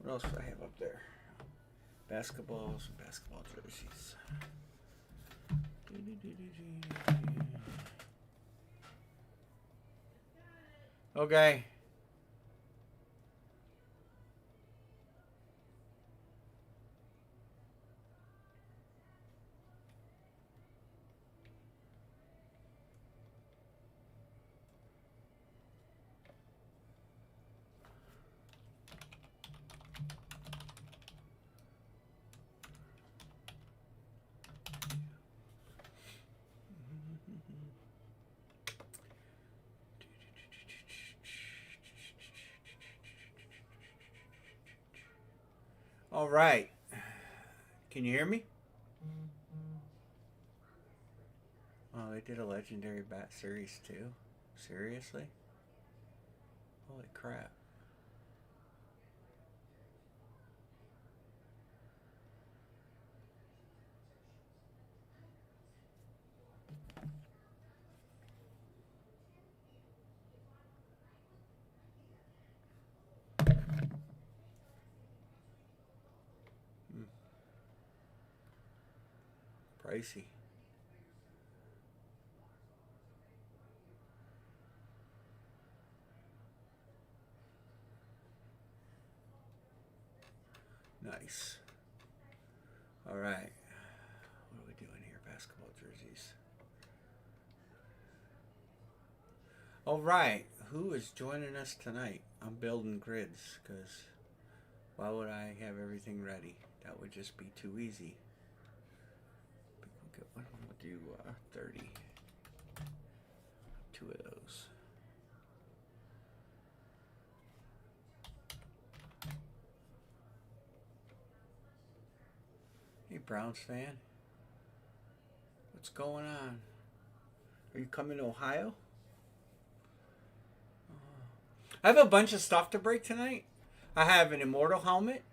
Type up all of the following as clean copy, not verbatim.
What else do I have up there? Basketballs and basketball jerseys. Okay. All right. Can you hear me? Oh, they did a legendary bat series too? Seriously? Holy crap. Hmm. Pricey. Nice. All right. What are we doing here? Basketball jerseys. All right. Who is joining us tonight? I'm building grids because why would I have everything ready? That would just be too easy. We'll do 30. 2 of those. Hey, Browns fan. What's going on? Are you coming to Ohio? I have a bunch of stuff to break tonight. I have an Immortal helmet.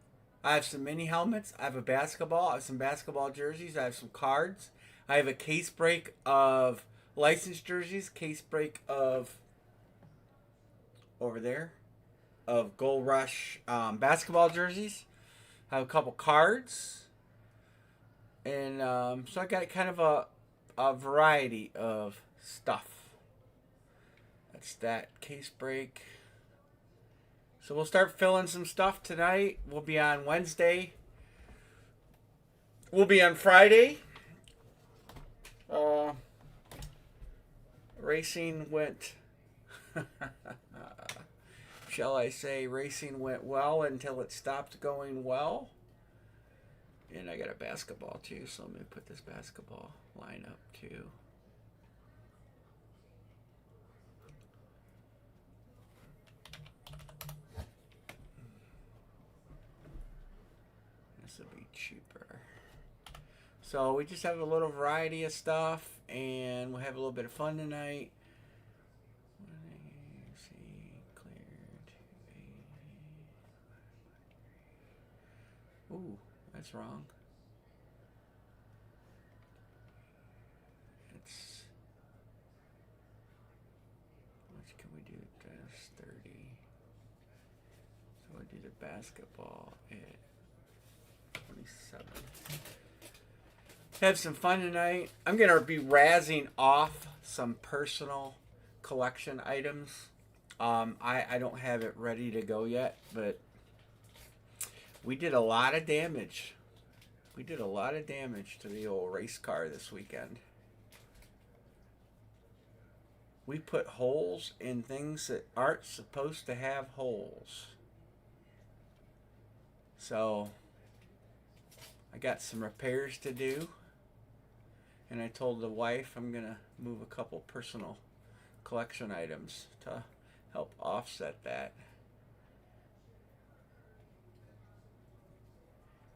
I have some mini helmets. I have a basketball. I have some basketball jerseys. I have some cards. I have a case break of licensed jerseys. Case break of over there of Gold Rush basketball jerseys. I have a couple cards. And so I got kind of a variety of stuff. That's that case break. So we'll start filling some stuff tonight. We'll be on Wednesday. We'll be on Friday. Racing went, shall I say, racing went well until it stopped going well. And I got a basketball too, so let me put this basketball line up too. This will be cheaper. So we just have a little variety of stuff, and we'll have a little bit of fun tonight. Ooh, that's wrong. It's, how much can we do? That's 30. So we do the basketball at 27. Have some fun tonight. I'm going to be razzing off some personal collection items. I don't have it ready to go yet, but we did a lot of damage. We did a lot of damage to the old race car this weekend. We put holes in things that aren't supposed to have holes. So I got some repairs to do. And I told the wife I'm going to move a couple personal collection items to help offset that.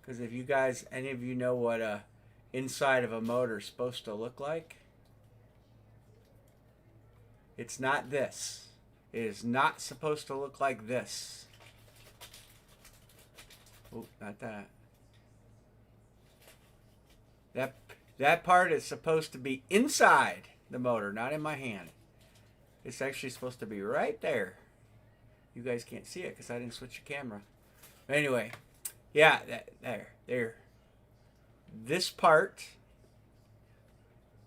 Because if you guys, any of you know what a inside of a motor is supposed to look like, it's not this. It is not supposed to look like this. Oh, not that. That part is supposed to be inside the motor, not in my hand. It's actually supposed to be right there. You guys can't see it because I didn't switch the camera. Anyway, yeah, there. This part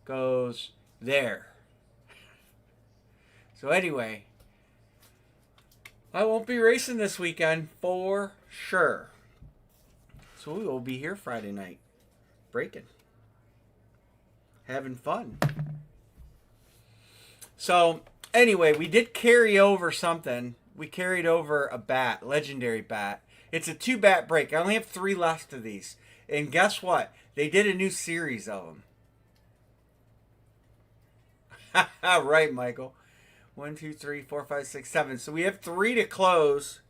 goes there. So anyway, I won't be racing this weekend for sure. So we will be here Friday night, breaking, having fun. So anyway, we did carry over something. We carried over a bat, legendary bat. It's a 2-bat break. I only have 3 left of these. And guess what? They did a new series of them. Right, Michael. 1, 2, 3, 4, 5, 6, 7. So we have 3 to close.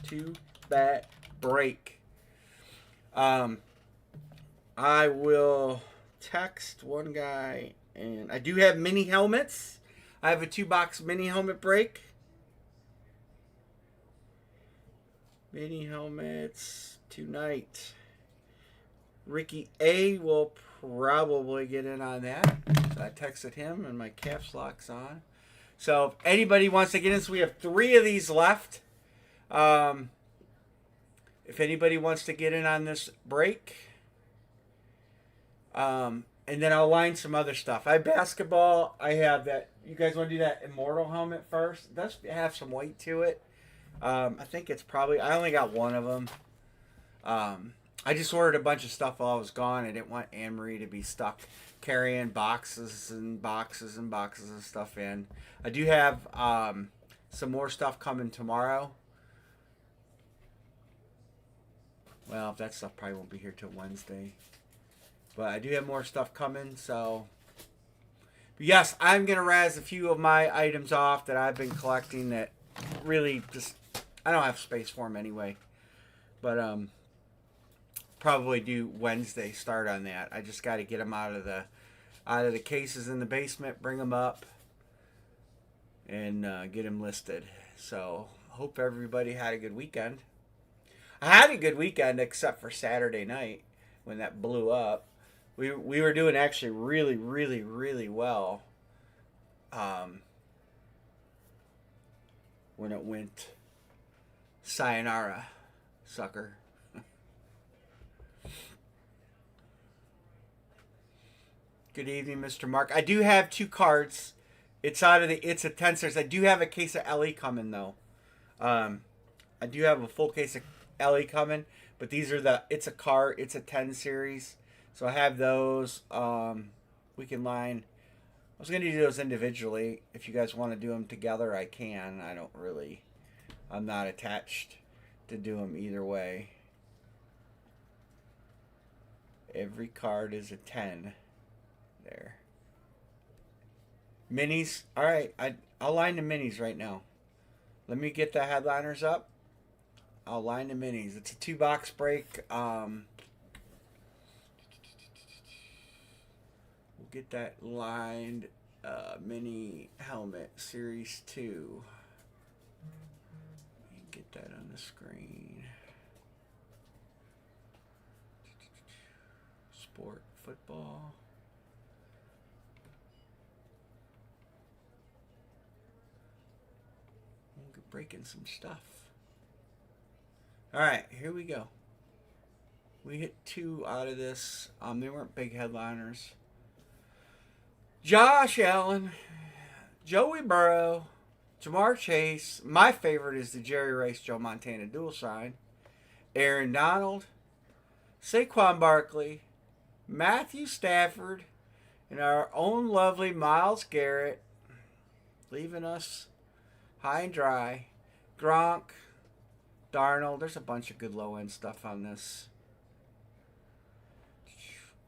2-bat break. I will text one guy, and I do have mini helmets. I have a 2-box mini helmet break. Mini helmets tonight. Ricky A will probably get in on that. So I texted him, and my caps lock's on. So if anybody wants to get in, so we have 3 of these left. If anybody wants to get in on this break, and then I'll line some other stuff. I have basketball. I have that. You guys want to do that Immortal helmet first? It does have some weight to it. I think it's probably. I only got 1 of them. I just ordered a bunch of stuff while I was gone. I didn't want Anne-Marie to be stuck carrying boxes and boxes and boxes of stuff in. I do have some more stuff coming tomorrow. Well, that stuff probably won't be here till Wednesday. But I do have more stuff coming, so. But yes, I'm going to razz a few of my items off that I've been collecting that really just, I don't have space for them anyway. But probably do Wednesday start on that. I just got to get them out of the cases in the basement, bring them up, and get them listed. So hope everybody had a good weekend. I had a good weekend except for Saturday night when that blew up. We were doing actually really, really, really well when it went sayonara, sucker. Good evening, Mr. Mark. I do have 2 cards. It's a 10 series. I do have a case of LE coming though. I do have a full case of LE coming, but these are it's a 10 series. So I have those. We can line. I was going to do those individually. If you guys want to do them together, I can. I'm not attached to do them either way. Every card is a 10. There. Minis. All right. I'll line the minis right now. Let me get the headliners up. I'll line the minis. It's a 2-box break. We'll get that lined. Mini helmet series 2. Get that on the screen. Sport football. We'll get breaking some stuff. All right, here we go. We hit 2 out of this. They weren't big headliners. Josh Allen, Joey Burrow, Jamar Chase. My favorite is the Jerry Rice, Joe Montana dual sign. Aaron Donald, Saquon Barkley, Matthew Stafford, and our own lovely Myles Garrett, leaving us high and dry. Gronk, Darnold. There's a bunch of good low-end stuff on this.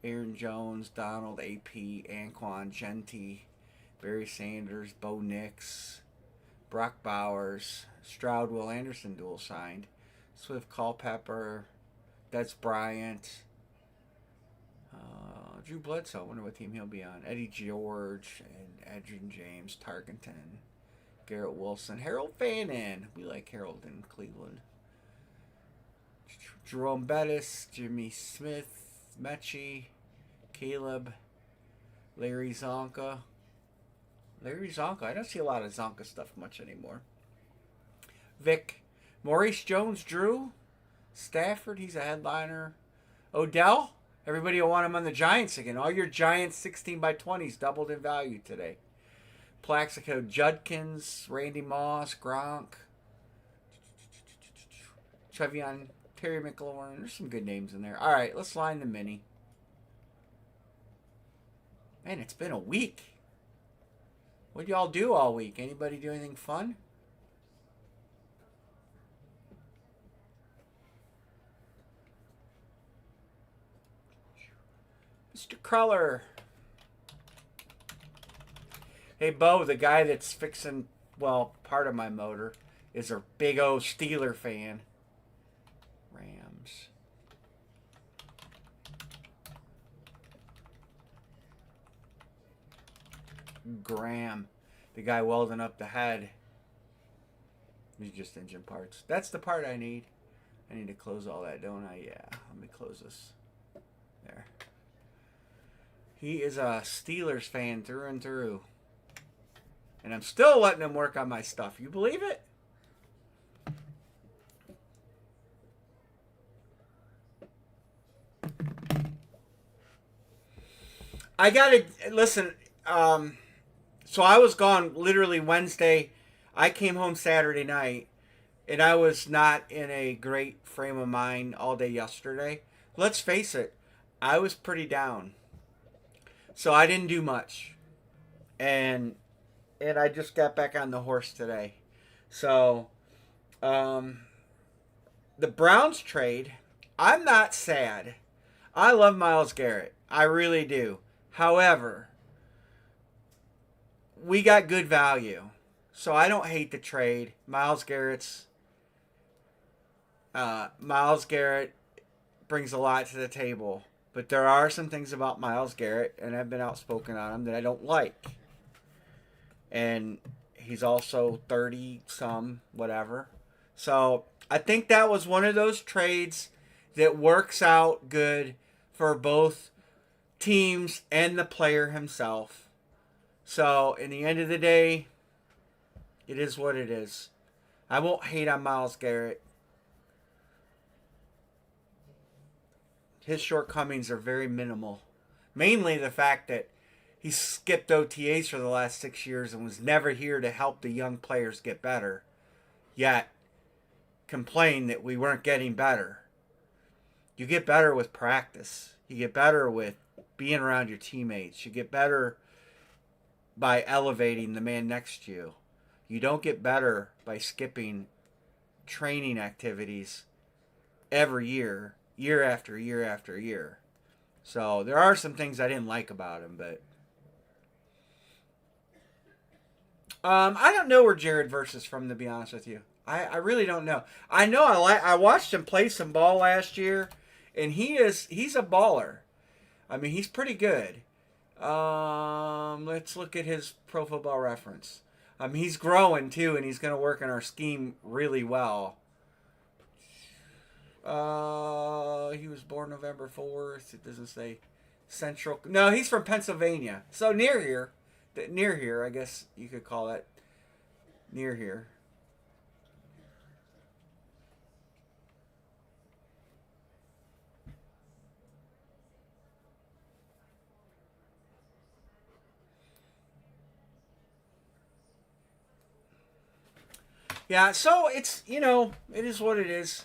Aaron Jones, Donald, AP, Anquan, Genti, Barry Sanders, Bo Nix, Brock Bowers, Stroud, Will Anderson dual signed, Swift, Culpepper, Des Bryant, Drew Bledsoe. I wonder what team he'll be on. Eddie George and Edgerrin James, Tarkenton, Garrett Wilson, Harold Fannin. We like Harold in Cleveland. Jerome Bettis, Jimmy Smith, Mechie, Caleb, Larry Zonka. I don't see a lot of Zonka stuff much anymore. Vic, Maurice Jones-Drew. Stafford, he's a headliner. Odell, everybody will want him on the Giants again. All your Giants 16 by 20s doubled in value today. Plaxico Judkins, Randy Moss, Gronk, Trevion, Terry McLaurin. There's some good names in there. All right, let's line the mini. Man, it's been a week. What'd y'all do all week? Anybody do anything fun? Mr. Cruller. Hey, Bo, the guy that's fixing, well, part of my motor is a big old Steeler fan. Rams. Graham, the guy welding up the head. These just engine parts. That's the part I need. I need to close all that, don't I? Yeah, let me close this. There. He is a Steelers fan through and through. And I'm still letting him work on my stuff. You believe it? I gotta listen. So I was gone literally Wednesday. I came home Saturday night, and I was not in a great frame of mind all day yesterday. Let's face it, I was pretty down. So I didn't do much, and I just got back on the horse today. So, the Browns trade, I'm not sad. I love Myles Garrett. I really do. However, we got good value. So I don't hate the trade. Myles Garrett brings a lot to the table. But there are some things about Myles Garrett, and I've been outspoken on him, that I don't like. And he's also 30-some, whatever. So I think that was one of those trades that works out good for both teams and the player himself. So in the end of the day, it is what it is. I won't hate on Myles Garrett. His shortcomings are very minimal. Mainly the fact that he skipped OTAs for the last 6 years and was never here to help the young players get better. Yet, complained that we weren't getting better. You get better with practice. You get better with being around your teammates. You get better by elevating the man next to you. You don't get better by skipping training activities every year, year after year after year. So there are some things I didn't like about him, but I don't know where Jared Verse is from, to be honest with you. I really don't know. I know I watched him play some ball last year, and he's a baller. I mean, he's pretty good. Let's look at his Pro Football Reference. He's growing too, and he's going to work in our scheme really well. He was born November 4th. It doesn't say Central. No, he's from Pennsylvania. So near here. Near here, I guess you could call it. Near here. Yeah, so it's, it is what it is.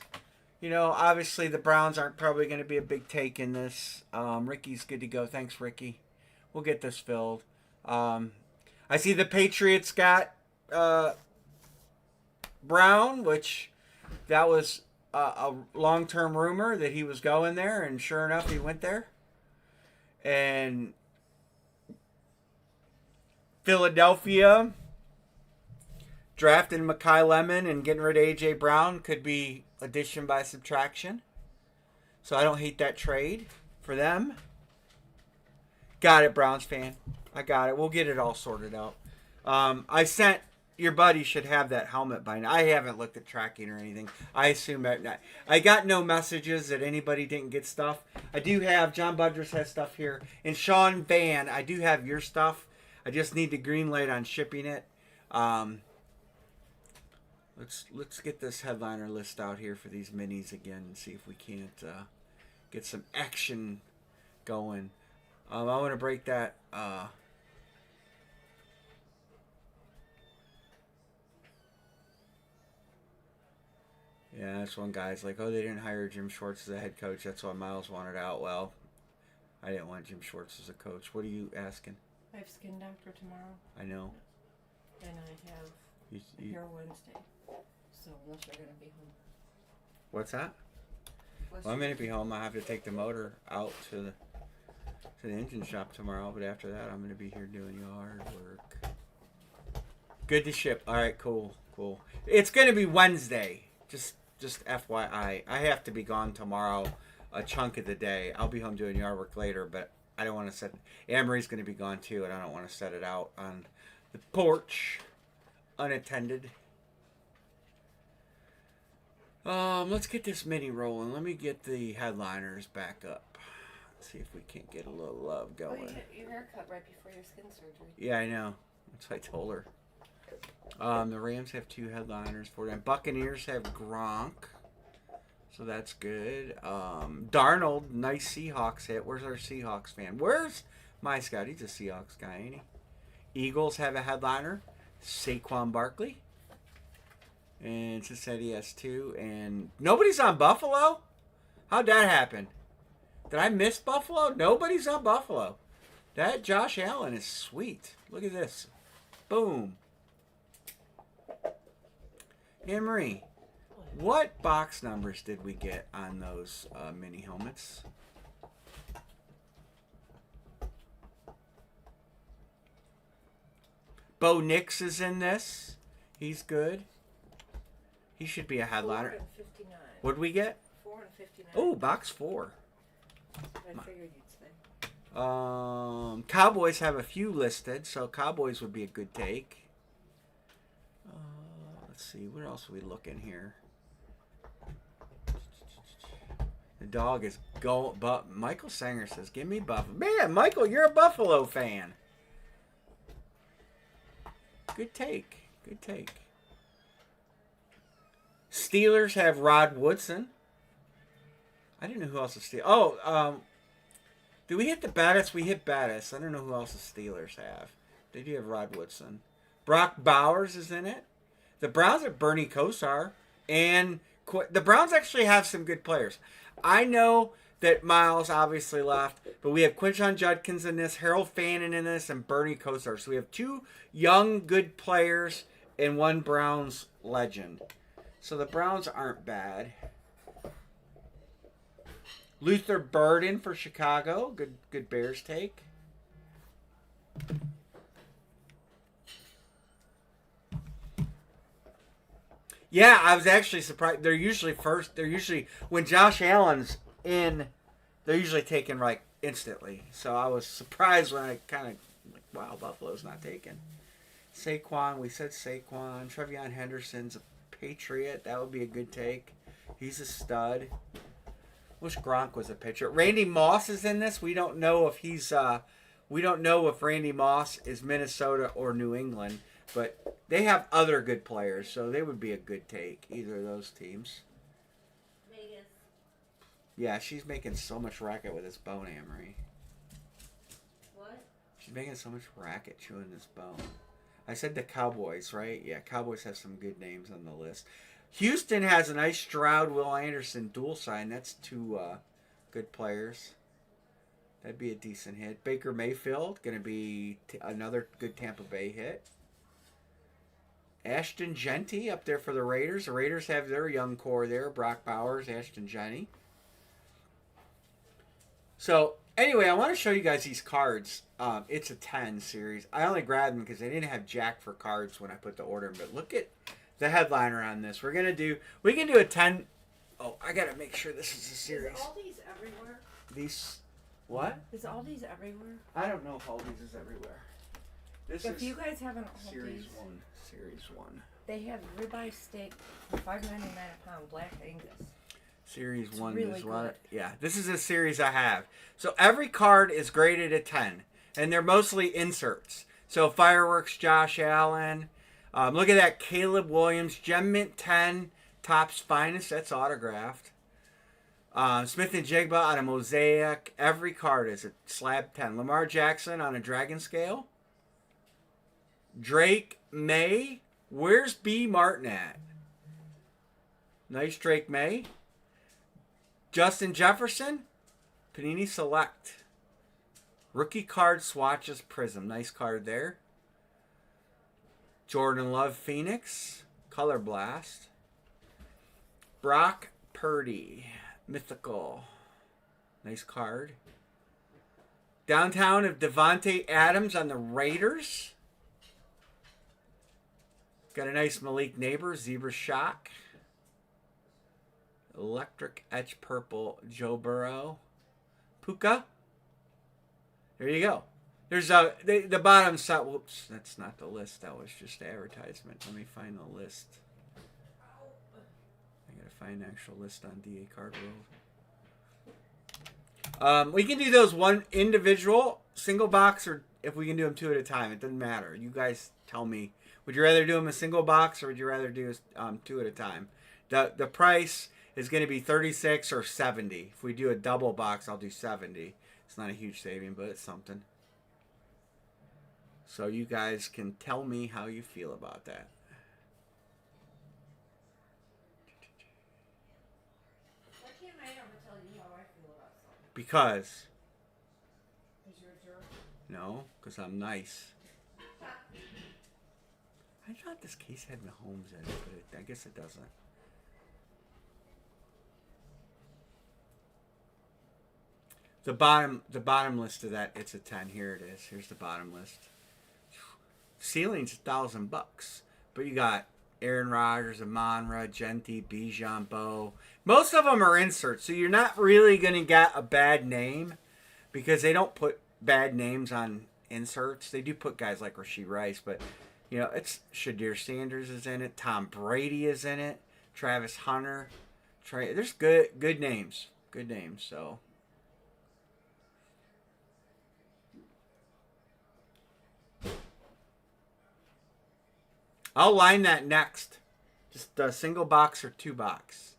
Obviously the Browns aren't probably going to be a big take in this. Ricky's good to go. Thanks, Ricky. We'll get this filled. I see the Patriots got Brown, which that was a long-term rumor that he was going there, and sure enough, he went there. And Philadelphia drafting Mekhi Lemon and getting rid of A.J. Brown could be addition by subtraction. So I don't hate that trade for them. Got it, Browns fan. I got it. We'll get it all sorted out. I sent, your buddy should have that helmet by now. I haven't looked at tracking or anything. I assume that I got no messages that anybody didn't get stuff. I do have, John Budrus has stuff here. And Sean Van, I do have your stuff. I just need the green light on shipping it. Let's get this headliner list out here for these minis again and see if we can't get some action going. I want to break that. Yeah, that's one guy's like, oh, they didn't hire Jim Schwartz as a head coach. That's why Miles wanted out. Well, I didn't want Jim Schwartz as a coach. What are you asking? I have skin doctor tomorrow. I know. And I have here Wednesday. So unless you're going to be home. What's that? Well, I'm going to be home. I have to take the motor out to the engine shop tomorrow. But after that, I'm going to be here doing yard work. Good to ship. All right, cool. It's going to be Wednesday. Just FYI. I have to be gone tomorrow a chunk of the day. I'll be home doing yard work later, but I don't want to set... Anne-Marie's going to be gone too, and I don't want to set it out on the porch unattended. Let's get this mini rolling. Let me get the headliners back up. Let's see if we can't get a little love going. Oh, you had your haircut right before your skin surgery. Yeah, I know. That's what I told her. The Rams have 2 headliners for them. Buccaneers have Gronk. So that's good. Darnold, nice Seahawks hit. Where's our Seahawks fan? Where's my scout? He's a Seahawks guy, ain't he? Eagles have a headliner. Saquon Barkley. And Cincinnati has 2. And nobody's on Buffalo? How'd that happen? Did I miss Buffalo? Nobody's on Buffalo. That Josh Allen is sweet. Look at this. Boom. Anne-Marie, what box numbers did we get on those mini helmets? Bo Nix is in this. He's good. He should be a headliner. 459. What'd we get? 459. Oh, box 4. I figured you'd say. Cowboys have a few listed, so Cowboys would be a good take. Let's see, where else are we looking here? The dog is going, but Michael Sanger says, give me Buffalo. Man, Michael, you're a Buffalo fan. Good take. Steelers have Rod Woodson. I didn't know who else the Steelers. Did we hit the Battis? We hit Battis. I don't know who else the Steelers have. They do have Rod Woodson. Brock Bowers is in it. The Browns have Bernie Kosar. And the Browns actually have some good players. I know that Miles obviously left, but we have Quinshon Judkins in this, Harold Fannin in this, and Bernie Kosar. So we have 2 young, good players and 1 Browns legend. So the Browns aren't bad. Luther Burden for Chicago. Good Bears take. Yeah, I was actually surprised. They're usually when Josh Allen's in, they're usually taken like instantly. So I was surprised when I kind of like, wow, Buffalo's not taken. Saquon, we said Saquon. Trevion Henderson's a Patriot. That would be a good take. He's a stud. Wish Gronk was a pitcher. Randy Moss is in this. We don't know if he's. We don't know if Randy Moss is Minnesota or New England, but they have other good players, so they would be a good take. Either of those teams. Vegas. Yeah, she's making so much racket with this bone, Amory. What? She's making so much racket chewing this bone. I said the Cowboys, right? Yeah, Cowboys have some good names on the list. Houston has a nice Stroud, Will Anderson dual sign. That's 2 good players. That'd be a decent hit. Baker Mayfield, going to be another good Tampa Bay hit. Ashton Genty up there for the Raiders. The Raiders have their young core there. Brock Bowers, Ashton Genty. So, anyway, I want to show you guys these cards. It's a 10 series. I only grabbed them because I didn't have Jack for cards when I put the order in. But look at the headliner on this. We can do a 10. Oh, I got to make sure this is a series. Is all these everywhere? These, what? Is all these everywhere? I don't know if all these is everywhere. This If is you guys haven't series these, 1. Series 1. they have ribeye steak for $5.99 a pound, Black Angus. Series It's 1 really is what? good. Yeah, this is a series I have. So every card is graded a 10, and they're mostly inserts. So Fireworks, Josh Allen, Look at that. Caleb Williams. Gem Mint 10. Topps Finest. That's autographed. Smith and Jigba on a mosaic. Every card is a slab 10. Lamar Jackson on a dragon scale. Drake May. Where's B. Martin at? Nice Drake May. Justin Jefferson. Panini Select. Rookie card swatches Prism. Nice card there. Jordan Love Phoenix. Color Blast. Brock Purdy. Mythical. Nice card. Downtown of Devontae Adams on the Raiders. Got a nice Malik Neighbor. Zebra Shock. Electric Etch Purple. Joe Burrow. Puka. There you go. There's the bottom side. Whoops, that's not the list. That was just advertisement. Let me find the list. I gotta find the actual list on DA Card World. We can do those one individual, single box, or if we can do them two at a time. It doesn't matter. You guys tell me. Would you rather do them a single box or would you rather do two at a time? The price is going to be $36 or $70. If we do a double box, I'll do $70. It's not a huge saving, but it's something. So you guys can tell me how you feel about that. Why can't I ever tell you how I feel about something? Because. Because you're a jerk? No, because I'm nice. I thought this case had Mahomes in it, but I guess it doesn't. The bottom list of that, it's a 10. Here it is. Here's the bottom list. Ceiling's $1,000, but you got Aaron Rodgers, Amon-Ra, Genti, Bijan, Bo. Most of them are inserts, so you're not really going to get a bad name because they don't put bad names on inserts. They do put guys like Rashee Rice, but you know it's Shadir Sanders is in it, Tom Brady is in it, Travis Hunter. There's good names, So. I'll line that next. Just a single box or two box.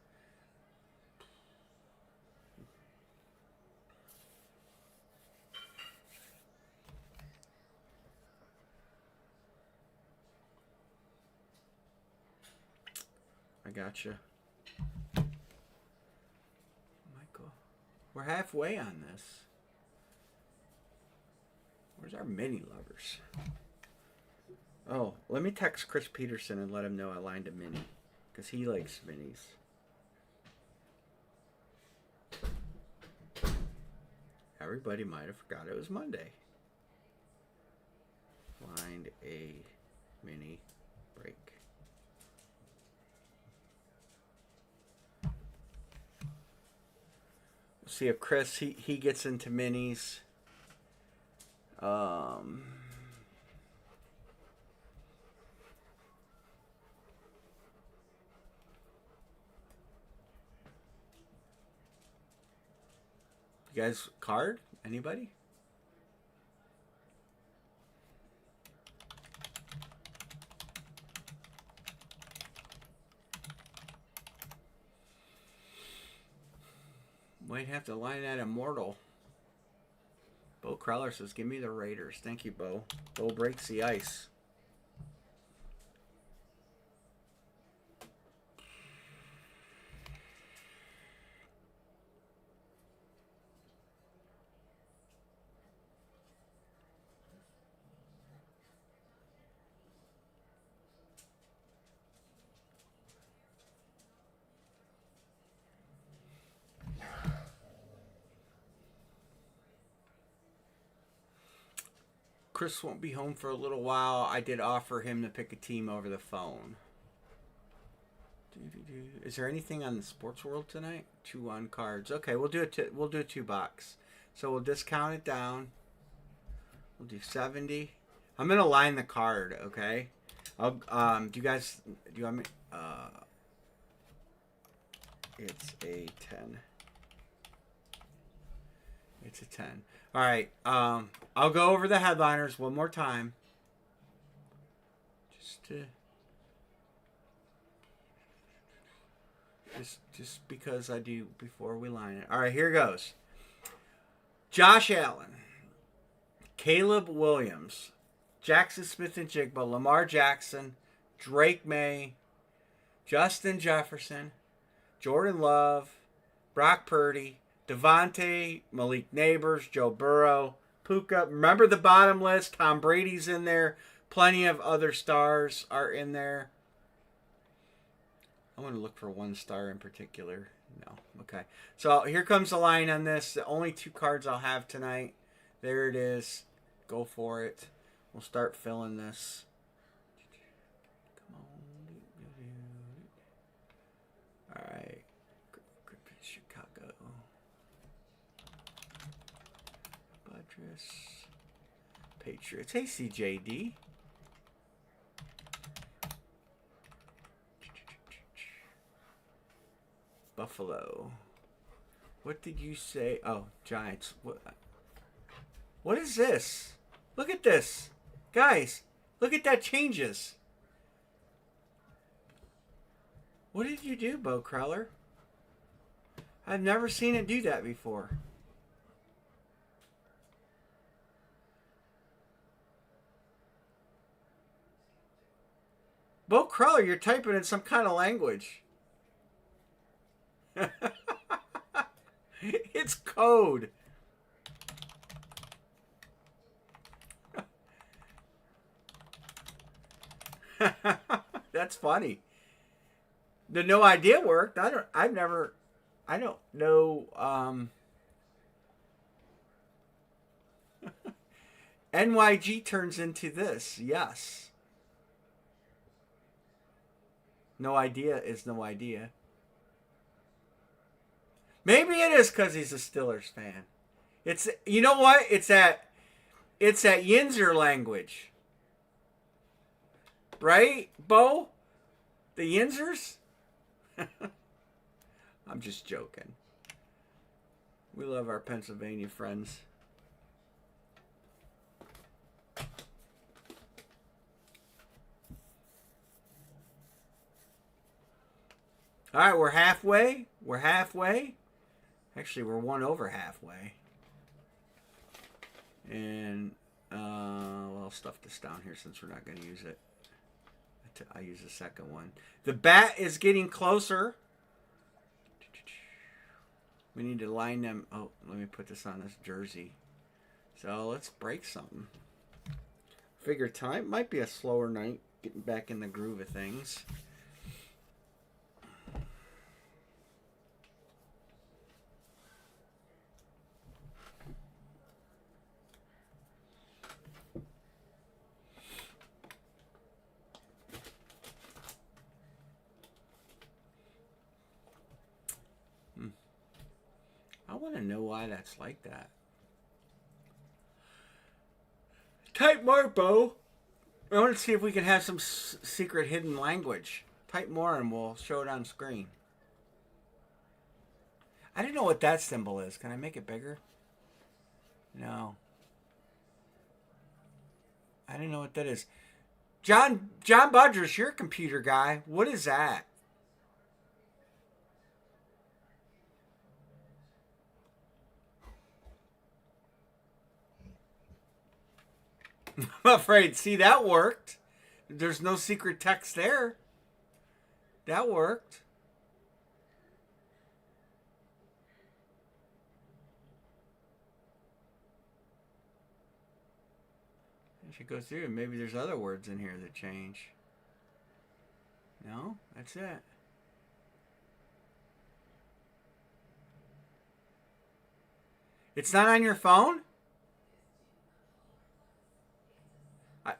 I gotcha. Michael. We're halfway on this. Where's our mini lovers? Oh, let me text Chris Peterson and let him know I lined a mini. Because he likes minis. Everybody might have forgot it was Monday. Lined a mini break. We'll see if Chris, he gets into minis. You guys card? Anybody? Might have to line that Immortal. Bo Crowler says, give me the Raiders. Thank you, Bo. Bo breaks the ice. Chris won't be home for a little while. I did offer him to pick a team over the phone. Is there anything on the Sports World tonight? 2-1 cards. Okay, we'll do a 2 box. So we'll discount it down. We'll do 70. I'm gonna line the card. Okay. Do you want me? It's a 10. It's a 10. All right. I'll go over the headliners one more time. Just to Just because I do before we line it. All right, here goes. Josh Allen, Caleb Williams, Jackson Smith and Jigba, Lamar Jackson, Drake May, Justin Jefferson, Jordan Love, Brock Purdy, Devontae, Malik Neighbors, Joe Burrow, Puka. Remember the bottom list? Tom Brady's in there. Plenty of other stars are in there. I want to look for one star in particular. No. Okay. So here comes the line on this. The only 2 cards I'll have tonight. There it is. Go for it. We'll start filling this. Come on. All right. Chicago. Buttress. Patriots. Hey, CJD. Buffalo. What did you say? Oh, Giants. What is this? Look at this. Guys, look at that changes. What did you do, Bo Crowler? I've never seen it do that before. Bo Crowler, you're typing in some kind of language. It's code. That's funny. The no idea worked. I don't know. NYG turns into this. Yes. No idea is no idea. Maybe it is because he's a Steelers fan. It's, you know what? It's that Yinzer language. Right, Bo? The Yinzers? I'm just joking. We love our Pennsylvania friends. All right, we're halfway. We're halfway. Actually, we're 1 over halfway. And, well, I'll stuff this down here since we're not going to use it. I use the second one. The bat is getting closer. We need to line them. Oh, let me put this on this jersey. So let's break something. Figure time might be a slower night. Getting back in the groove of things. I want to know why that's like that. Type more, Bo. I want to see if we can have some secret hidden language. Type more and we'll show it on screen. I didn't know what that symbol is. Can I make it bigger? No. I didn't know what that is. John Budrus, you're a computer guy. What is that? I'm afraid. See, that worked. There's no secret text there. That worked. I should go through and maybe there's other words in here that change. No, that's it. It's not on your phone?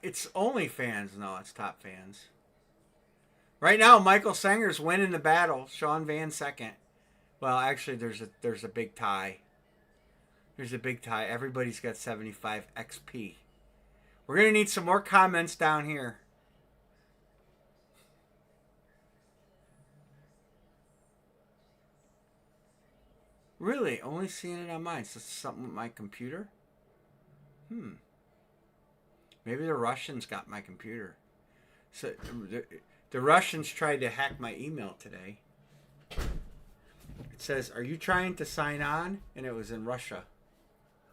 It's OnlyFans. No, it's Top Fans. Right now, Michael Sanger's winning the battle. Sean Van second. Well, actually, there's a big tie. There's a big tie. Everybody's got 75 XP. We're going to need some more comments down here. Really? Only seeing it on mine. So it's something with my computer? Maybe the Russians got my computer. So the Russians tried to hack my email today. says, "Are you trying to sign on?" And it was in Russia.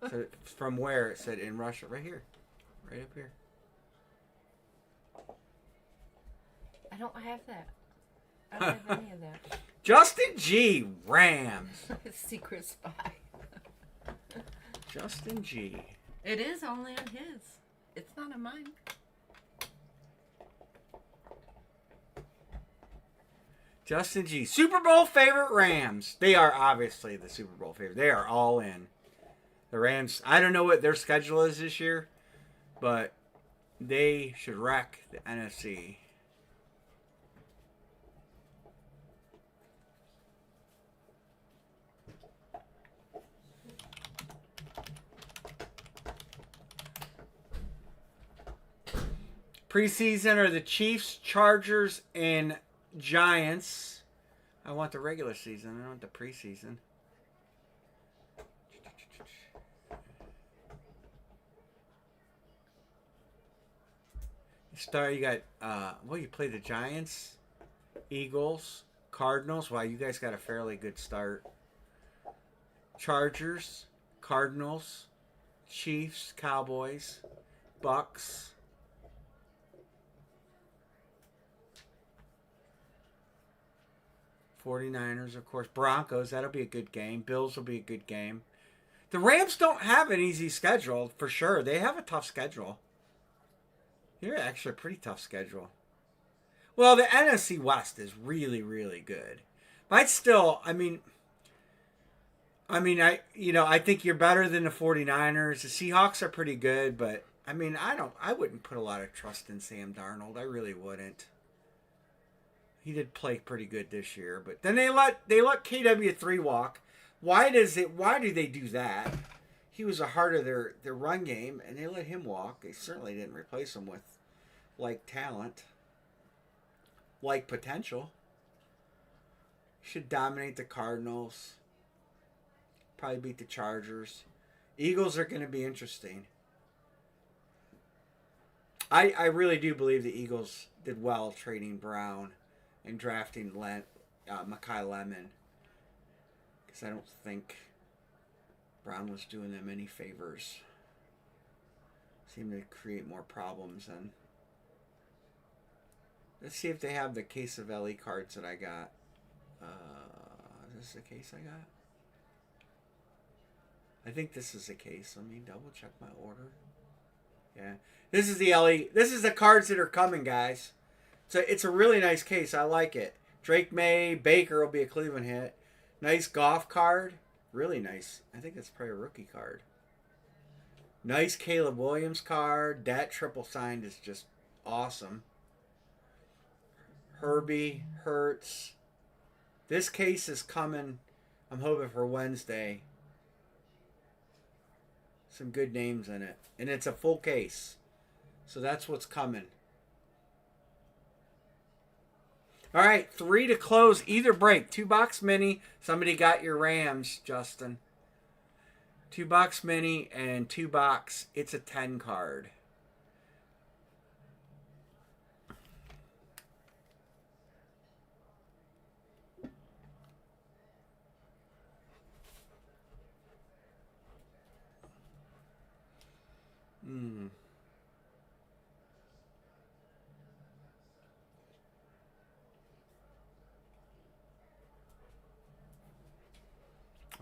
So from where? It said in Russia. Right here. Right up here. I don't have that. I don't have any of that. Justin G. Rams. Secret spy. Justin G. It is only on his. It's not on mine. Justin G. Super Bowl favorite Rams. They are obviously the Super Bowl favorite. They are all in. The Rams, I don't know what their schedule is this year, but they should wreck the NFC. Preseason are the Chiefs, Chargers, and Giants. I want the regular season. I don't want the preseason. You got, you play the Giants, Eagles, Cardinals. Wow, you guys got a fairly good start. Chargers, Cardinals, Chiefs, Cowboys, Bucks. '49ers, of course. Broncos, that'll be a good game. Bills will be a good game. The Rams don't have an easy schedule, for sure. They have a tough schedule. You're actually a pretty tough schedule. Well, the NFC West is really, really good. But still, I think you're better than the 49ers. The Seahawks are pretty good, but I wouldn't put a lot of trust in Sam Darnold. I really wouldn't. He did play pretty good this year, but then they let KW3 walk. Why do they do that? He was a heart of their run game, and they let him walk. They certainly didn't replace him with like talent, like potential. Should dominate the Cardinals. Probably beat the Chargers. Eagles are going to be interesting. I really do believe the Eagles did well trading Brown and drafting Mekhi Lemon, because I don't think Brown was doing them any favors. Seemed to create more problems. And let's see if they have the case of LE cards that I got. Is this the case I got? I think this is the case. Let me double check my order. Yeah, this is the LE. This is the cards that are coming, guys. So it's a really nice case. I like it. Drake May, Baker will be a Cleveland hit. Nice golf card. Really nice. I think that's probably a rookie card. Nice Caleb Williams card. That triple signed is just awesome. Herbie, Hurts. This case is coming. I'm hoping for Wednesday. Some good names in it. And it's a full case. So that's what's coming. All right, 3 to close either break. 2-box mini. Somebody got your Rams, Justin. 2-box mini and 2-box. It's a 10 card.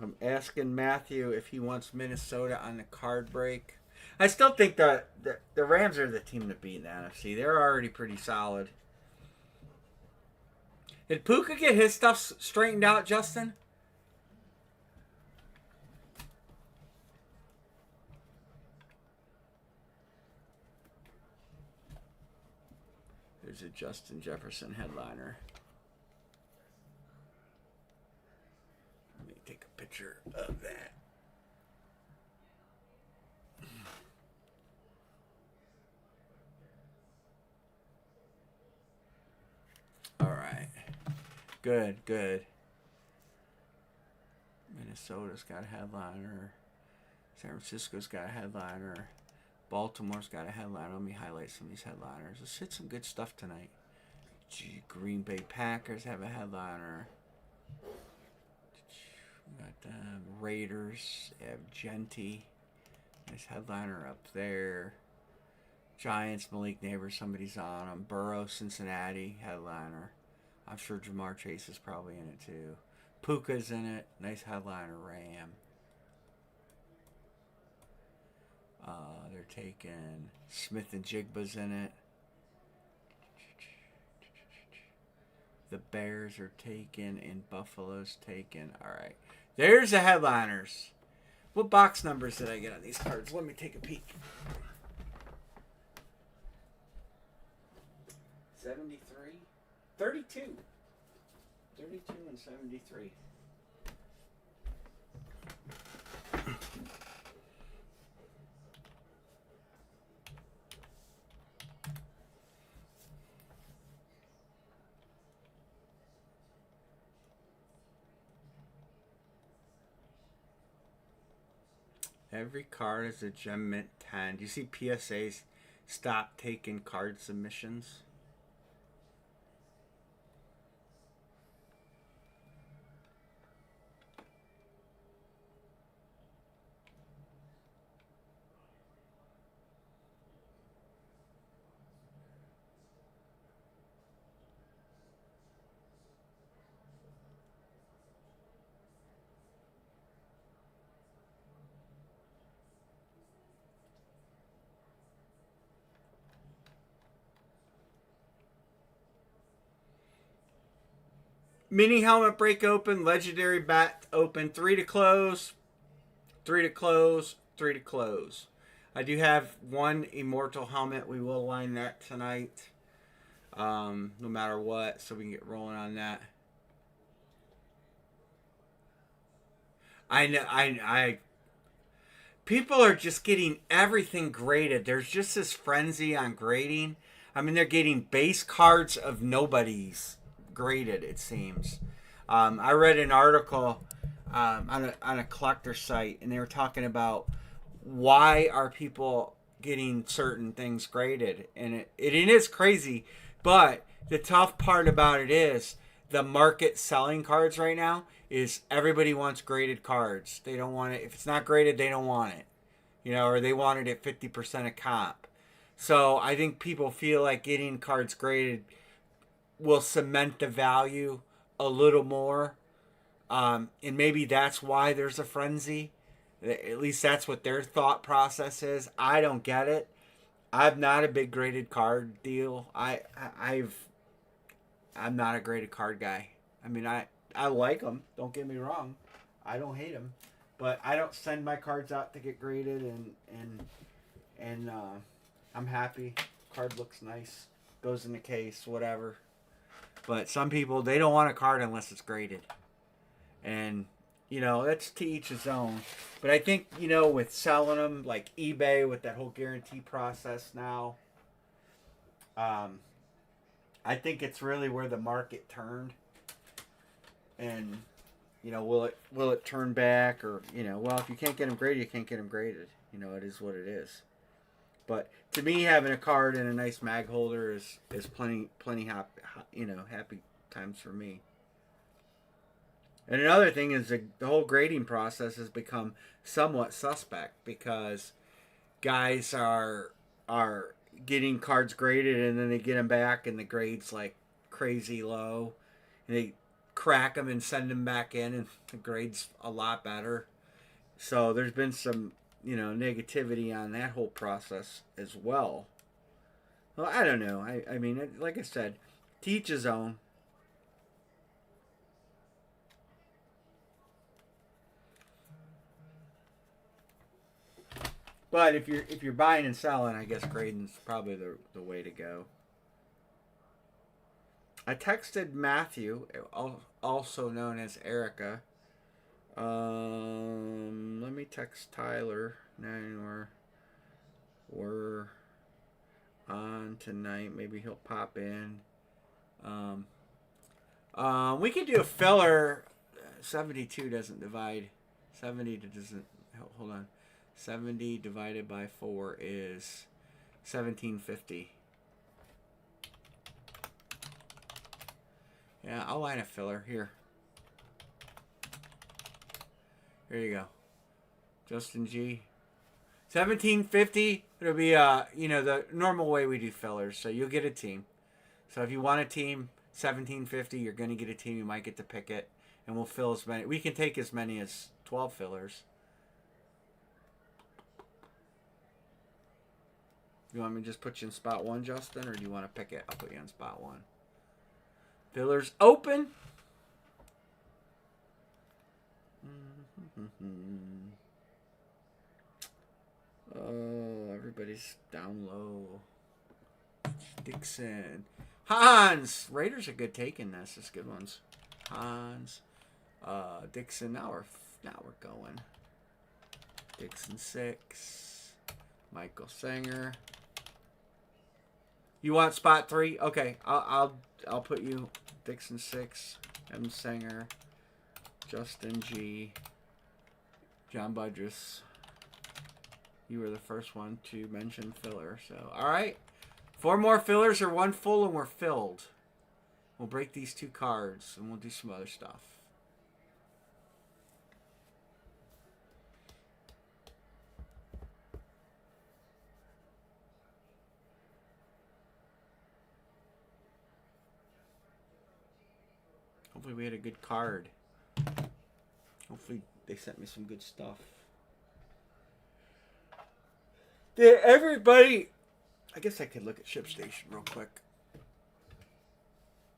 I'm asking Matthew if he wants Minnesota on the card break. I still think the Rams are the team to beat in the NFC. They're already pretty solid. Did Puka get his stuff straightened out, Justin? There's a Justin Jefferson headliner. Let me take a picture of that. All right. Good, good. Minnesota's got a headliner. San Francisco's got a headliner. Baltimore's got a headliner. Let me highlight some of these headliners. Let's hit some good stuff tonight. Green Bay Packers have a headliner. Got Raiders. They have Genty. Nice headliner up there. Giants, Malik Neighbors, somebody's on them. Burrow, Cincinnati, headliner. I'm sure Jamar Chase is probably in it too. Puka's in it. Nice headliner, Ram. They're taking Smith and Jigba's in it. The Bears are taken and Buffalo's taken. All right. There's the headliners. What box numbers did I get on these cards? Let me take a peek. 73. 32. 32 and 73. Every card is a gem mint 10. Do you see PSAs stop taking card submissions? Mini helmet break open, legendary bat open, 3 to close, 3 to close, 3 to close. I do have one immortal helmet. We will line that tonight, no matter what, so we can get rolling on that. I know, people are just getting everything graded. There's just this frenzy on grading. I mean, they're getting base cards of nobodies graded, it seems. I read an article on a collector site, and they were talking about why are people getting certain things graded, and it is crazy. But the tough part about it is the market selling cards right now is everybody wants graded cards. They don't want it. If it's not graded, they don't want it. You know, or they want it at 50% of comp. So I think people feel like getting cards graded will cement the value a little more. And maybe that's why there's a frenzy. At least that's what their thought process is. I don't get it. I'm not a big graded card deal. I'm not a graded card guy. I mean, I like them. Don't get me wrong. I don't hate them. But I don't send my cards out to get graded, and I'm happy. Card looks nice. Goes in the case, whatever. But some people, they don't want a card unless it's graded. And, you know, that's to each his own. But I think, you know, with selling them, like eBay with that whole guarantee process now, I think it's really where the market turned. And, you know, will it turn back? Or, you know, well, if you can't get them graded, you can't get them graded. You know, it is what it is. But to me, having a card and a nice mag holder is plenty happy times for me. And another thing is the whole grading process has become somewhat suspect because guys are getting cards graded and then they get them back and the grade's like crazy low, and they crack them and send them back in and the grade's a lot better. So there's been some, you know, negativity on that whole process as well. Well, I don't know. I mean, like I said, to each his own. But if you're buying and selling, I guess grading's probably the way to go. I texted Matthew, also known as Erica. Let me text Tyler. Now we're on tonight. Maybe he'll pop in. We could do a filler. 72 doesn't divide. 70 doesn't. Hold on. 70 divided by 4 is 1750. Yeah, I'll line a filler here. There you go. Justin G. 1750. It'll be the normal way we do fillers. So you'll get a team. So if you want a team, 1750, you're gonna get a team. You might get to pick it, and we'll fill as many. We can take as many as 12 fillers. You want me to just put you in spot 1, Justin, or do you want to pick it? I'll put you in spot 1. Fillers open. Oh, everybody's down low. Dixon. Hans. Raiders are good taking this. It's good ones. Hans. Dixon. Now we're going. Dixon 6. Michael Sanger. You want spot 3? Okay, I'll put you Dixon 6, M. Sanger, Justin G, John Budrus. You were the first one to mention filler. So, all right, 4 more fillers or 1 full, and we're filled. We'll break these 2 cards, and we'll do some other stuff. Hopefully we had a good card. Hopefully they sent me some good stuff. Did everybody... I guess I could look at ShipStation real quick.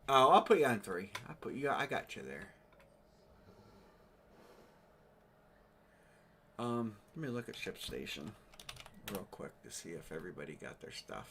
Oh, I'll put you on 3. I got you there. Let me look at ShipStation real quick to see if everybody got their stuff.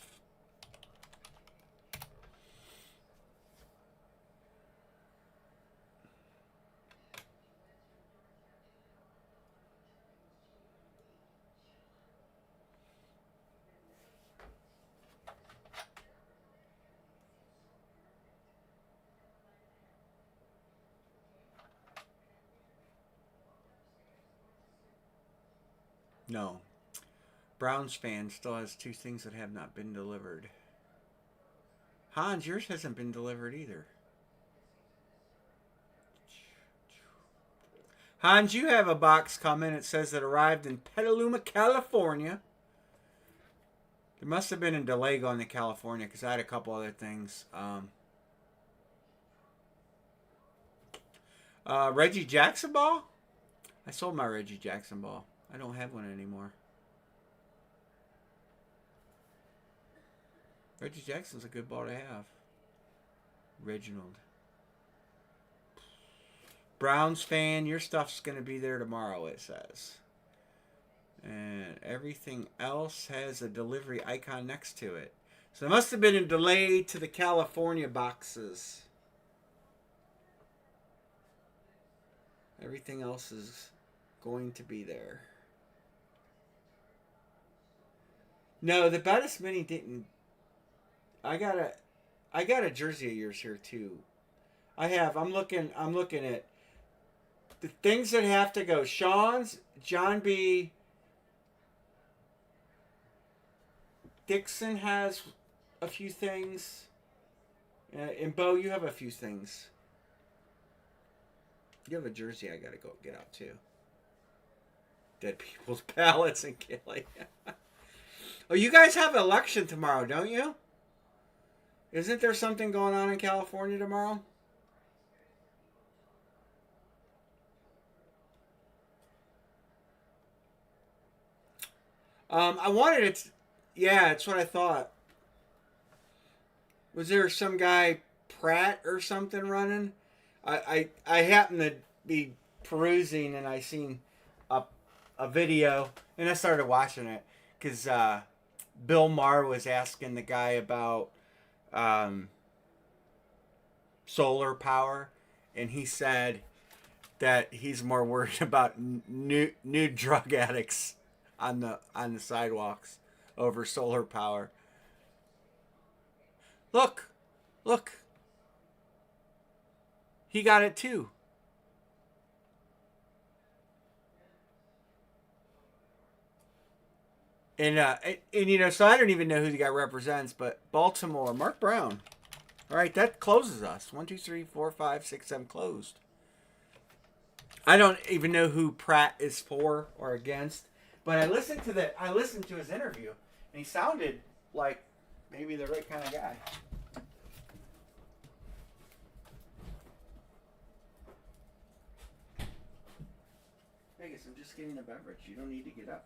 No. Browns fan still has 2 things that have not been delivered. Hans, yours hasn't been delivered either. Hans, you have a box coming. It says it arrived in Petaluma, California. There must have been a delay going to California because I had a couple other things. Reggie Jackson ball? I sold my Reggie Jackson ball. I don't have one anymore. Reggie Jackson's a good ball to have. Reginald. Browns fan, your stuff's going to be there tomorrow, it says. And everything else has a delivery icon next to it. So there must have been a delay to the California boxes. Everything else is going to be there. No, the Bettis Mini didn't. I got a jersey of yours here too. I'm looking at the things that have to go. Sean's, John B. Dixon has a few things. And Bo, you have a few things. You have a jersey I gotta go get out too. Dead people's pallets and killing. Oh, you guys have an election tomorrow, don't you? Isn't there something going on in California tomorrow? I wanted it. Yeah, that's what I thought. Was there some guy Pratt or something running? I happened to be perusing and I seen a video and I started watching it because Bill Maher was asking the guy about solar power, and he said that he's more worried about new drug addicts on the sidewalks over solar power. Look. He got it too. And so I don't even know who the guy represents, but Baltimore, Mark Brown. All right, that closes us. 1, 2, 3, 4, 5, 6, 7 closed. I don't even know who Pratt is for or against, but I listened to his interview, and he sounded like maybe the right kind of guy. Vegas, I'm just getting a beverage. You don't need to get up.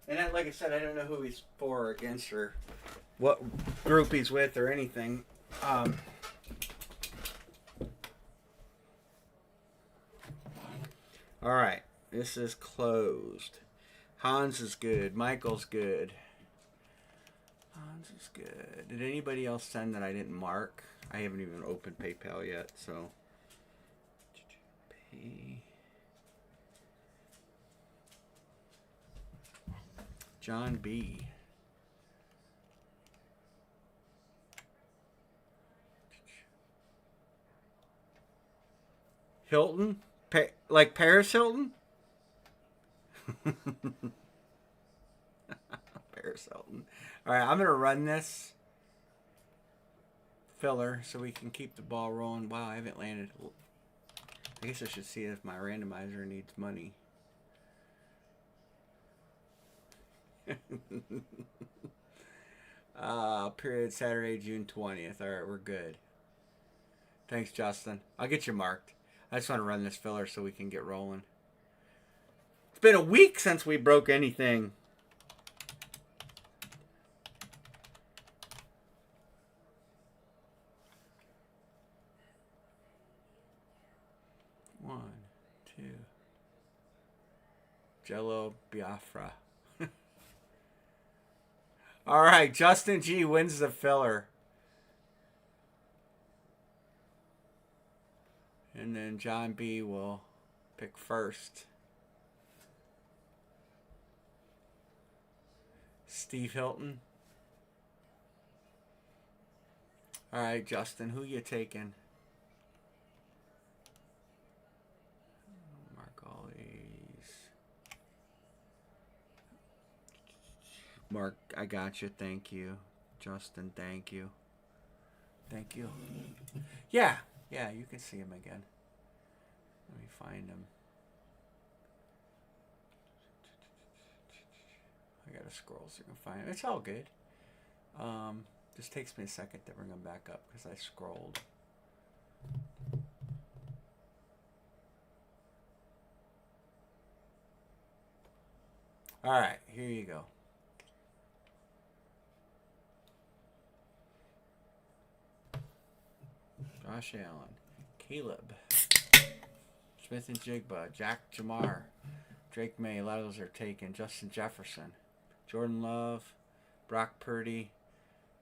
And then, like I said, I don't know who he's for or against or what group he's with or anything. All right, this is closed. Hans is good. Michael's good. Hans is good. Did anybody else send that I didn't mark? I haven't even opened PayPal yet, so. Pay. John B. Hilton? Like Paris Hilton? Paris Hilton. All right, I'm going to run this filler so we can keep the ball rolling. Wow, I haven't landed. I guess I should see if my randomizer needs money. Period Saturday, June 20th. All right, we're good. Thanks, Justin. I'll get you marked. I just want to run this filler so we can get rolling. It's been a week since we broke anything. One, two. Jello Biafra. All right, Justin G wins the filler. And then John B will pick first. Steve Hilton. All right, Justin, who you taking? Mark, I got you. Thank you. Justin, thank you. Thank you. Yeah, you can see him again. Let me find him. I gotta scroll so I can find him. It's all good. Just takes me a second to bring him back up because I scrolled. All right, here you go. Josh Allen, Caleb, Smith and Jigba, Jack Jamar, Drake May. A lot of those are taken. Justin Jefferson, Jordan Love, Brock Purdy,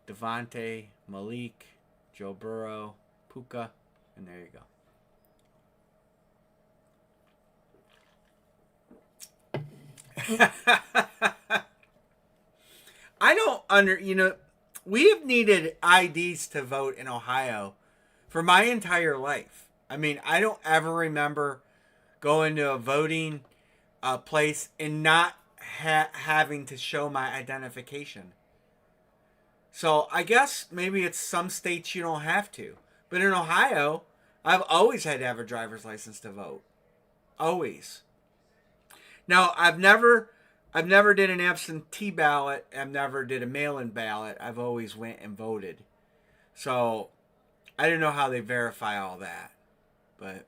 Devontae, Malik, Joe Burrow, Puka, and there you go. I don't we have needed IDs to vote in Ohio for my entire life. I mean, I don't ever remember going to a voting place and not having to show my identification. So I guess maybe it's some states you don't have to. But in Ohio, I've always had to have a driver's license to vote. Always. Now, I've never did an absentee ballot. I've never did a mail-in ballot. I've always went and voted. So I don't know how they verify all that. But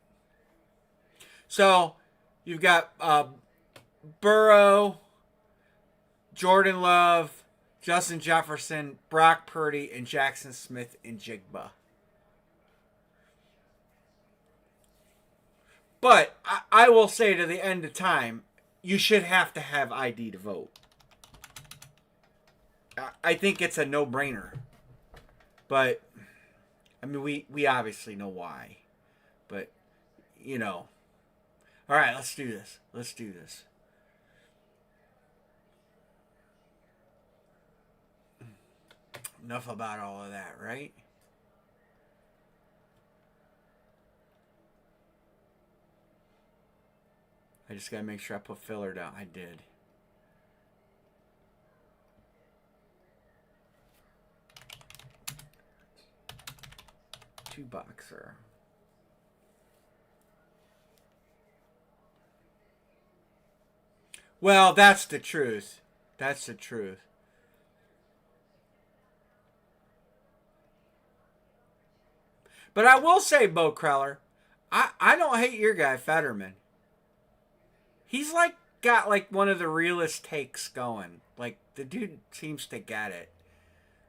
so you've got Burrow, Jordan Love, Justin Jefferson, Brock Purdy, and Jackson Smith and Jigba. But I will say to the end of time, you should have to have ID to vote. I think it's a no-brainer. But, I mean, we obviously know why. But, you know. All right, let's do this. Let's do this. Enough about all of that, right? I just gotta make sure I put filler down. I did. Two boxer. Well, that's the truth. That's the truth. But I will say, Bo Kreller, I don't hate your guy Fetterman. He's like got like one of the realest takes going. Like the dude seems to get it.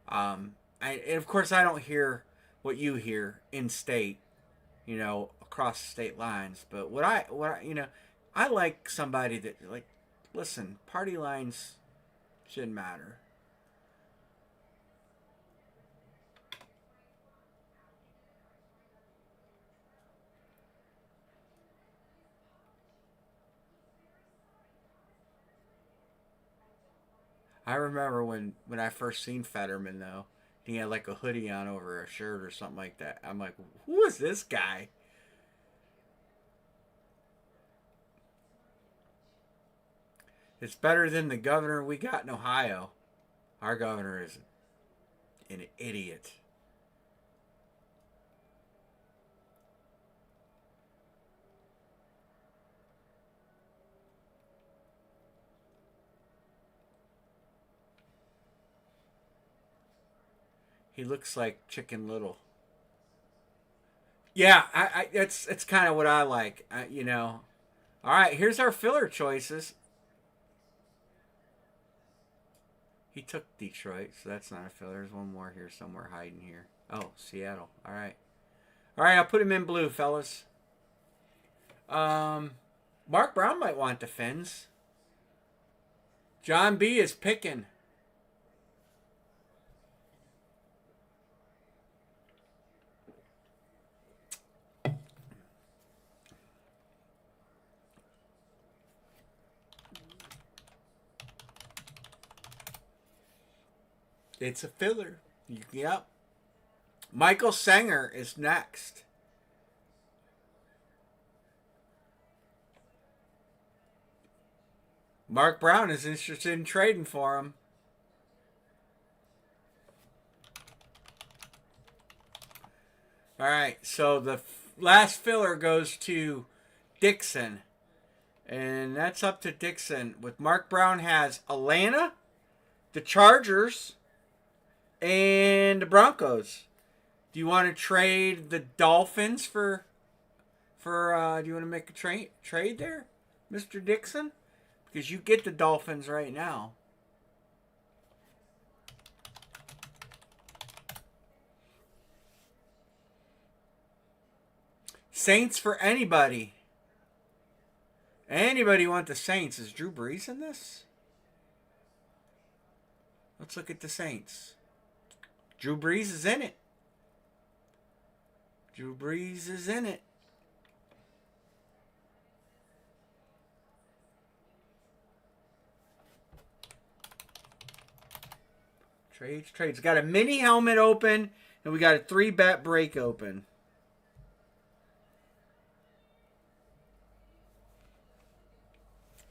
And of course I don't hear what you hear in state, across state lines. But I like somebody that like, listen, party lines shouldn't matter. I remember when I first seen Fetterman though, he had like a hoodie on over a shirt or something like that. I'm like, who is this guy? It's better than the governor we got in Ohio. Our governor is an idiot. He looks like Chicken Little. Yeah, it's kind. Of what I like. All right, here's our filler choices. He took Detroit, so that's not a filler. There's one more here somewhere hiding here. Oh, Seattle. All right. All right, I'll put him in blue, fellas. Mark Brown might want the Fins. John B is picking. It's a filler. Yep. Michael Sanger is next. Mark Brown is interested in trading for him. All right, so the last filler goes to Dixon. And that's up to Dixon. With Mark Brown has Atlanta, the Chargers, and the Broncos. Do you want to trade the Dolphins for do you want to make a trade there, Mr. Dixon? Because you get the Dolphins right now. Saints for anybody. Anybody want the Saints? Is Drew Brees in this? Let's look at the Saints. Drew Brees is in it. Drew Brees is in it. Trades. Got a mini helmet open, and we got a 3-bet break open.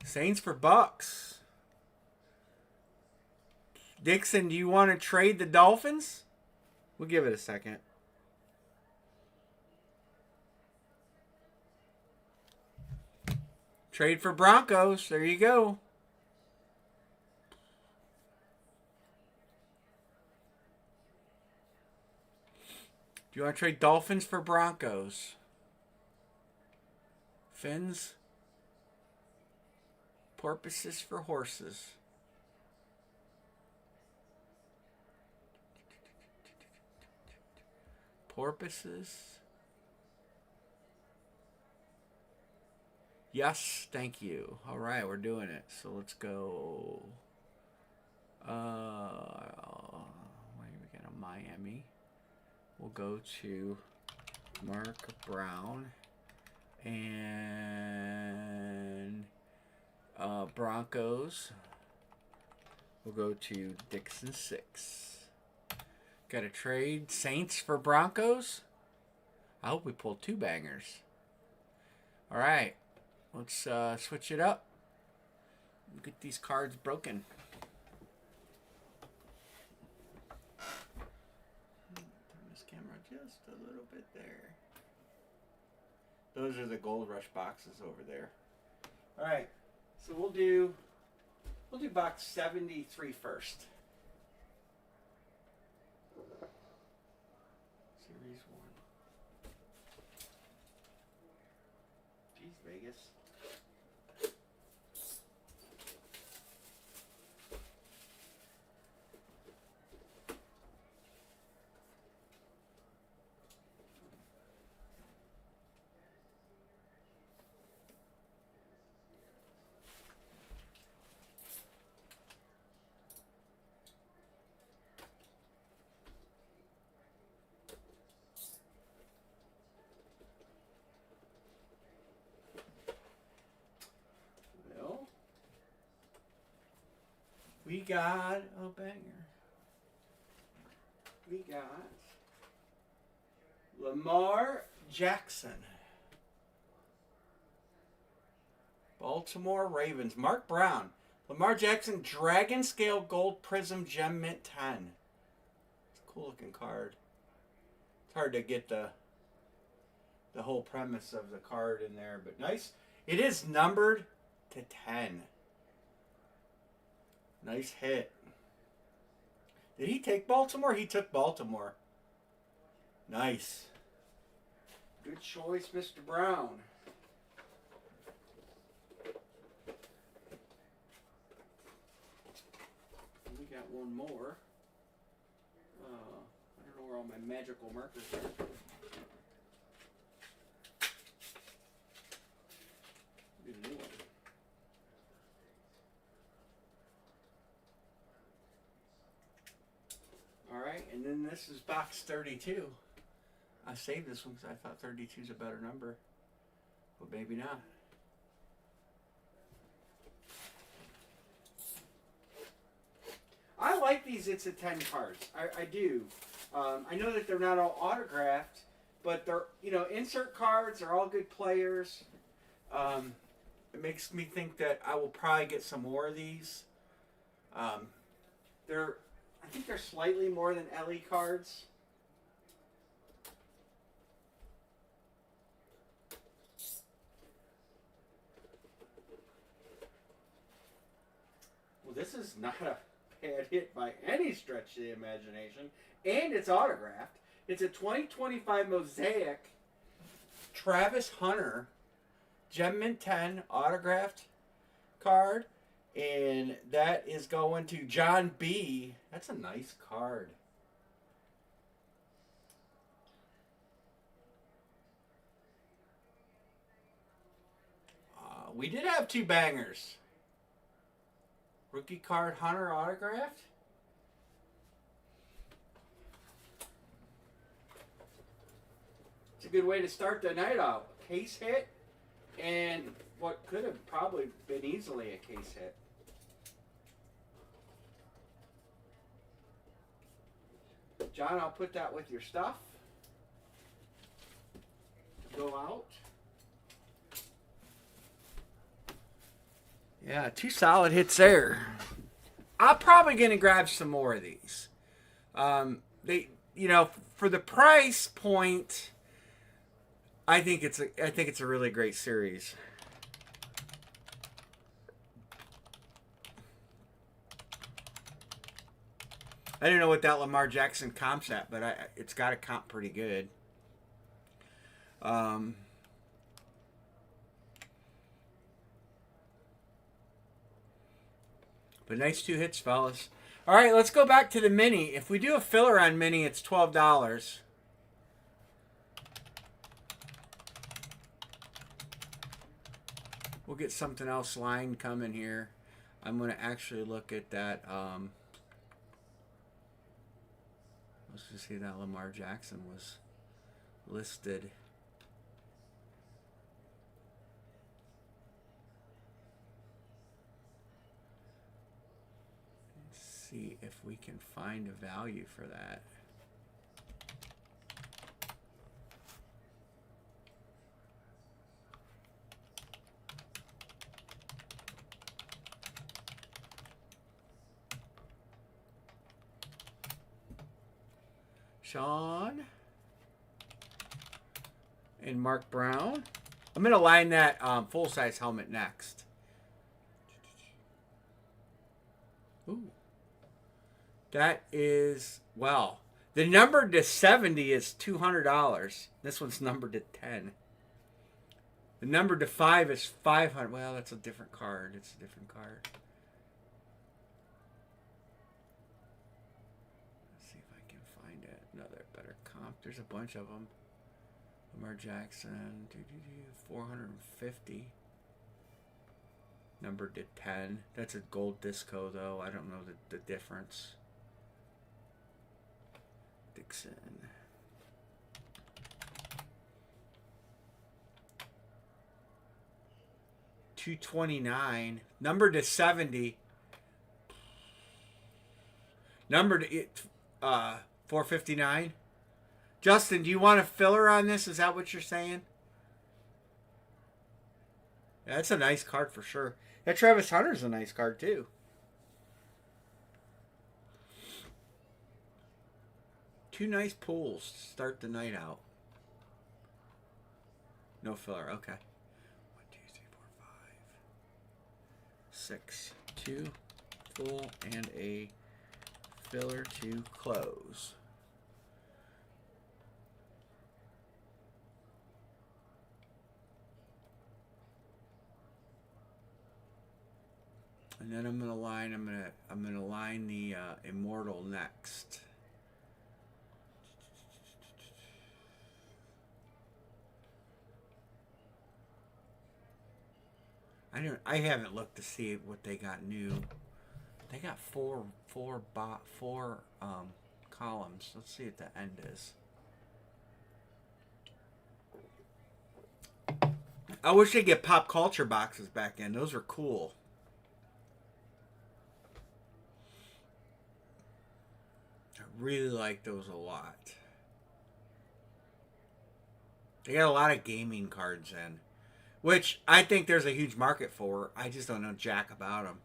Saints for Bucks. Dixon, do you want to trade the Dolphins? We'll give it a second. Trade for Broncos. There you go. Do you want to trade Dolphins for Broncos? Fins? Porpoises for horses. Porpoises. Yes, thank you. All right, we're doing it. So let's go. Where do we get a Miami? We'll go to Mark Brown and Broncos. We'll go to Dixon 6. Got a trade Saints for Broncos. I hope we pull 2 bangers. All right, let's switch it up. Get these cards broken. Just a little bit there. Those are the Gold Rush boxes over there. All right, so we'll do do box 73 first. Series 1. Jeez, Vegas. We got a banger. We got Lamar Jackson. Baltimore Ravens. Mark Brown. Lamar Jackson Dragon Scale Gold Prism Gem Mint 10. It's a cool looking card. It's hard to get the whole premise of the card in there, but nice. It is numbered to 10. Nice hit. Did he take Baltimore? He took Baltimore. Nice. Good choice, Mr. Brown. We got one more. I don't know where all my magical markers are. Get a new one. Alright, and then this is box 32. I saved this one because I thought 32 is a better number. But maybe not. I like these It's a 10 cards. I do. I know that they're not all autographed, but they're, insert cards. They're all good players. It makes me think that I will probably get some more of these. I think they're slightly more than LE cards. Well, this is not a bad hit by any stretch of the imagination. And it's autographed. It's a 2025 Mosaic Travis Hunter Gem Mint 10 autographed card. And that is going to John B. That's a nice card. We did have two bangers. Rookie card Hunter autographed. It's a good way to start the night out. Case hit and what could have probably been easily a case hit. John, I'll put that with your stuff. Go out. Yeah, two solid hits there. I'm probably going to grab some more of these. For the price point, I think it's a really great series. I don't know what that Lamar Jackson comp's at, but it's got to comp pretty good. But nice two hits, fellas. All right, let's go back to the mini. If we do a filler on mini, it's $12. We'll get something else line coming here. I'm going to actually look at that. Let's just see that Lamar Jackson was listed. Let's see if we can find a value for that. Sean and Mark Brown. I'm going to line that full-size helmet next. Ooh. That is, well, the number to 70 is $200. This one's numbered to 10. The number to 5 is 500. Well, that's a different card. It's a different card. Let's see if I can find it. Another better comp. There's a bunch of them. Lamar Jackson, 450. Numbered to 10. That's a gold disco, though. I don't know the difference. Dixon. $229. Numbered to 70. Numbered to 459. Justin, do you want a filler on this? Is that what you're saying? Yeah, that's a nice card for sure. Yeah, Travis Hunter's a nice card too. Two nice pulls to start the night out. No filler. Okay. 1, 2, 3, 4, 5, 6. 2 full and a filler to close. And then I'm gonna line the Immortal next. I haven't looked to see what they got new. They got four columns. Let's see what the end is. I wish they get pop culture boxes back in. Those are cool. I really like those a lot. They got a lot of gaming cards in, which I think there's a huge market for. I just don't know jack about them.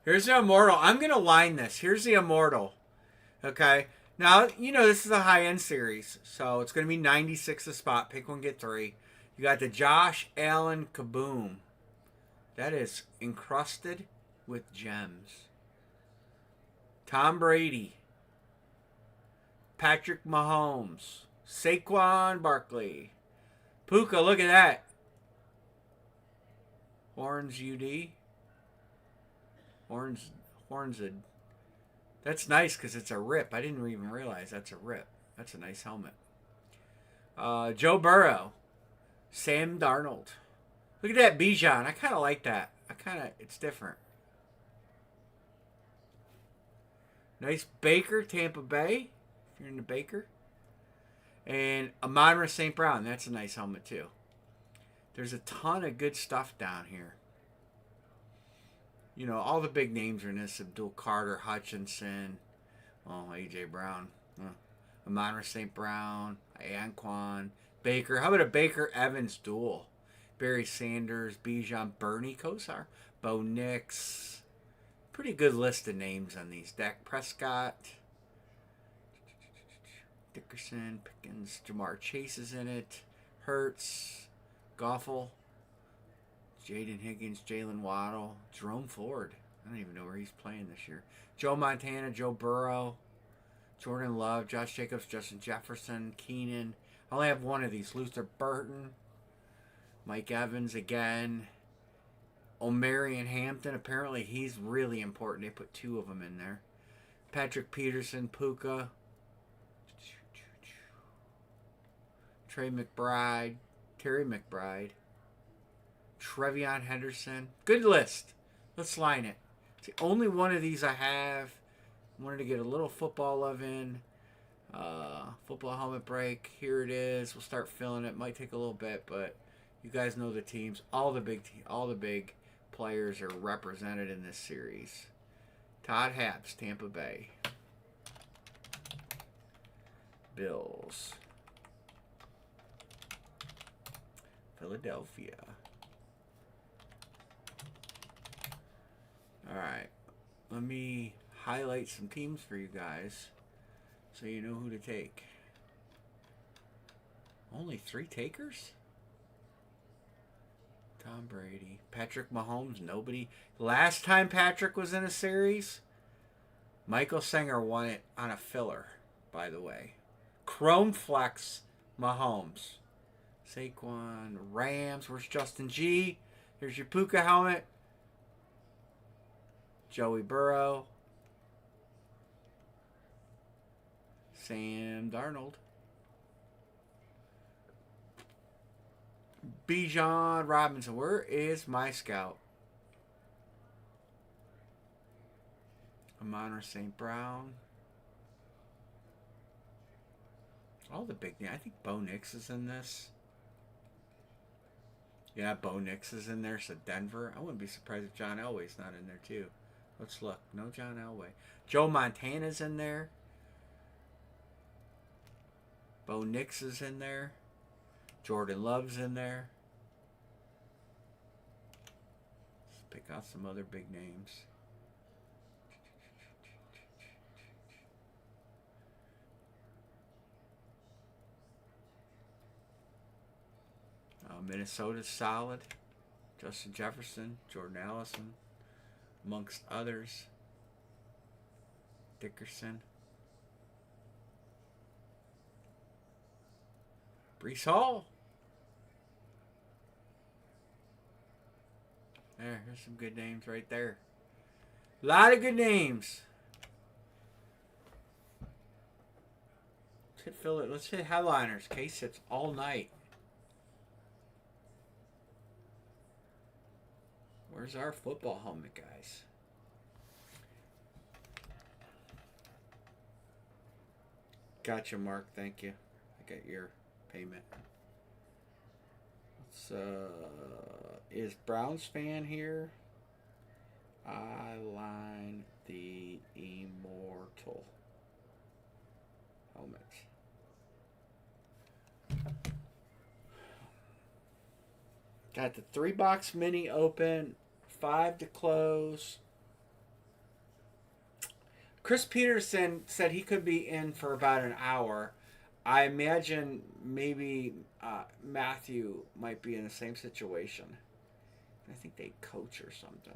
Here's the Immortal. I'm going to line this. Here's the Immortal. Okay. Now, you know, this is a high-end series, so it's going to be 96 a spot. Pick one, get three. You got the Josh Allen Kaboom. That is encrusted with gems. Tom Brady. Patrick Mahomes. Saquon Barkley. Puka, look at that. Horns UD. Horns. That's nice because it's a rip. I didn't even realize that's a rip. That's a nice helmet. Joe Burrow. Sam Darnold. Look at that Bijan. I kind of like that. It's different. Nice Baker, Tampa Bay. If you're into Baker. And Amon-Ra St. Brown. That's a nice helmet too. There's a ton of good stuff down here. You know, all the big names are in this. Abdul Carter, Hutchinson. Oh, A.J. Brown. Amon-Ra St. Brown. Anquan. Baker. How about a Baker Evans duel? Barry Sanders, Bijan, Bernie Kosar, Bo Nix. Pretty good list of names on these. Dak Prescott. Dickerson, Pickens, Jamar Chase is in it. Hurts, Goffel, Jaden Higgins, Jalen Waddle, Jerome Ford. I don't even know where he's playing this year. Joe Montana, Joe Burrow, Jordan Love, Josh Jacobs, Justin Jefferson, Keenan. I only have one of these. Luther Burton, Mike Evans again. O'Marion Hampton. Apparently he's really important. They put two of them in there. Patrick Peterson, Puka. Terry McBride. Trevion Henderson. Good list. Let's line it. It's the only one of these I have. Wanted to get a little football love in. Football helmet break. Here it is. We'll start filling it. Might take a little bit, but you guys know the teams. All the big players are represented in this series. Todd Habs, Tampa Bay. Bills. Philadelphia. Alright. Let me highlight some teams for you guys so you know who to take. Only 3 takers? Tom Tom Brady. Patrick Mahomes, nobody. Last time Patrick was in a series, Michael Sanger won it on a filler, by the way. Chrome Flex Mahomes. Saquon, Rams. Where's Justin G? Here's your Puka helmet. Joey Burrow. Sam Darnold. Bijan Robinson. Where is my scout? Amon St. Brown. All the big names. I think Bo Nix is in this. Yeah, Bo Nix is in there. So Denver. I wouldn't be surprised if John Elway's not in there too. Let's look. No John Elway. Joe Montana's in there. Bo Nix is in there. Jordan Love's in there. Let's pick out some other big names. Minnesota's solid. Justin Jefferson, Jordan Allison, amongst others. Dickerson. Brees Hall. Here's some good names right there. A lot of good names. Let's hit headliners. Case hits all night. Where's our football helmet, guys? Gotcha, Mark. Thank you. I got your payment. Is Browns fan here? I line the immortal helmet. Got the 3-box mini open, 5 to close. Chris Peterson said he could be in for about an hour. I imagine maybe Matthew might be in the same situation. I think they coach or something.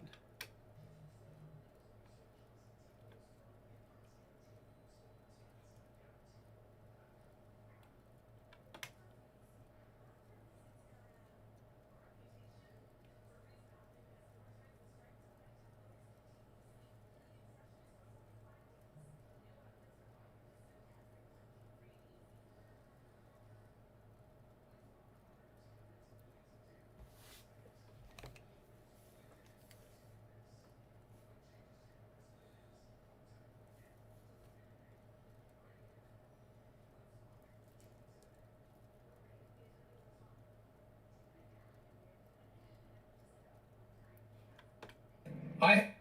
I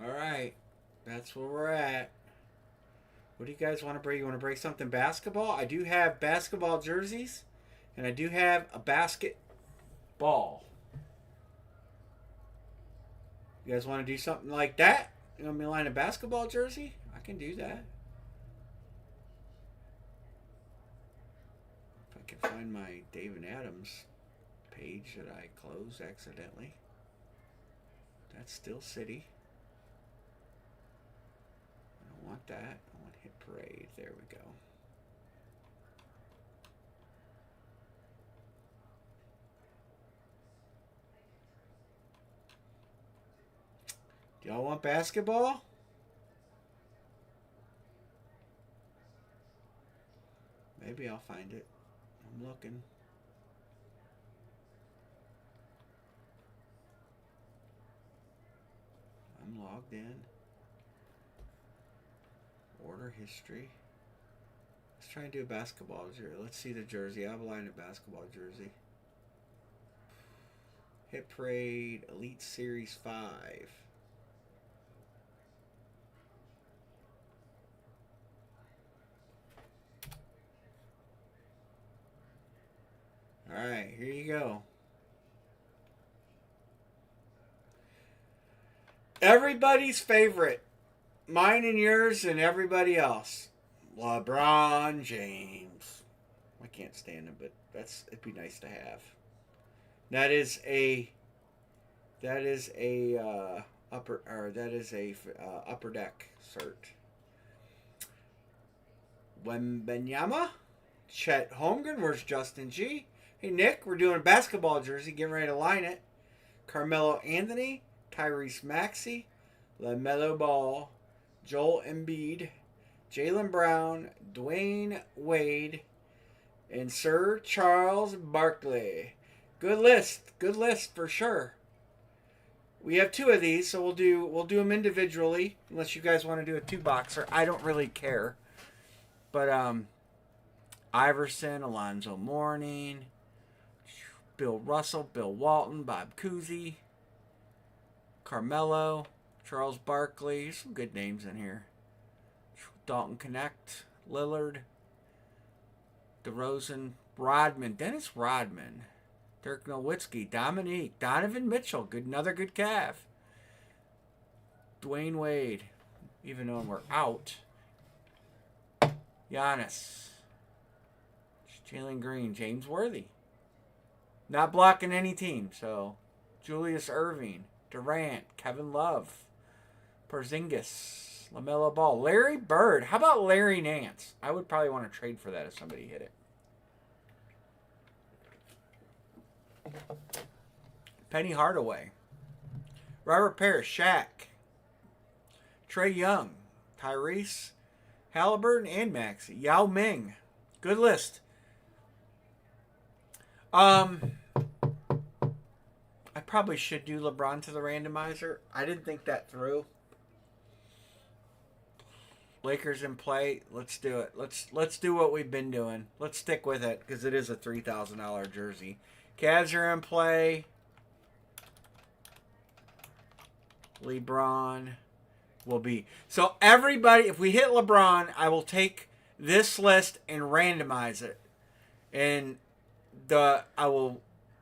All right, that's where we're at. What do you guys want to break? You want to break something basketball? I do have basketball jerseys, and I do have a basketball. You guys want to do something like that? You want me to line a basketball jersey? I can do that. If I can find my David Adams page that I closed accidentally. That's still City. I don't want that. I want Hit Parade. There we go. Do y'all want basketball? Maybe I'll find it. I'm looking. I'm logged in. Order history. Let's try and do a basketball jersey. Let's see the jersey. I have a line of basketball jersey. Hit Parade Elite Series 5. Alright, here you go. Everybody's favorite. Mine and yours and everybody else. LeBron James. I can't stand him, but it'd be nice to have. That is a upper deck cert. Wembenyama, Chet Holmgren. Where's Justin G? Hey Nick, we're doing a basketball jersey. Getting ready to line it. Carmelo Anthony, Tyrese Maxey, LaMelo Ball, Joel Embiid, Jaylen Brown, Dwayne Wade, and Sir Charles Barkley. Good list for sure. We have 2 of these, so we'll do them individually, unless you guys want to do a 2-boxer. I don't really care. But Iverson, Alonzo Mourning, Bill Russell, Bill Walton, Bob Cousy, Carmelo, Charles Barkley. Some good names in here. Dalton Connect, Lillard, DeRozan, Rodman, Dennis Rodman, Dirk Nowitzki, Dominique, Donovan Mitchell, another good Cav. Dwayne Wade, even though we're out. Giannis, Jalen Green, James Worthy. Not blocking any team, so Julius Erving, Durant, Kevin Love, Porzingis, LaMelo Ball, Larry Bird. How about Larry Nance? I would probably want to trade for that if somebody hit it. Penny Hardaway, Robert Parrish, Shaq, Trey Young, Tyrese Halliburton, and Maxey. Yao Ming. Good list. I probably should do LeBron to the randomizer. I didn't think that through. Lakers in play. Let's do it. Let's do what we've been doing. Let's stick with it because it is a $3,000 jersey. Cavs are in play. LeBron will be. So everybody, if we hit LeBron, I will take this list and randomize it. And I will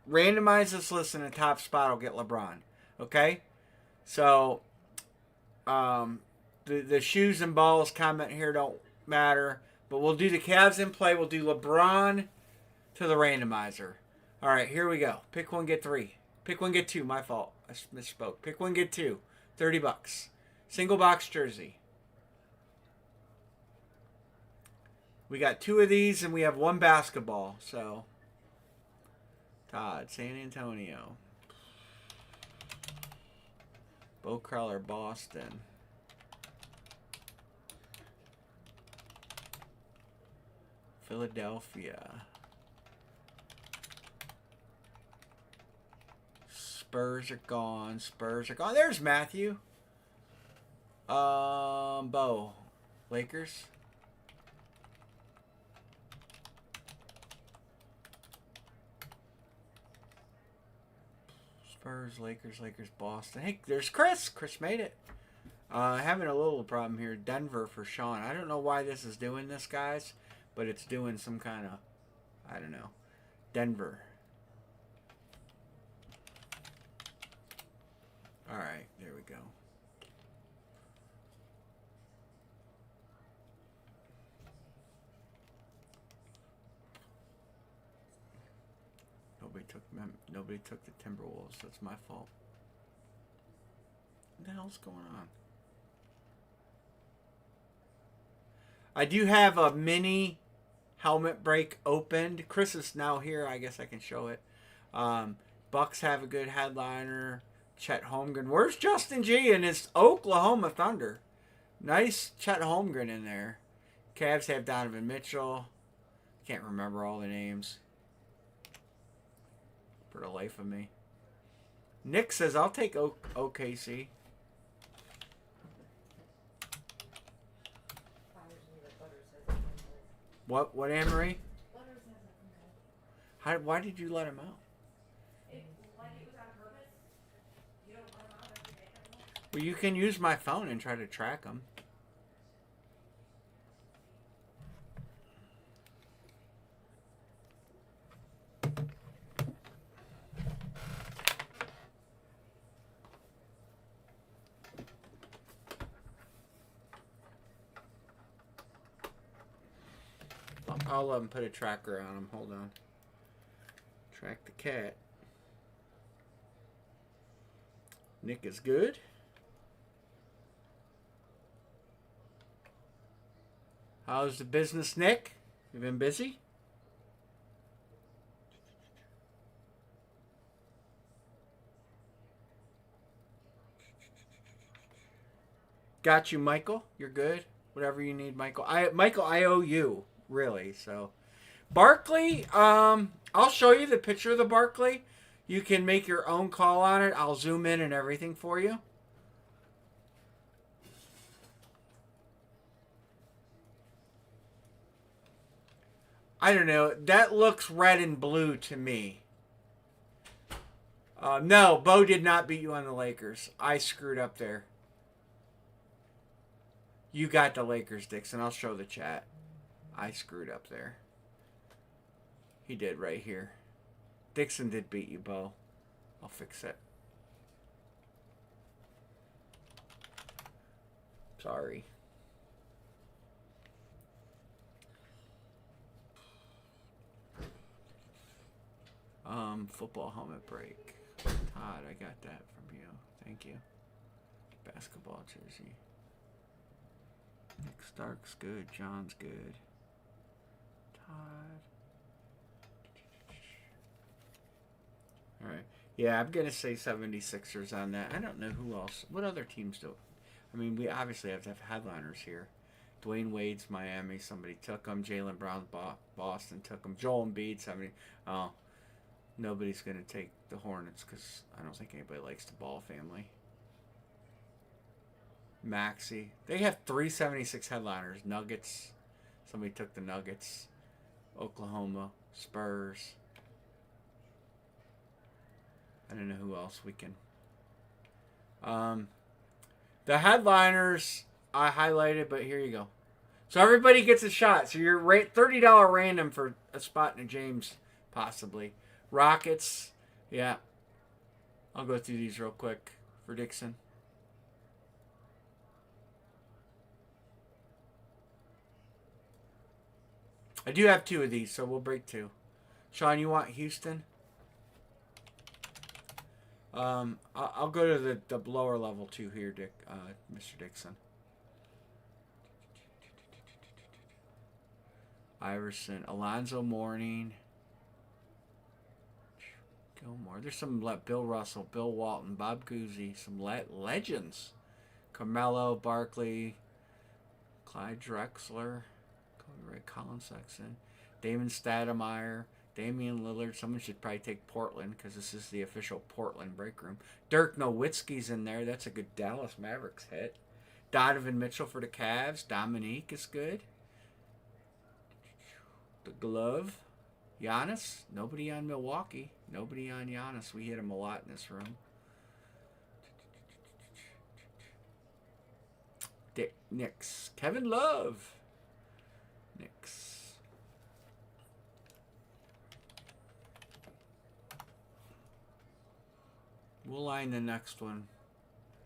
randomize this list, in the top spot I'll get LeBron. Okay? So the shoes and balls comment here don't matter. But we'll do the Cavs in play. We'll do LeBron to the randomizer. All right, here we go. Pick one, get 3. Pick one, get 2. My fault. I misspoke. Pick one, get 2. $30. Single box jersey. We got 2 of these and we have 1 basketball. So, Todd, San Antonio. Bo Crowler, Boston. Philadelphia. Spurs are gone. There's Matthew. Bo. Lakers. Spurs, Lakers, Boston. Hey, there's Chris. Chris made it. Having a little problem here. Denver for Sean. I don't know why this is doing this, guys, but it's doing some kind of, I don't know. Denver. All right, there we go. Nobody took the Timberwolves. That's my fault. What the hell's going on? I do have a mini helmet break opened. Chris is now here. I guess I can show it. Bucks have a good headliner. Chet Holmgren. Where's Justin G and his Oklahoma Thunder? Nice Chet Holmgren in there. Cavs have Donovan Mitchell. can't remember all the names for the life of me. Nick says I'll take OKC. What, Anne-Marie? Why did you let him out? Well, you can use my phone and try to track him. I'll put a tracker on him. Hold on. Track the cat. Nick is good. How's the business, Nick? You been busy? Got you, Michael. You're good. Whatever you need, Michael. Michael, I owe you, really. So, Barkley. I'll show you the picture of the Barkley. You can make your own call on it. I'll zoom in and everything for you. I don't know. That looks red and blue to me. No, Bo did not beat you on the Lakers. I screwed up there. You got the Lakers, Dixon. I'll show the chat. I screwed up there. He did right here. Dixon did beat you, Bo. I'll fix it. Sorry. Football helmet break. Todd, I got that from you. Thank you. Basketball jersey. Nick Stark's good. John's good. Todd. Alright. Yeah, I'm going to say 76ers on that. I don't know who else. What other teams do? I mean, we obviously have to have headliners here. Dwayne Wade's Miami. Somebody took him. Jaylen Brown's Boston took him. Joel Embiid, 70. Oh, nobody's going to take the Hornets because I don't think anybody likes the Ball family. Maxey. They have 376 headliners. Nuggets. Somebody took the Nuggets. Oklahoma. Spurs. I don't know who else we can. The headliners I highlighted, but here you go. So everybody gets a shot. So you're $30 random for a spot in a James, possibly. Rockets. Yeah. I'll go through these real quick for Dixon. I do have 2 of these, so we'll break 2. Sean, you want Houston? I'll go to the lower level 2 here, Mr. Dixon. Iverson, Alonzo Mourning, Gilmore. There's some Bill Russell, Bill Walton, Bob Cousy, some legends. Carmelo, Barkley, Clyde Drexler, Colin Sexton, Damon Stoudemire, Damian Lillard. Someone should probably take Portland because this is the official Portland break room. Dirk Nowitzki's in there. That's a good Dallas Mavericks hit. Donovan Mitchell for the Cavs. Dominique is good. The glove. Giannis. Nobody on Milwaukee. Nobody on Giannis. We hit him a lot in this room. Knicks. Kevin Love. Knicks. We'll line the next one.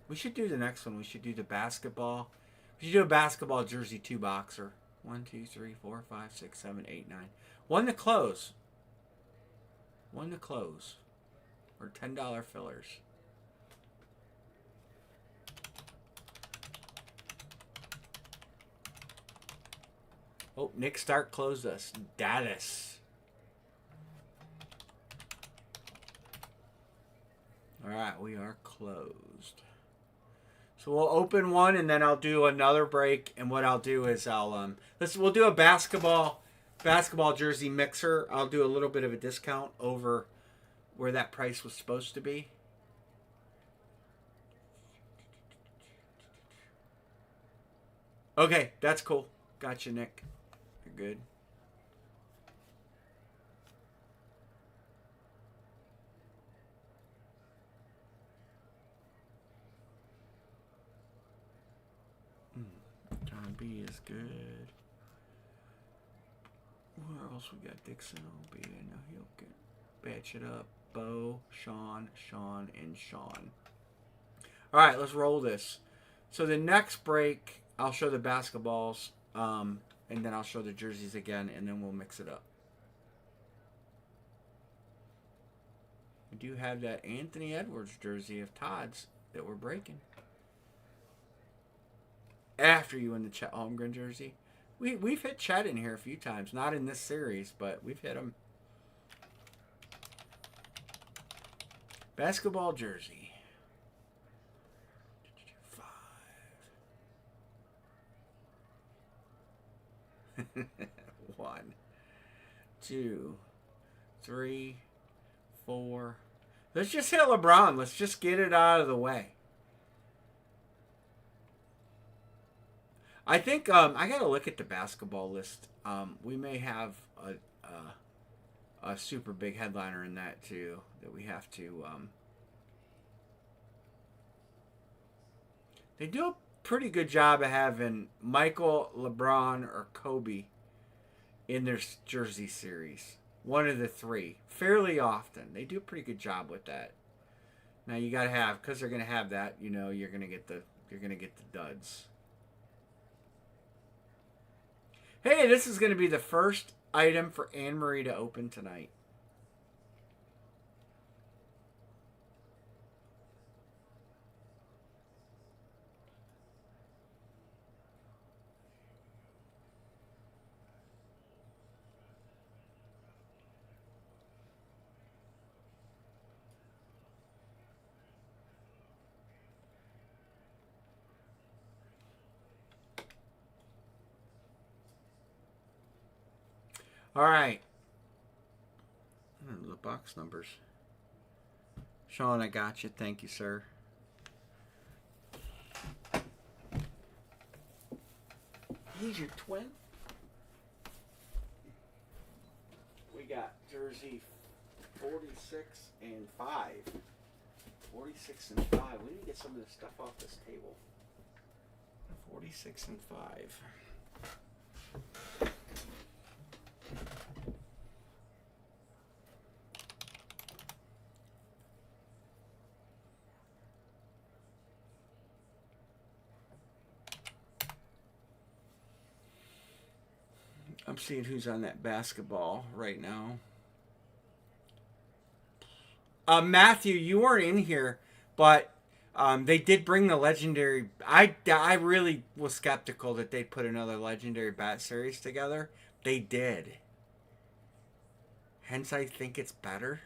We should do the next one. We should do the basketball. We should do a basketball jersey 2-boxer. 1, 2, 3, 4, 5, 6, 7, 8, 9. One to close. One to close. Or $10 fillers. Oh, Nick Stark closed us. Dallas. Alright, we are closed. So we'll open one and then I'll do another break. And what I'll do is we'll do a basketball basketball jersey mixer. I'll do a little bit of a discount over where that price was supposed to be. Okay, that's cool. Gotcha, Nick. You're good. John B is good. Where else we got? Dixon, OB, no, he'll get batch it up. Bo, Sean, and Sean. All right, let's roll this. So the next break, I'll show the basketballs, and then I'll show the jerseys again, and then we'll mix it up. We do have that Anthony Edwards jersey of Todd's that we're breaking. After you win the Chet Holmgren jersey. We've hit Chet in here a few times. Not in this series, but we've hit him. Basketball jersey. 5. 1, 2, 3, 4. Let's just hit LeBron. Let's just get it out of the way. I think I gotta look at the basketball list. We may have a super big headliner in that too that we have to. They do a pretty good job of having Michael, LeBron, or Kobe in their jersey series. One of the three, fairly often. They do a pretty good job with that. Now you gotta have, because they're gonna have that. You know, you're gonna get the duds. Hey, this is going to be the first item for Anne Marie to open tonight. All right. The box numbers. Sean, I got you. Thank you, sir. He's your twin. We got jersey 46 and 5. 46 and 5. We need to get some of this stuff off this table. 46 and 5. I'm seeing who's on that basketball right now. Matthew, you weren't in here, but they did bring the legendary. I really was skeptical that they'd put another legendary bat series together. They did. Hence, I think it's better.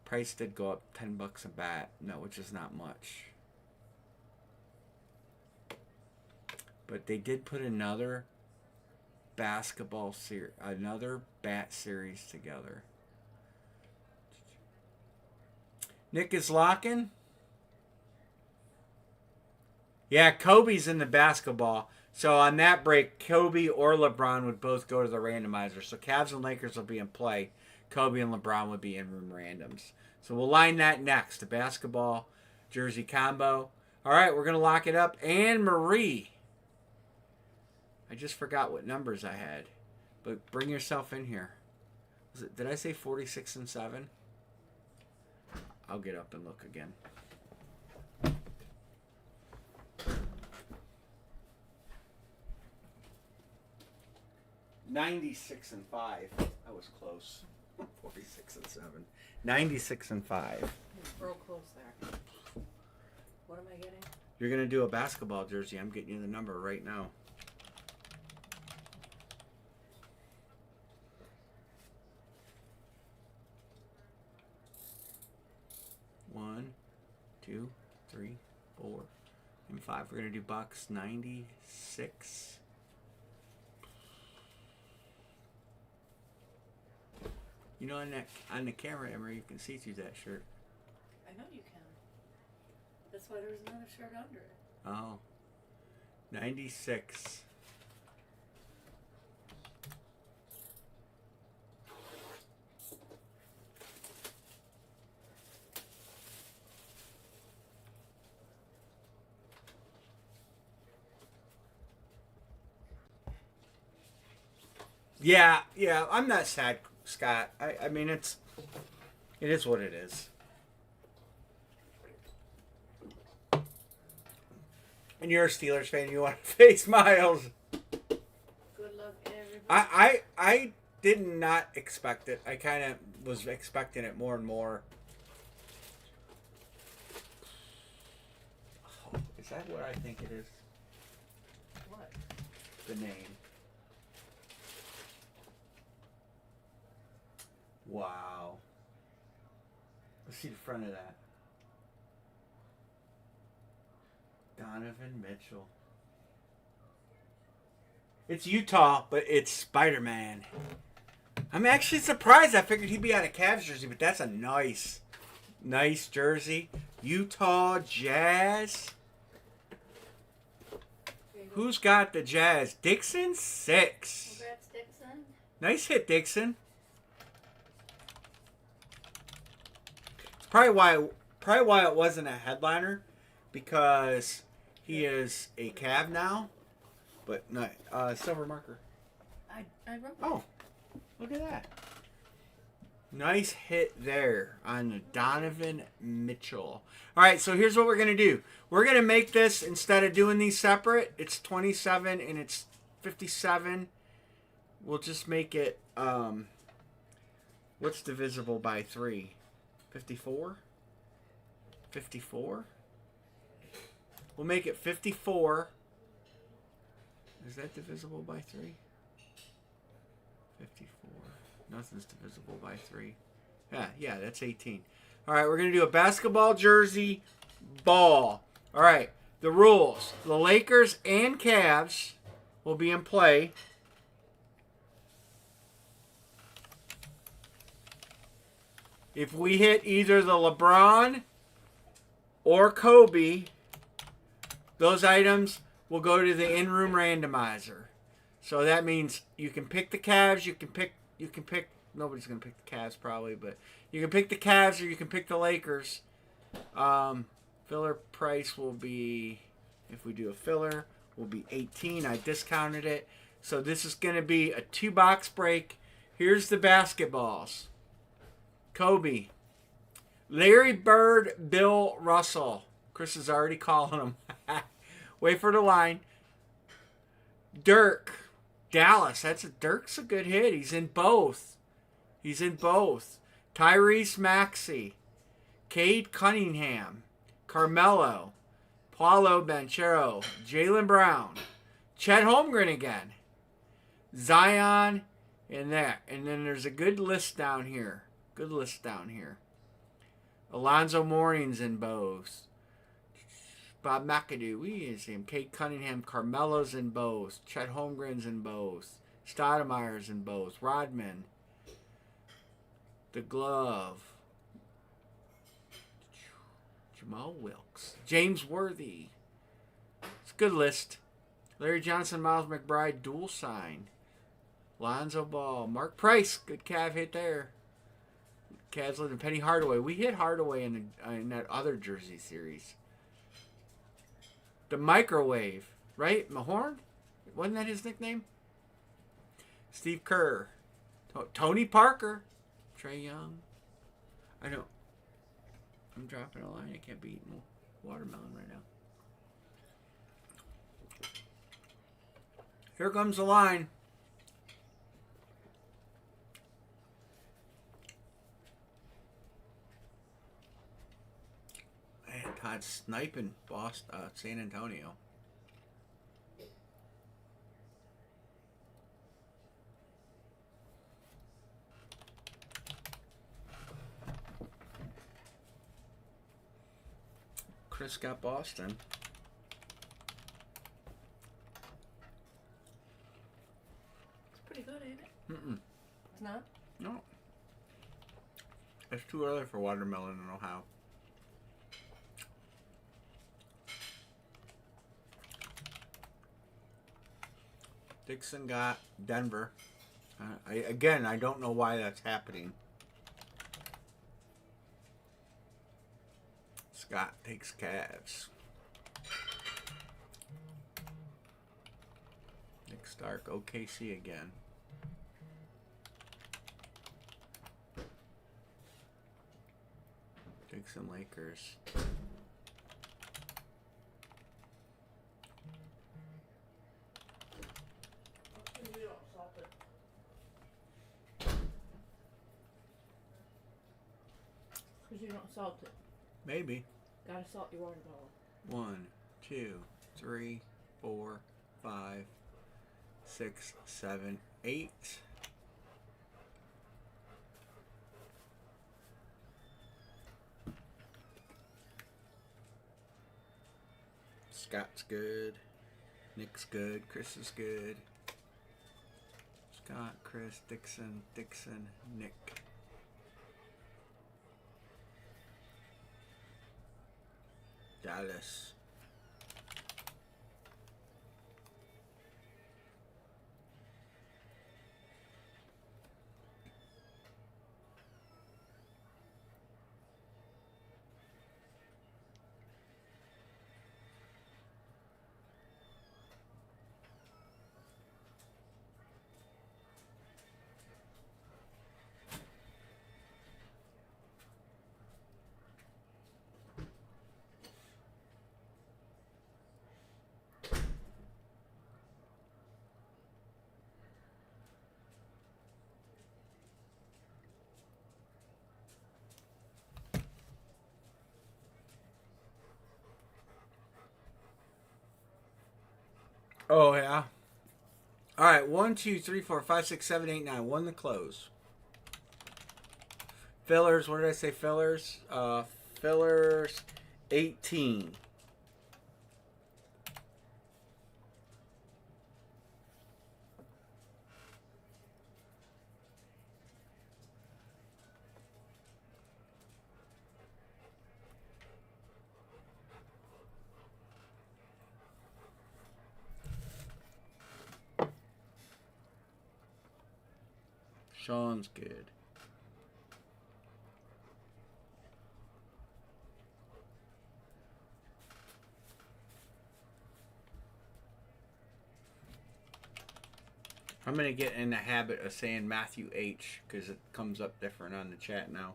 Price did go up $10 a bat. No, which is not much. But they did put another basketball series, another bat series together. Nick is locking. Yeah, Kobe's in the basketball. So on that break, Kobe or LeBron would both go to the randomizer. So Cavs and Lakers will be in play. Kobe and LeBron would be in room randoms. So we'll line that next. The basketball jersey combo. All right, we're going to lock it up. Anne Marie. I just forgot what numbers I had. But bring yourself in here. Did I say 46 and 7? I'll get up and look again. $96 and 5. I was close. 46 and 7. 96 and 5. Real close there. What am I getting? You're going to do a basketball jersey. I'm getting you the number right now. One, 2, 3, 4, and 5. We're going to do box 96. You know, on the camera, Emery, you can see through that shirt. I know you can. That's why there's another shirt under it. Oh. 96. Yeah, I'm not sad, Scott. I mean, it is what it is. And you're a Steelers fan, you want to face Miles. Good luck, everybody. I did not expect it. I kind of was expecting it more and more. Oh, is that what I think it is? What? The name. Wow. Let's see the front of that. Donovan Mitchell. It's Utah, but it's Spider-Man. I'm actually surprised. I figured he'd be on a Cavs jersey, but that's a nice jersey. Utah Jazz. Who's got the Jazz? Dixon, 6. Congrats, Dixon. Nice hit, Dixon. It's probably why it wasn't a headliner, because he is a Cav now. But no, silver marker. I wrote that. Oh, look at that. Nice hit there on Donovan Mitchell. All right, so here's what we're going to do. We're going to make this, instead of doing these separate, it's 27 and it's 57. We'll just make it, what's divisible by 3? 54? 54? We'll make it 54. Is that divisible by 3? 54. Nothing's divisible by 3. Yeah, that's 18. All right, we're going to do a basketball jersey ball. All right, the rules. The Lakers and Cavs will be in play. If we hit either the LeBron or Kobe, those items will go to the in-room randomizer. So that means you can pick the Cavs, you can pick nobody's going to pick the Cavs probably, but you can pick the Cavs or you can pick the Lakers. Filler price will be, if we do a filler, will be 18. I discounted it. So this is going to be a 2-box break. Here's the basketballs. Kobe. Larry Bird, Bill Russell. Chris is already calling him. Wait for the line. Dirk. Dallas. Dirk's a good hit. He's in both. Tyrese Maxey. Cade Cunningham. Carmelo. Paolo Banchero. Jaylen Brown. Chet Holmgren again. Zion. And that. And then there's a good list down here. Alonzo Mourning's in both. Bob McAdoo, we is him. Cade Cunningham, Carmelo's in both. Chet Holmgren's in both. Stoudemire's in both. Rodman. The Glove. Jamal Wilkes. James Worthy. It's a good list. Larry Johnson, Miles McBride, dual sign. Lonzo Ball. Mark Price, good Cav hit there. Cavs lived in Penny Hardaway. We hit Hardaway in that other jersey series. The Microwave, right? Mahorn? Wasn't that his nickname? Steve Kerr. Tony Parker. Trey Young. I know. I'm dropping a line. I can't be eating watermelon right now. Here comes the line. Man, Todd's sniping Boston, San Antonio. Chris got Boston. It's pretty good, ain't it? Mm-mm. It's not? No. It's too early for watermelon in Ohio. Dixon got Denver. I don't know why that's happening. Scott takes Cavs. Nick Stark, OKC again. Dixon Lakers. Because you don't salt it. Maybe. Gotta salt your watermelon. 1, 2, 3, 4, 5, 6, 7, 8. Scott's good. Nick's good. Chris is good. Scott, Chris, Dixon, Nick. Dallas. Oh, yeah. All right. 1, 2, 3, 4, 5, 6, 7, 8, 9. 1 to close. Fillers. What did I say? Fillers. Fillers 18. Sean's good. I'm going to get in the habit of saying Matthew H. because it comes up different on the chat now.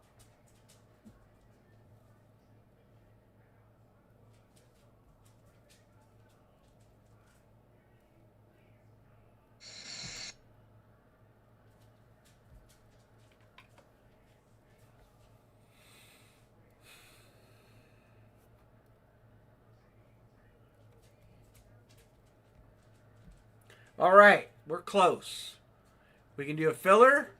All right, we're close. We can do a filler.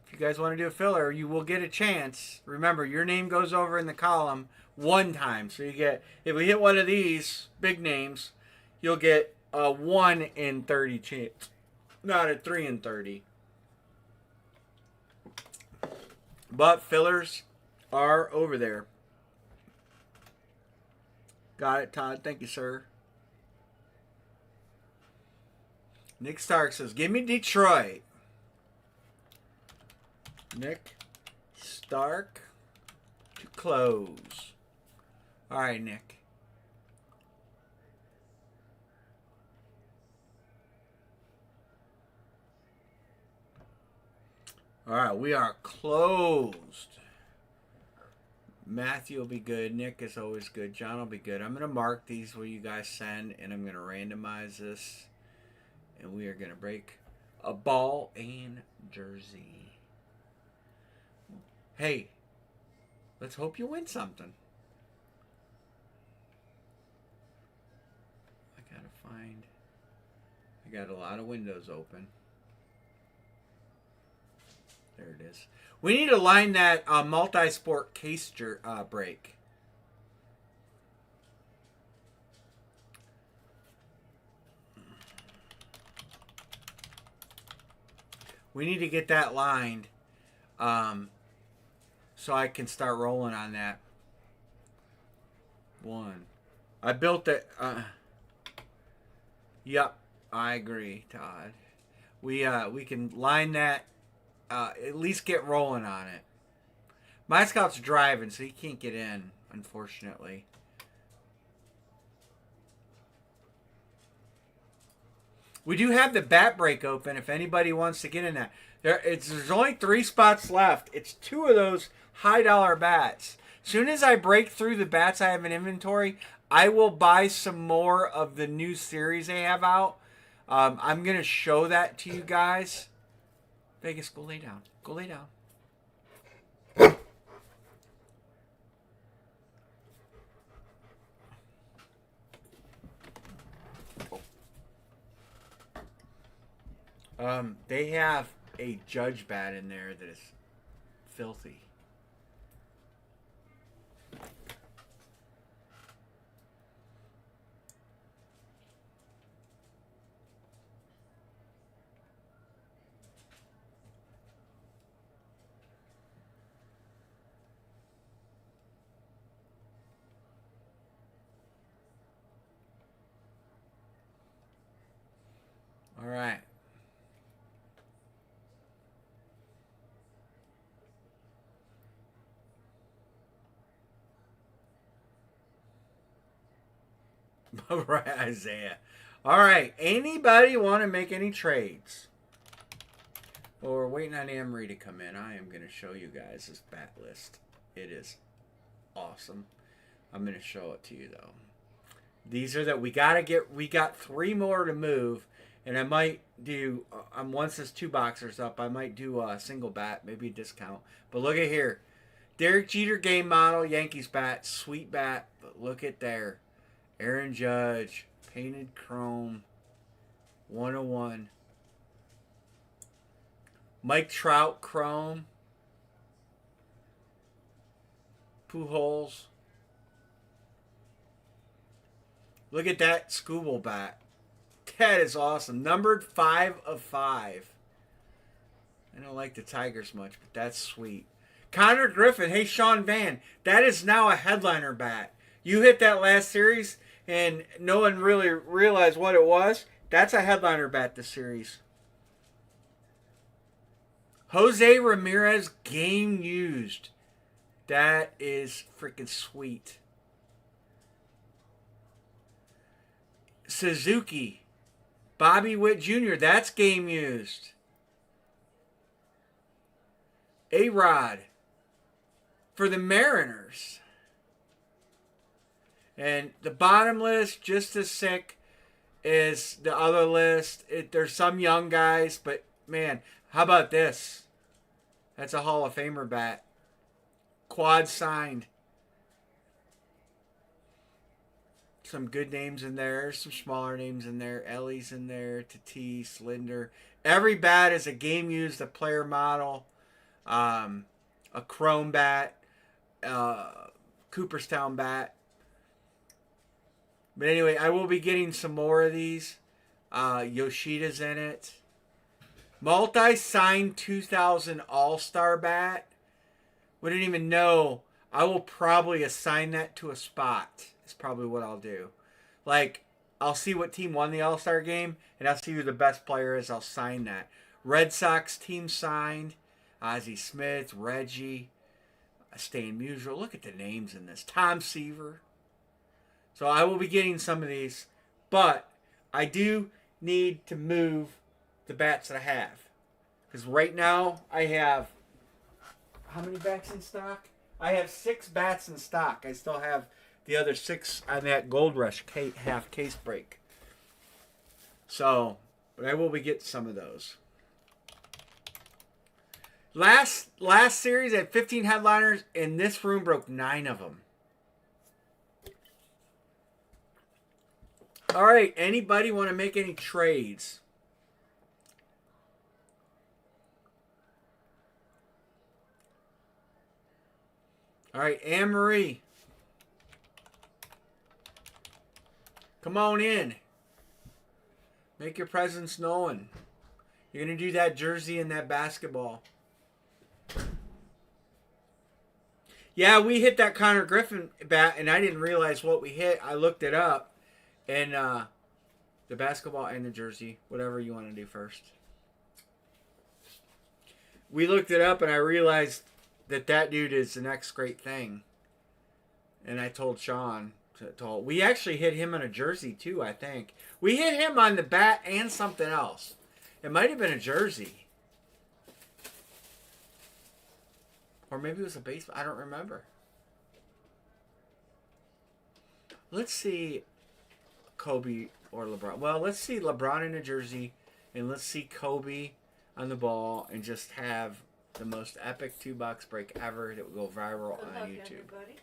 If you guys want to do a filler, you will get a chance. Remember, your name goes over in the column one time. So you get, if we hit one of these big names, you'll get a 1 in 30 chance, not a 3 in 30. But fillers are over there. Got it, Todd. Thank you, sir. Nick Stark says, give me Detroit. Nick Stark to close. All right, Nick. All right, we are closed. Matthew will be good. Nick is always good. John will be good. I'm going to mark these where you guys send, and I'm going to randomize this. And we are going to break a ball and jersey. Hey, let's hope you win something. I got a lot of windows open. There it is. We need to line that multi-sport case break. We need to get that lined, so I can start rolling on that. One. I built it. Yep, I agree, Todd. We can line that. At least get rolling on it. My scout's driving, so he can't get in, unfortunately. We do have the bat break open if anybody wants to get in that. There's only 3 spots left. It's 2 of those high dollar bats. Soon as I break through the bats I have in inventory, I will buy some more of the new series they have out. I'm going to show that to you guys. Vegas, go lay down. Go lay down. They have a judge bat in there that is filthy. All right. All right, Isaiah. All right. Anybody want to make any trades? Well, we're waiting on Amory to come in. I am going to show you guys this bat list. It is awesome. I'm going to show it to you, though. These are that we got 3 more to move. And I might do, once this 2 boxers up, I might do a single bat, maybe a discount. But look at here. Derek Jeter game model, Yankees bat, sweet bat. But look at there. Aaron Judge, painted chrome, 101. Mike Trout chrome. Pujols. Look at that Scooble bat. That is awesome. Numbered 5 of 5. I don't like the Tigers much, but that's sweet. Connor Griffin. Hey, Sean Van. That is now a headliner bat. You hit that last series, and no one really realized what it was. That's a headliner bat this series. Jose Ramirez game used. That is freaking sweet. Suzuki. Bobby Witt Jr. That's game used. A-Rod. For the Mariners. And the bottom list, just as sick as the other list. There's some young guys, but man, how about this? That's a Hall of Famer bat. Quad signed. Some good names in there. Some smaller names in there. Ellie's in there. Tatis, Linder. Every bat is a game used, a player model, a chrome bat, Cooperstown bat. But anyway, I will be getting some more of these. Yoshida's in it. Multi-signed 2000 All-Star bat. Wouldn't even know. I will probably assign that to a spot. Is probably what I'll do. Like, I'll see what team won the All-Star game, and I'll see who the best player is. I'll sign that. Red Sox team signed. Ozzie Smith, Reggie, Stan Musial. Look at the names in this. Tom Seaver. So I will be getting some of these, but I do need to move the bats that I have. Because right now I have, how many bats in stock? I have 6 bats in stock. I still have the other 6 on that Gold Rush half case break. So, but I will be getting some of those. Last series I had 15 headliners, and this room broke 9 of them. All right, anybody want to make any trades? All right, Anne-Marie. Come on in. Make your presence known. You're going to do that jersey and that basketball. Yeah, we hit that Connor Griffin bat, and I didn't realize what we hit. I looked it up, and the basketball and the jersey, whatever you want to do first. We looked it up, and I realized that dude is the next great thing. And I told Sean, we actually hit him on a jersey too, I think. We hit him on the bat and something else. It might have been a jersey. Or maybe it was a baseball. I don't remember. Let's see Kobe or LeBron. Well, let's see LeBron in a jersey, and let's see Kobe on the ball, and just have the most epic 2-box break ever that will go viral on YouTube. Everybody.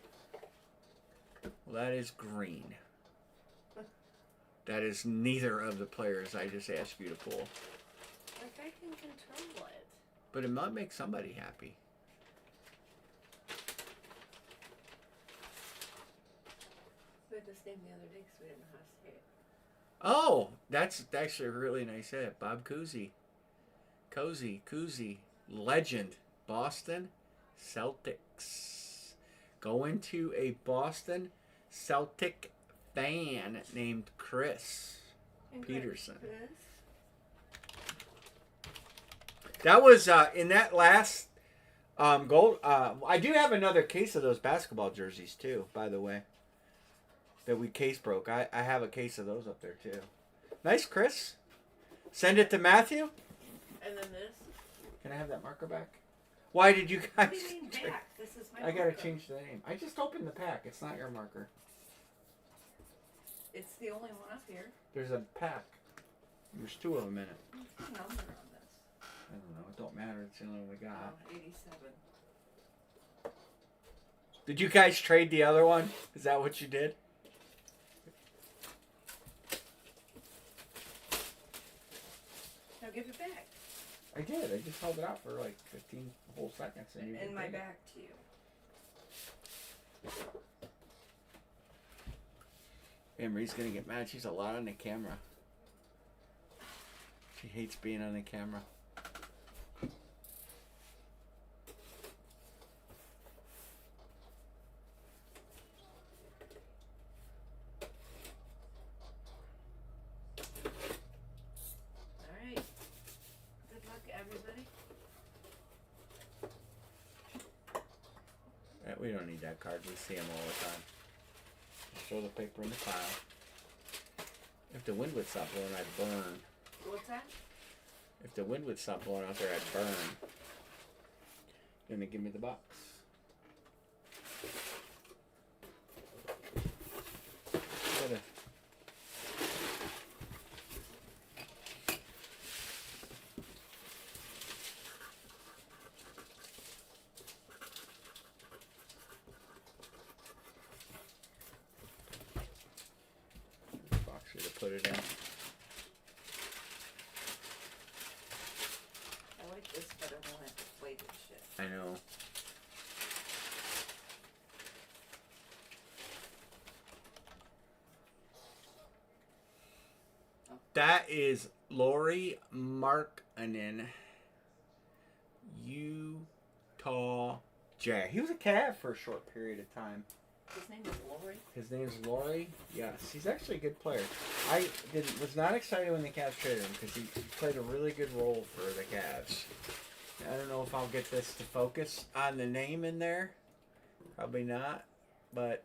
Well, that is green. That is neither of the players I just asked you to pull. Like, I can control it. But it might make somebody happy. We had this name the other day because we didn't know how to say it. Oh, that's actually a really nice hit. Bob Cousy. Cousy. Legend. Boston Celtics. Going to a Boston Celtic fan named Chris Peterson. That was in that last gold. I do have another case of those basketball jerseys too, by the way. That we case broke. I have a case of those up there too. Nice, Chris. Send it to Matthew. And then this. Can I have that marker back? Why did you guys? What do you mean back? This is my I gotta marker. change the name. I just opened the pack. It's not your marker. It's the only one up here. There's a pack. There's 2 of them in it. What's the number on this? I don't know. It don't matter. It's the only one we got. Oh, 87. Did you guys trade the other one? Is that what you did? Now give it back. I did. I just held it out for like 15 whole seconds. And you And my did it. back to you. Emery's gonna get mad. She's a lot on the camera. She hates being on the camera. Alright. Good luck, everybody. We don't need that card. We see them all the time. Just throw the paper in the pile. If the wind would stop blowing, I'd burn. What's that? If the wind would stop blowing out there, I'd burn. Then they give me the box. Gotta- box here to put it in. I like this better when I have to play this shit. I know. That is Lori Markkanen, Utah Jazz. He was a Cav for a short period of time. His name is Lori. His name's Lori. Yes, he's actually a good player. I was not excited when the Cavs traded him because he played a really good role for the Cavs. I don't know if I'll get this to focus on the name in there. Probably not, but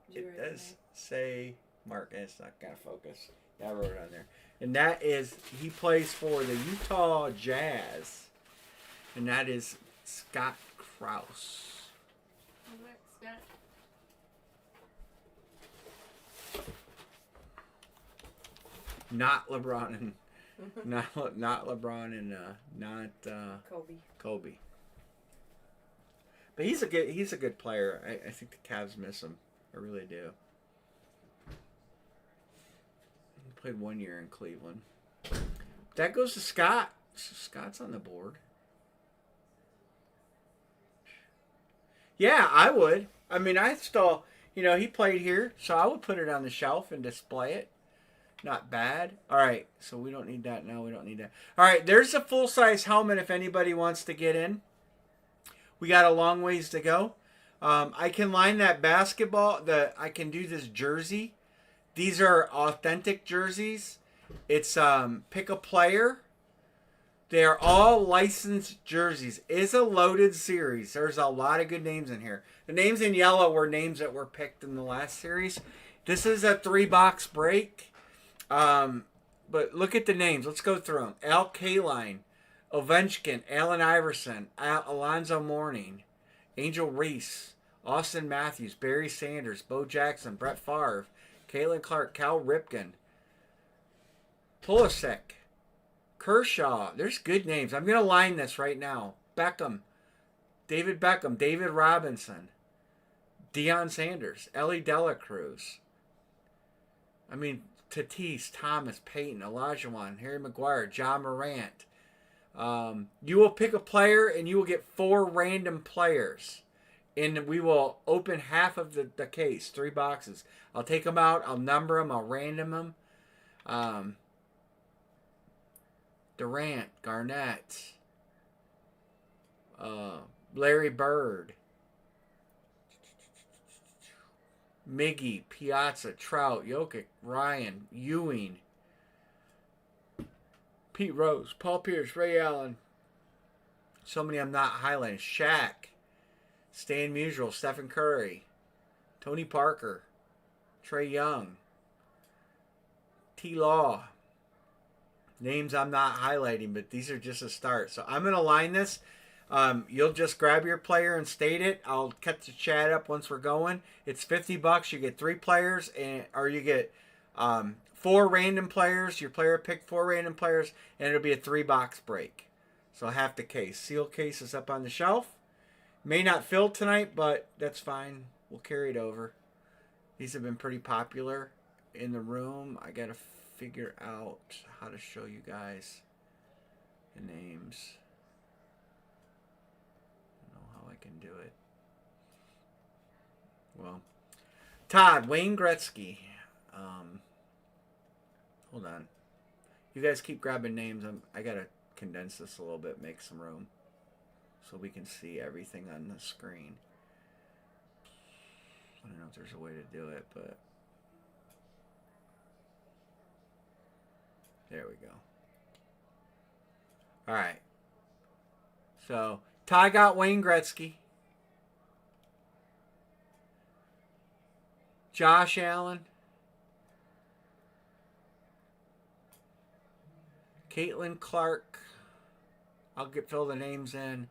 Did you it write does say Mark, and it's not gonna focus. Yeah, I wrote it on there, and that is he plays for the Utah Jazz, and that is Scott Krause. his name? Scott? Not LeBron and not LeBron and not Kobe. Kobe. But he's a good player. I think the Cavs miss him. I really do. He played 1 year in Cleveland. That goes to Scott. Scott's on the board. Yeah, I would. I mean, I still, he played here, so I would put it on the shelf and display it. Not bad. All right, so we don't need that now. We don't need that. All right, there's a full-size helmet if anybody wants to get in. We got a long ways to go. I can line that basketball. I can do this jersey. These are authentic jerseys. It's pick a player. They are all licensed jerseys. It's a loaded series. There's a lot of good names in here. The names in yellow were names that were picked in the last series. This is a 3-box break. But look at the names. Let's go through them. Al Kaline, Ovechkin, Allen Iverson, Alonzo Mourning, Angel Reese, Austin Matthews, Barry Sanders, Bo Jackson, Brett Favre, Caitlin Clark, Cal Ripken, Pulisic, Kershaw. There's good names. I'm going to line this right now. Beckham, David Robinson, Deion Sanders, Ellie Dela Cruz. I mean, Tatis, Thomas, Peyton, Olajuwon, Harry Maguire, John Morant. You will pick a player and you will get 4 random players. And we will open half of the case, 3 boxes. I'll take them out, I'll number them, I'll random them. Durant, Garnett, Larry Bird, Miggy, Piazza, Trout, Jokic, Ryan, Ewing, Pete Rose, Paul Pierce, Ray Allen. So many I'm not highlighting. Shaq, Stan Musial, Stephen Curry, Tony Parker, Trae Young, T. Law. Names I'm not highlighting, but these are just a start. So I'm going to line this. You'll just grab your player and state it. I'll cut the chat up once we're going. It's $50. You get 3 players, or you get 4 random players. Your player picked 4 random players, and it'll be a 3-box break. So half the case. Seal case is up on the shelf. May not fill tonight, but that's fine. We'll carry it over. These have been pretty popular in the room. I got to figure out how to show you guys the names. I don't know how I can do it. Well, Todd, Wayne Gretzky. Hold on. You guys keep grabbing names. I got to condense this a little bit, make some room so we can see everything on the screen. I don't know if there's a way to do it, but there we go. All right. So, Ty got Wayne Gretzky. Josh Allen. Caitlin Clark. I'll fill the names in.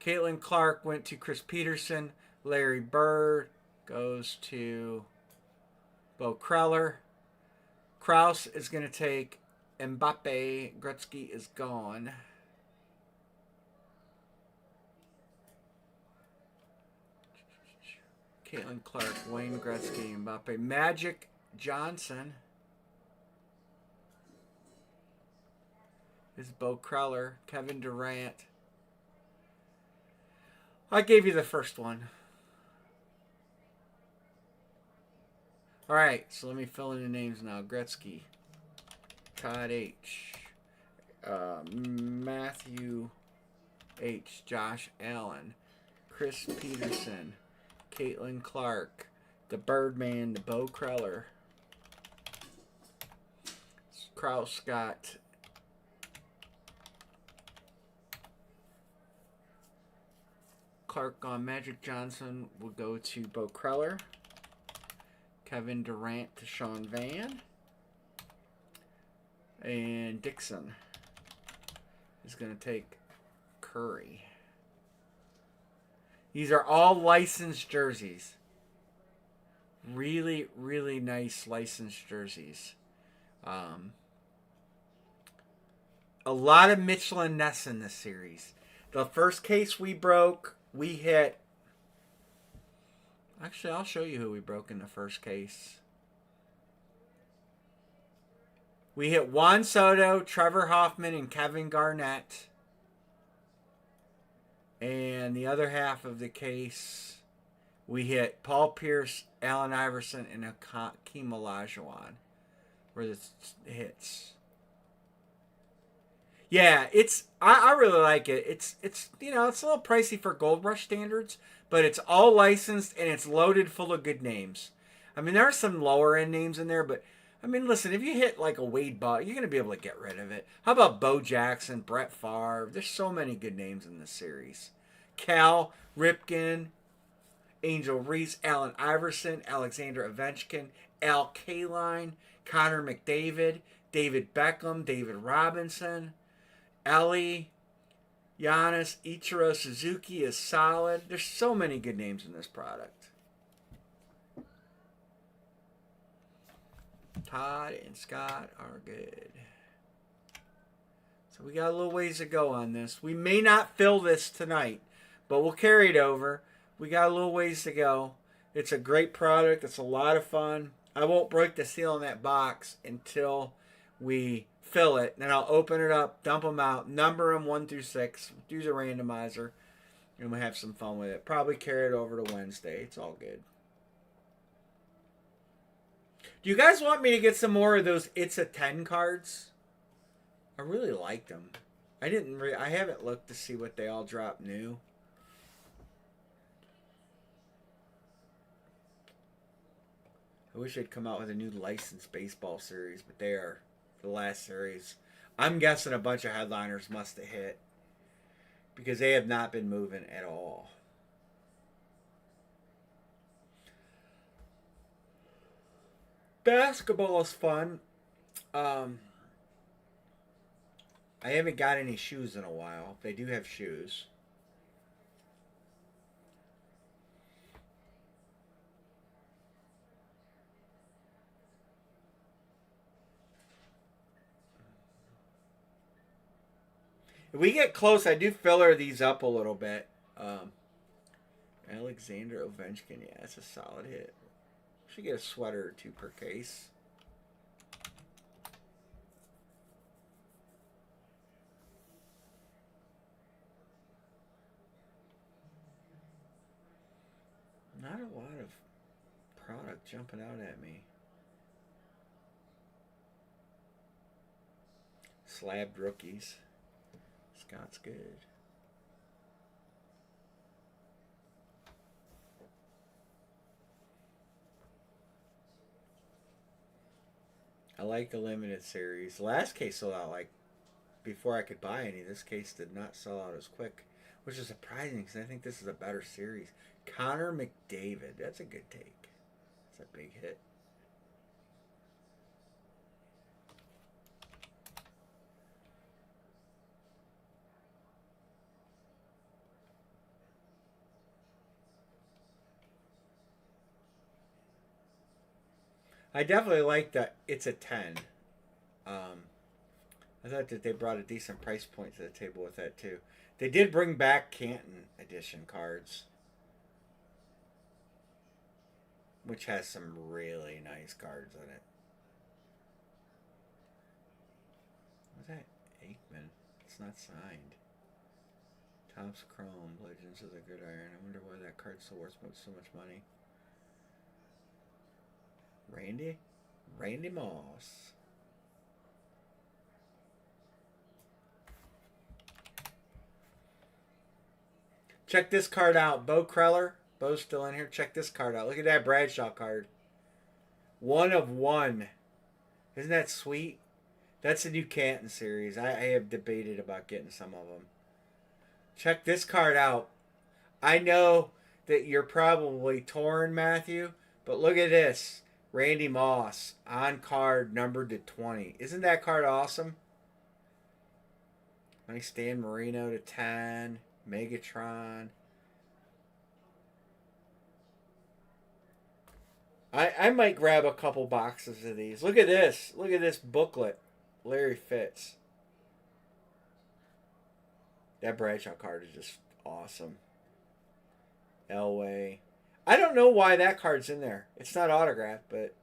Caitlin Clark went to Chris Peterson. Larry Bird goes to Bo Kreller. Kraus is going to take Mbappe. Gretzky is gone. Caitlin Clark, Wayne Gretzky, Mbappe. Magic Johnson is Bo Kreller. Kevin Durant. I gave you the first one. All right, so let me fill in the names now. Gretzky, Todd H, Matthew H, Josh Allen, Chris Peterson, Caitlin Clark, the Birdman, the Bo Kreller, Kraus Scott, Clark on Magic Johnson will go to Bo Kreller. Kevin Durant to Sean Van. And Dixon is going to take Curry. These are all licensed jerseys. Really, really nice licensed jerseys. A lot of Mitchell and Ness in this series. The first case we broke, we hit... Actually, I'll show you who we broke in the first case. We hit Juan Soto, Trevor Hoffman, and Kevin Garnett. And the other half of the case, we hit Paul Pierce, Allen Iverson, and Hakeem Olajuwon. where this hits. Yeah, I really like it. It's you know, it's a little pricey for Gold Rush standards, but it's all licensed and it's loaded full of good names. I mean, there are some lower end names in there, but I mean, listen, if you hit like a Wade Buck, you're gonna be able to get rid of it. How about Bo Jackson, Brett Favre? There's so many good names in this series. Cal Ripken, Angel Reese, Allen Iverson, Alexander Ovechkin, Al Kaline, Connor McDavid, David Beckham, David Robinson. Ellie, Giannis, Ichiro Suzuki is solid. There's so many good names in this product. Todd and Scott are good. So we got a little ways to go on this. We may not fill this tonight, but we'll carry it over. We got a little ways to go. It's a great product. It's a lot of fun. I won't break the seal in that box until we fill it. Then I'll open it up, dump them out, number them 1 through 6, use a randomizer, and we'll have some fun with it. Probably carry it over to Wednesday. It's all good. Do you guys want me to get some more of those It's a 10 cards? I really like them. I haven't looked to see what they all drop new. I wish they'd come out with a new licensed baseball series, but they are the last series. I'm guessing a bunch of headliners must have hit because they have not been moving at all. Basketball is fun. I haven't got any shoes in a while. They do have shoes. If we get close, I do filler these up a little bit. Alexander Ovechkin, yeah, that's a solid hit. Should get a sweater or two per case. Not a lot of product jumping out at me. Slabbed rookies. Scott's good. I like the limited series. Last case sold out like before I could buy any. This case did not sell out as quick, which is surprising because I think this is a better series. Connor McDavid. That's a good take. That's a big hit. I definitely like that it's a 10. I thought that they brought a decent price point to the table with that too. They did bring back Canton edition cards, which has some really nice cards in it. What's that? Aikman. It's not signed. Topps Chrome, Legends of the Gridiron. I wonder why that card's so worth so much money. Randy Moss. Check this card out. Bo Kreller. Bo's still in here. Check this card out. Look at that Bradshaw card. 1 of 1. Isn't that sweet? That's a new Canton series. I have debated about getting some of them. Check this card out. I know that you're probably torn, Matthew, but look at this. Randy Moss on card numbered to 20. Isn't that card awesome? Nice Stan Marino to 10. Megatron. I might grab a couple boxes of these. Look at this. Look at this booklet. Larry Fitz. That Bradshaw card is just awesome. Elway. I don't know why that card's in there. It's not autographed, but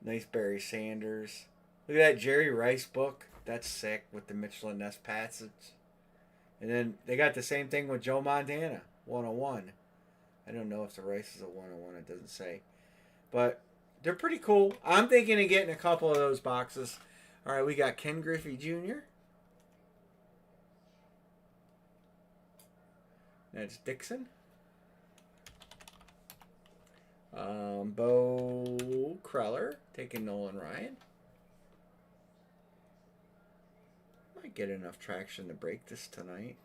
nice Barry Sanders. Look at that Jerry Rice book. That's sick with the Mitchell and Ness passage. And then they got the same thing with Joe Montana, 101. I don't know if the Rice is a 101. It doesn't say. But They're pretty cool. I'm thinking of getting a couple of those boxes. All right, we got Ken Griffey Jr. That's Dixon. Bo Kreller taking Nolan Ryan. Might get enough traction to break this tonight.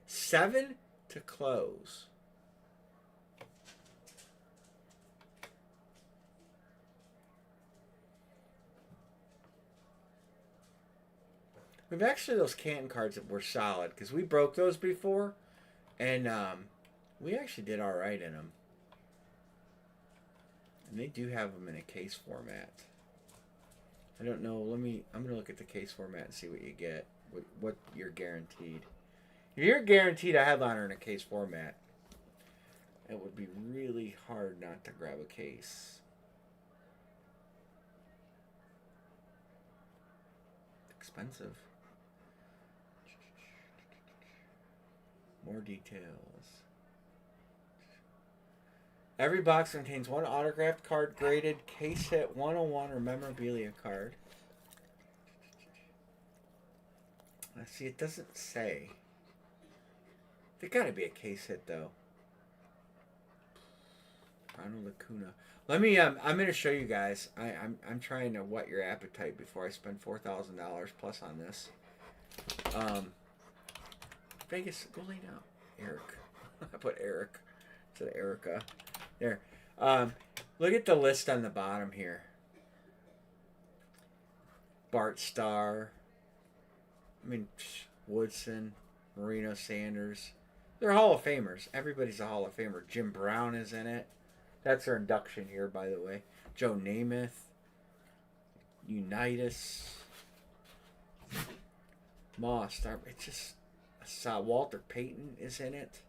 Seven to close. We've actually, those Canton cards that were solid because we broke those before, and we actually did all right in them. And they do have them in a case format. I don't know. I'm gonna look at the case format and see what you get. What you're guaranteed. If you're guaranteed a headliner in a case format, it would be really hard not to grab a case. Expensive. More details. Every box contains one autographed card, graded, case hit, 101, or memorabilia card. Let's see, it doesn't say. There gotta be a case hit though. Bruno Lacuna. Let me. I'm gonna show you guys. I'm trying to whet your appetite before I spend $4,000 plus on this. Vegas, go lay down. Eric. I put Eric instead of Erica. There. Look at the list on the bottom here. Bart Starr. Woodson, Marino Sanders. They're Hall of Famers. Everybody's a Hall of Famer. Jim Brown is in it. That's their induction year, by the way. Joe Namath. Unitas. Moss. It's just... I saw Walter Payton is in it.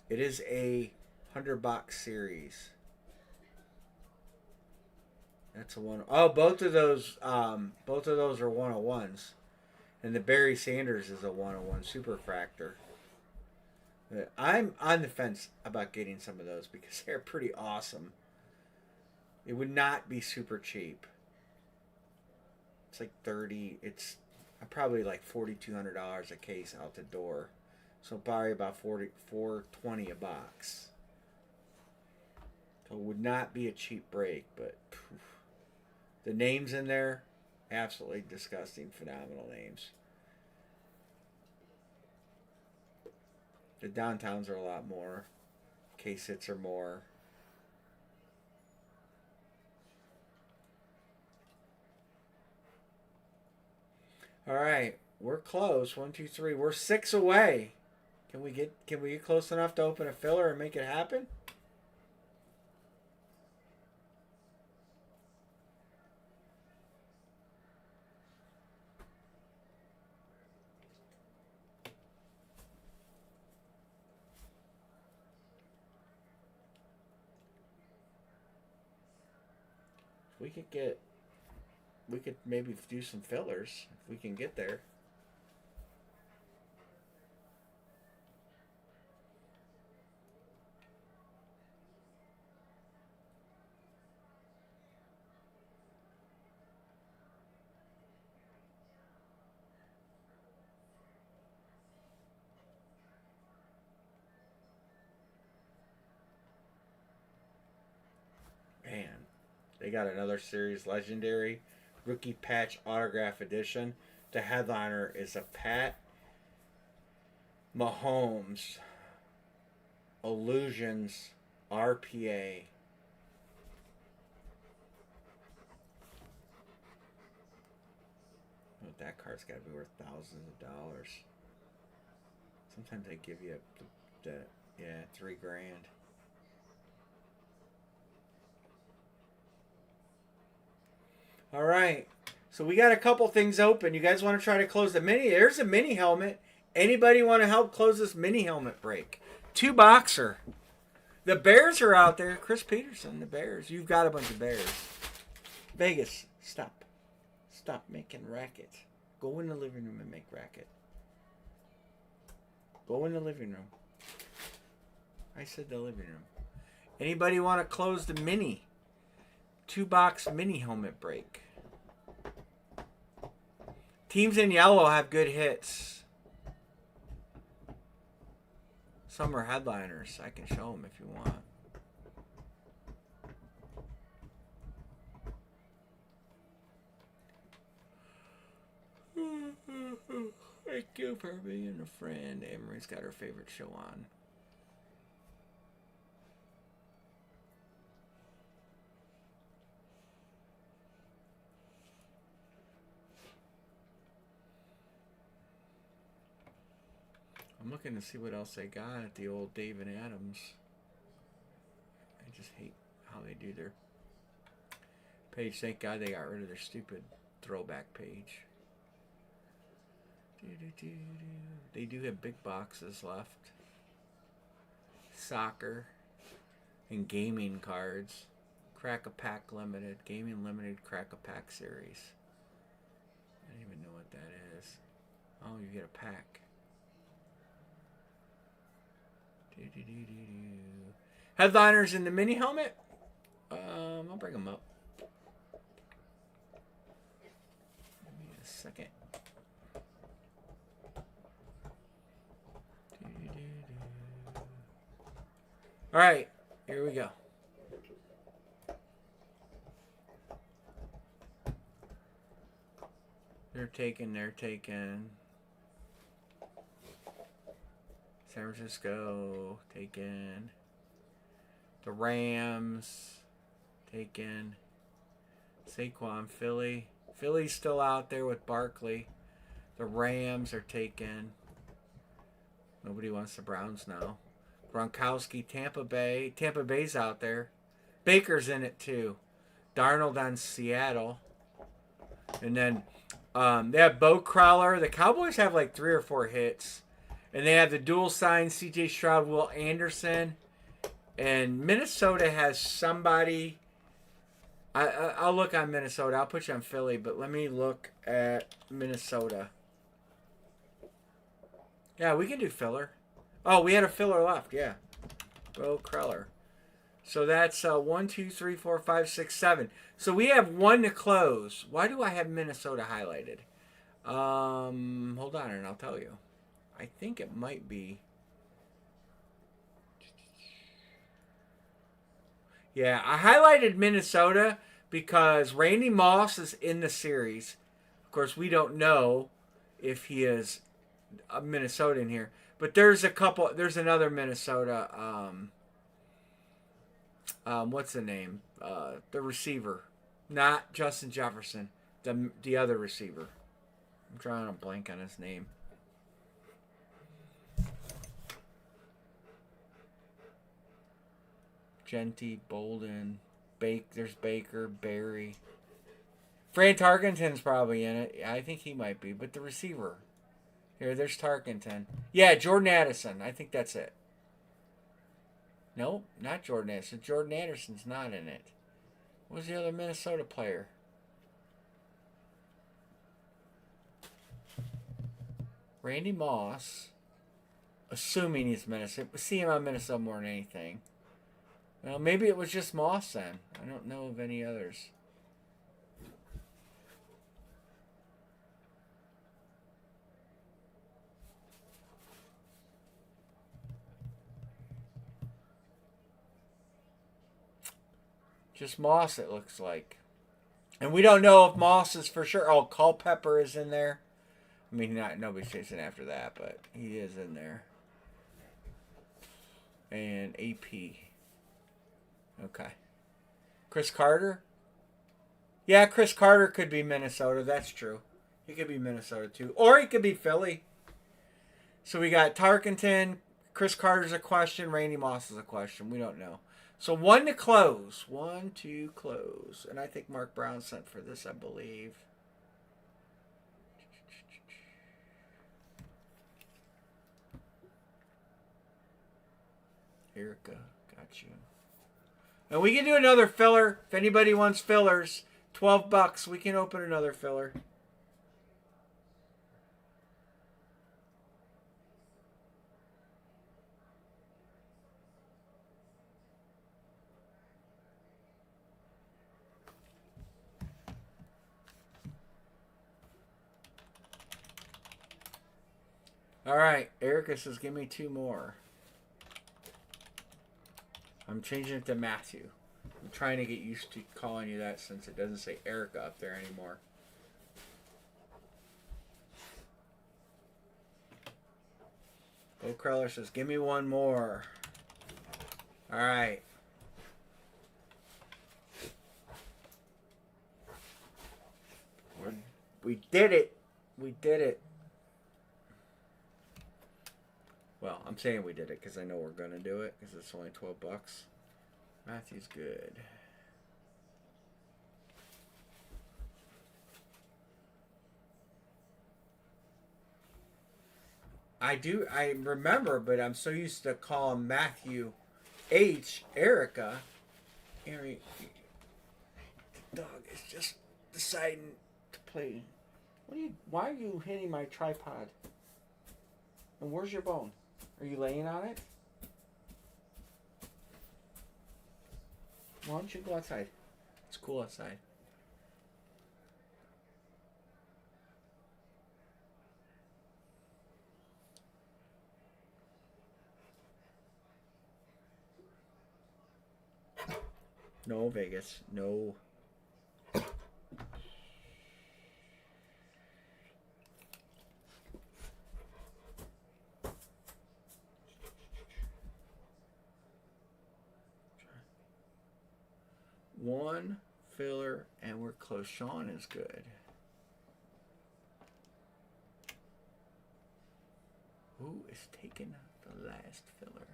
It is a 100-box series. That's a one. Oh, both of those are 101s. And the Barry Sanders is a 101 Superfractor. I'm on the fence about getting some of those because they're pretty awesome. It would not be super cheap. It's like 30. It's probably like $4,200 a case out the door. So probably about $420 a box. So it would not be a cheap break, but poof. The names in there, absolutely disgusting, phenomenal names. The downtowns are a lot more. Case hits are more. All right, we're close. 1, 2, 3. We're 6 away. Can we get close enough to open a filler and make it happen? We could maybe do some fillers if we can get there. Man, they got another series legendary rookie patch autograph edition. The headliner is a Pat Mahomes Illusions RPA. Oh, that card's got to be worth thousands of dollars. Sometimes they give you $3,000. All right, so we got a couple things open. You guys want to try to close the mini? There's a mini helmet. Anybody want to help close this mini helmet break? 2 boxer. The Bears are out there. Chris Peterson, the Bears. You've got a bunch of Bears. Vegas, stop. Stop making racket. Go in the living room and make racket. Go in the living room. I said the living room. Anybody want to close the mini? 2-box mini helmet break. Teams in yellow have good hits. Some are headliners. I can show them if you want. Thank you for being a friend. Emery's got her favorite show on. I'm looking to see what else they got at the old Dave and Adams. I just hate how they do their page. Thank God they got rid of their stupid throwback page. They do have big boxes left. Soccer and gaming cards. Crack-a-Pack Limited. Gaming Limited Crack-a-Pack Series. I don't even know what that is. Oh, you get a pack. Headliners in the mini helmet. I'll bring them up. Give me a second. All right, here we go. They're taking. San Francisco, taken. The Rams, taken. Saquon, Philly. Philly's still out there with Barkley. The Rams are taken. Nobody wants the Browns now. Gronkowski, Tampa Bay. Tampa Bay's out there. Baker's in it too. Darnold on Seattle. And then they have Bo Crowler. The Cowboys have like 3 or 4 hits. And they have the dual sign, C.J. Stroud, Will Anderson. And Minnesota has somebody. I'll look on Minnesota. I'll put you on Philly, but let me look at Minnesota. Yeah, we can do filler. Oh, we had a filler left. Yeah. Bo Crowler. So that's 1, 2, 3, 4, 5, 6, 7. So we have 1 to close. Why do I have Minnesota highlighted? Hold on, and I'll tell you. I think it might be. Yeah, I highlighted Minnesota because Randy Moss is in the series. Of course, we don't know if he is a Minnesotan here. But there's another Minnesota. What's the name? The receiver. Not Justin Jefferson. The other receiver. I'm drawing a blank on his name. Genty, Bolden, there's Baker, Barry. Fran Tarkenton's probably in it. I think he might be. But the receiver. Here, there's Tarkenton. Yeah, Jordan Addison. I think that's it. No, not Jordan Addison. Jordan Anderson's not in it. What's the other Minnesota player? Randy Moss. Assuming he's Minnesota. We see him on Minnesota more than anything. Well, maybe it was just Moss then. I don't know of any others. Just Moss, it looks like. And we don't know if Moss is for sure. Oh, Culpepper is in there. I mean, nobody's chasing after that, but he is in there. And AP. Okay. Chris Carter? Yeah, Chris Carter could be Minnesota. That's true. He could be Minnesota too. Or he could be Philly. So we got Tarkenton. Chris Carter's a question. Randy Moss is a question. We don't know. So 1 to close. 1 to close. And I think Mark Brown sent for this, I believe. Erica, got you. And we can do another filler. If anybody wants fillers, $12. We can open another filler. All right, Erica says, give me 2 more. I'm changing it to Matthew. I'm trying to get used to calling you that since it doesn't say Erica up there anymore. Bo Kreller says, give me 1 more. All right. We did it. We did it. Well, I'm saying we did it because I know we're going to do it because it's only $12. Matthew's good. I remember, but I'm so used to calling Matthew H. Erica. Harry, the dog is just deciding to play. Why are you hitting my tripod? And where's your bone? Are you laying on it? Why don't you go outside? It's cool outside. No, Vegas. No. One filler, and we're close. Sean is good. Who is taking the last filler?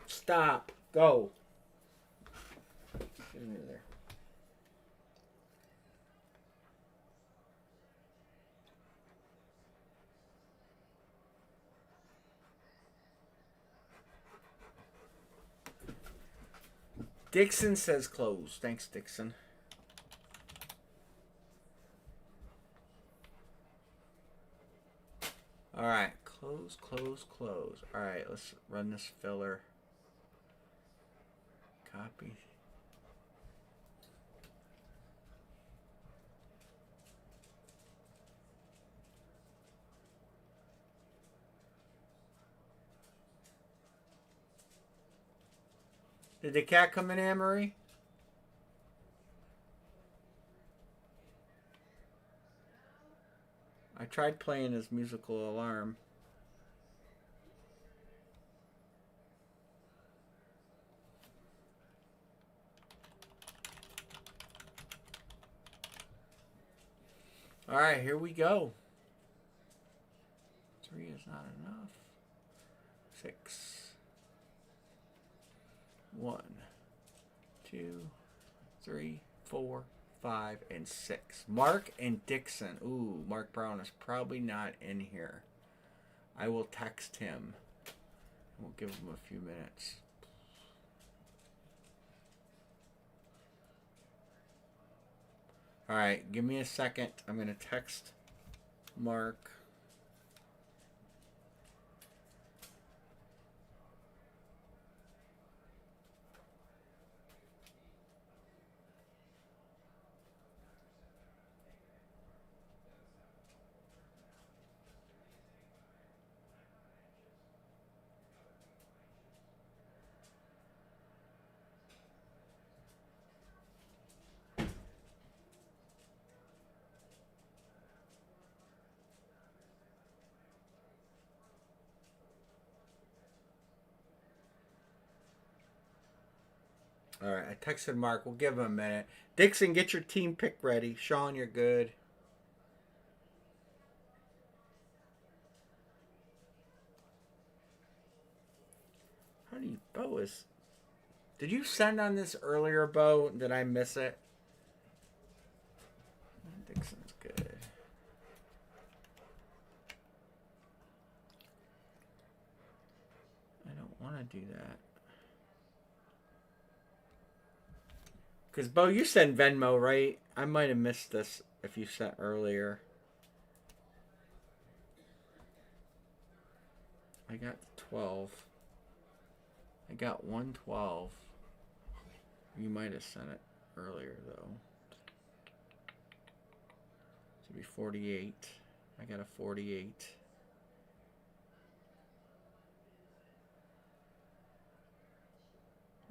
Stop. Go. Get into there. Dixon says close. Thanks, Dixon. All right. Close, close, close. All right. Let's run this filler. Copy. Did the cat come in, Anne-Marie? I tried playing his musical alarm. All right, here we go. 3 is not enough. 6. 1, 2, 3, 4, 5, and 6. Mark and Dixon. Ooh, Mark Brown is probably not in here. I will text him. We'll give him a few minutes. All right, give me a second. I'm going to text Mark. All right, I texted Mark. We'll give him a minute. Dixon, get your team pick ready. Sean, you're good. How do you, Bo is... Did you send on this earlier, Bo? Did I miss it? Dixon's good. I don't want to do that. Because, Bo, you sent Venmo, right? I might have missed this if you sent earlier. I got 12. I got 112. You might have sent it earlier, though. Should be 48. I got a 48.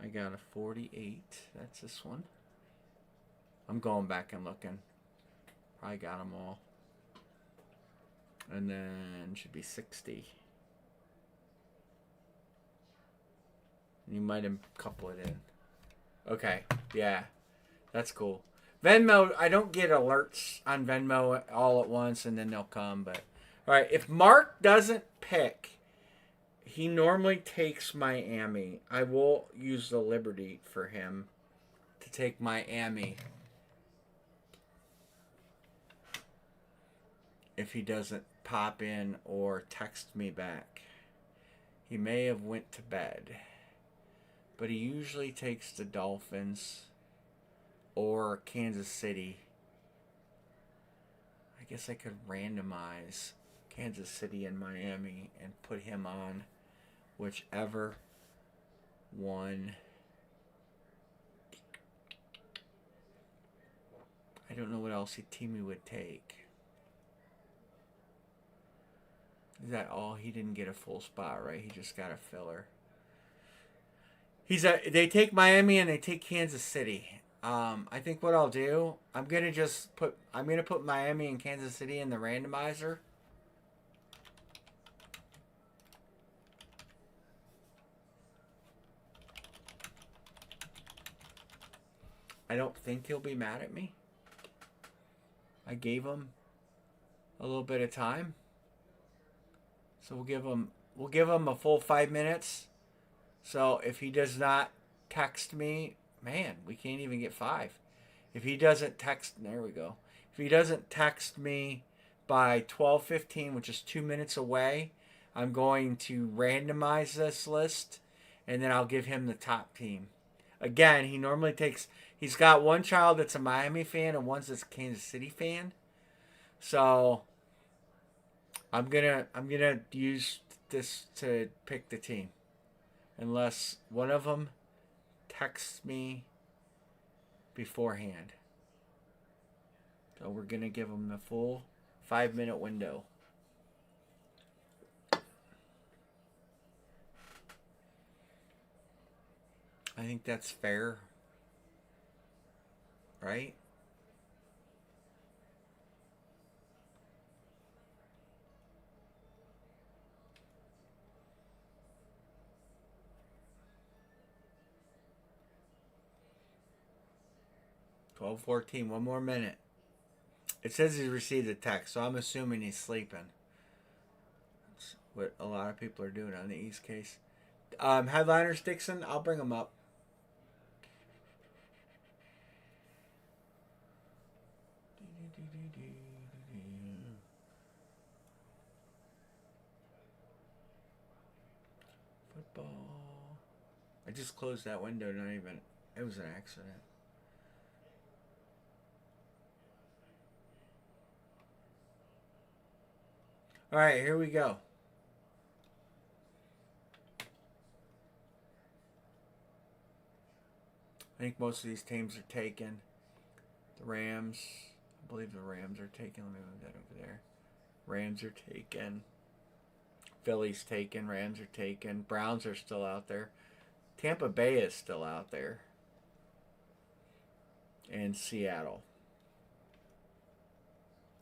I got a 48. That's this one. I'm going back and looking. Probably got them all. And then should be 60. You might have couple it in. Okay, yeah, that's cool. Venmo, I don't get alerts on Venmo all at once and then they'll come. But all right, if Mark doesn't pick, he normally takes Miami. I will use the liberty for him to take Miami if he doesn't pop in or text me back. He may have went to bed, but he usually takes the Dolphins or Kansas City. I guess I could randomize Kansas City and Miami and put him on whichever one. I don't know what else Timmy would take. Is that all? He didn't get a full spot, right? He just got a filler. They take Miami and they take Kansas City. I think what I'll do, I'm gonna put Miami and Kansas City in the randomizer. I don't think he'll be mad at me. I gave him a little bit of time. So we'll give him a full 5 minutes. So if he does not text me, man, we can't even get 5. If he doesn't text, there we go. If he doesn't text me by 12:15, which is 2 minutes away, I'm going to randomize this list, and then I'll give him the top team. Again, he's got one child that's a Miami fan and one's a Kansas City fan. So I'm gonna use this to pick the team, unless one of them texts me beforehand. So we're gonna give them the full 5-minute window. I think that's fair, right? $12:14. One more minute. It says he received a text, so I'm assuming he's sleeping. That's what a lot of people are doing on the East Case. Headliners, Dixon, I'll bring them up. Football. I just closed that window, it was an accident. All right, here we go. I think most of these teams are taken. The Rams, I believe the Rams are taken. Let me move that over there. Rams are taken. Philly's taken. Rams are taken. Browns are still out there. Tampa Bay is still out there. And Seattle.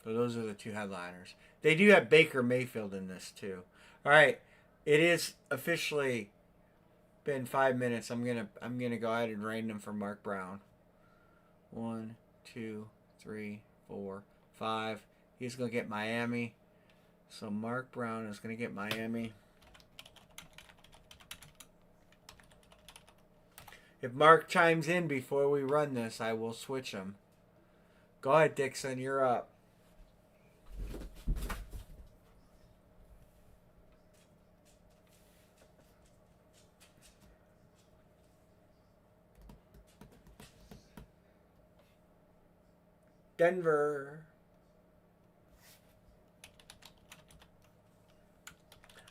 So those are the two headliners. They do have Baker Mayfield in this too. All right, it is officially been 5 minutes. I'm gonna go ahead and random for Mark Brown. 1, 2, 3, 4, 5. He's gonna get Miami. So Mark Brown is gonna get Miami. If Mark chimes in before we run this, I will switch him. Go ahead, Dixon. You're up. Denver.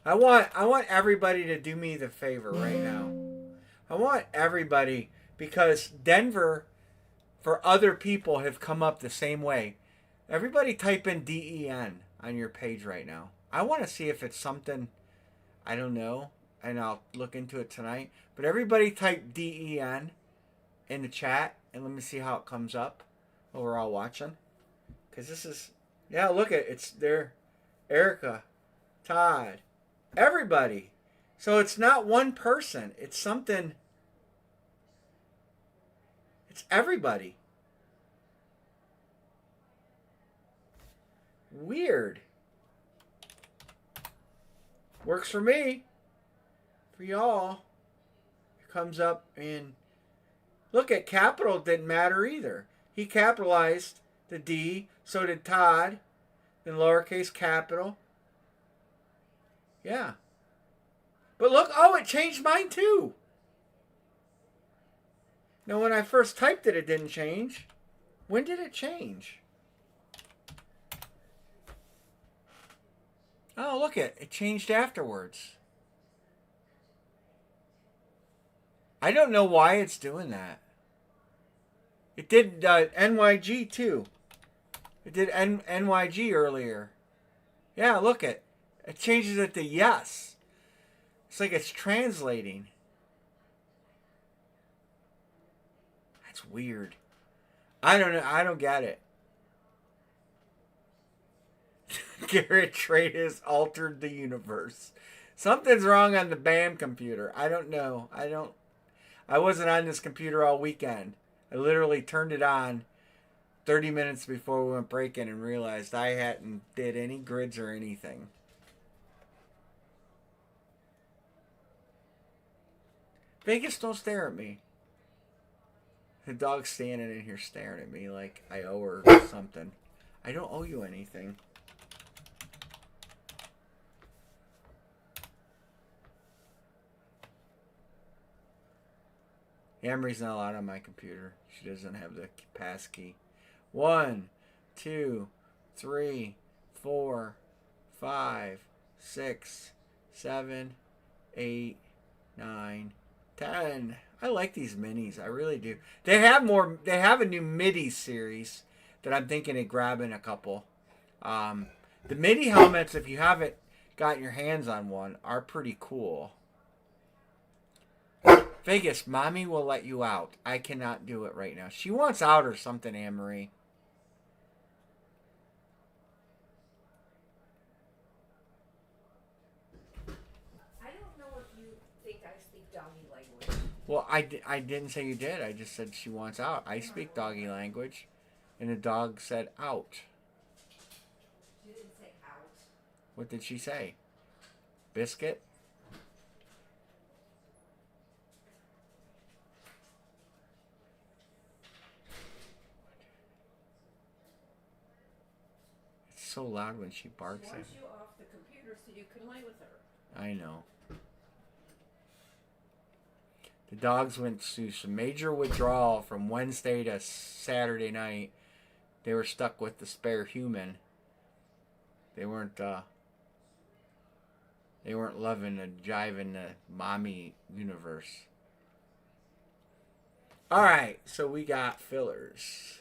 I want everybody to do me the favor right now. I want everybody, because Denver for other people have come up the same way. Everybody type in DEN on your page right now. I want to see if it's something, I don't know, and I'll look into it tonight. But everybody type DEN in the chat, and let me see how it comes up while we're all watching. Because this is, yeah, look at it's there. Erica, Todd, everybody. So it's not one person. It's something. It's everybody. Weird. Works for me. For y'all. It comes up and look at capital didn't matter either. He capitalized the D. So did Todd. In lowercase capital. Yeah. But look, oh, it changed mine too. Now, when I first typed it, it didn't change. When did it change? Oh, look it changed afterwards. I don't know why it's doing that. It did NYG too. It did NYG earlier. Yeah, look it. It changes it to yes. It's like it's translating. That's weird. I don't know. I don't get it. Garrett Trade has altered the universe. Something's wrong on the BAM computer. I don't know. I wasn't on this computer all weekend. I literally turned it on 30 minutes before we went breaking and realized I hadn't did any grids or anything. Vegas, don't stare at me. The dog's standing in here staring at me like I owe her something. I don't owe you anything. Amory's not allowed on my computer. She doesn't have the pass key. 1, 2, 3, 4, 5, 6, 7, 8, 9, 10. I like these minis. I really do. They have more. They have a new MIDI series that I'm thinking of grabbing a couple. The MIDI helmets, if you haven't gotten your hands on one, are pretty cool. Vegas, mommy will let you out. I cannot do it right now. She wants out or something, Anne-Marie. I don't know if you think I speak doggy language. Well, I didn't say you did. I just said she wants out. I speak doggy language. And the dog said out. She didn't say out. What did she say? Biscuit? It's so loud when she barks She at wants me. you off the computer so you can lay with her. I know. The dogs went through some major withdrawal from Wednesday to Saturday night. They were stuck with the spare human. They weren't loving the jiving the mommy universe. Alright, so we got fillers.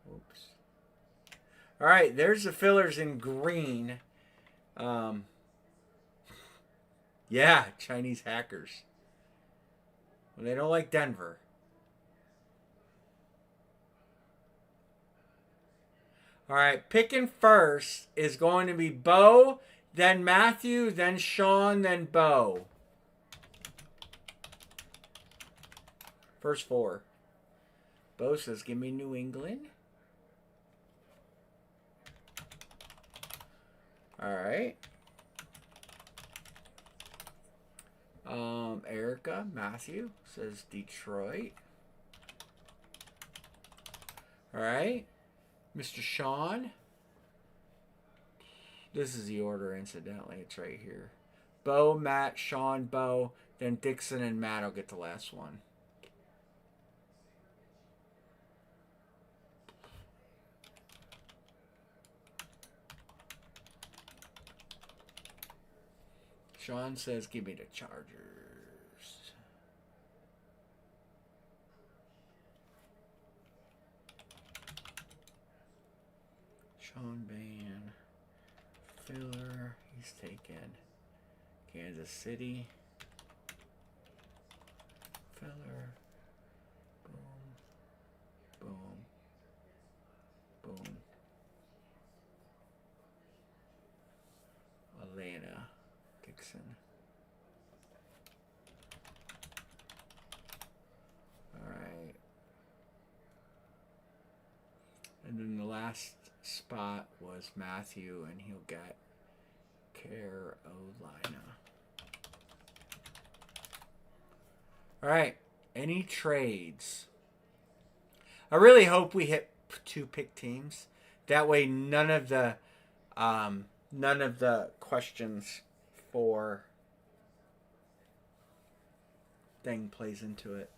Oops. Alright, there's the fillers in green. Yeah, Chinese hackers. Well, they don't like Denver. Alright, picking first is going to be Bo, then Matthew, then Sean, then Bo. First 4. Bo says, give me New England. Alright. Erica, Matthew says Detroit. Alright. Mr. Sean. This is the order, incidentally. It's right here. Bo, Matt, Sean, Bo. Then Dixon and Matt will get the last one. Sean says, give me the Chargers. Sean Bain. Filler. He's taken Kansas City. Filler. Boom. Boom. Boom. Atlanta. Dixon. Alright. And then the last spot was Matthew, and he'll get Carolina. Alright. Any trades? I really hope we hit 2 pick teams. That way none of the questions for thing plays into it.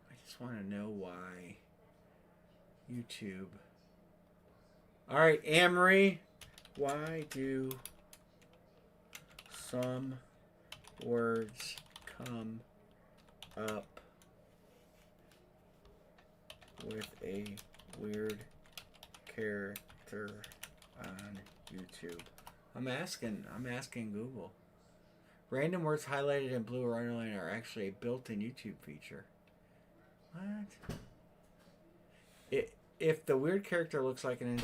I just want to know why YouTube. Alright, Amory, why do some words come up with a weird character on YouTube? I'm asking Google. Random words highlighted in blue or underlined are actually a built-in YouTube feature. What? If the weird character looks like an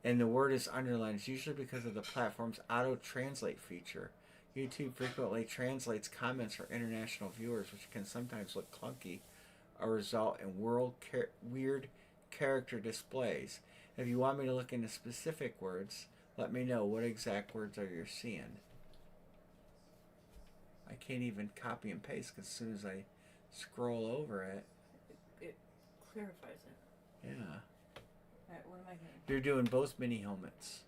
and the word is underlined, it's usually because of the platform's auto-translate feature. YouTube frequently translates comments for international viewers, which can sometimes look clunky or result in weird character displays. If you want me to look into specific words, let me know. What exact words are you seeing? I can't even copy and paste because as soon as I scroll over it, it clarifies it. Yeah. Alright, what am I getting? You're doing both mini helmets.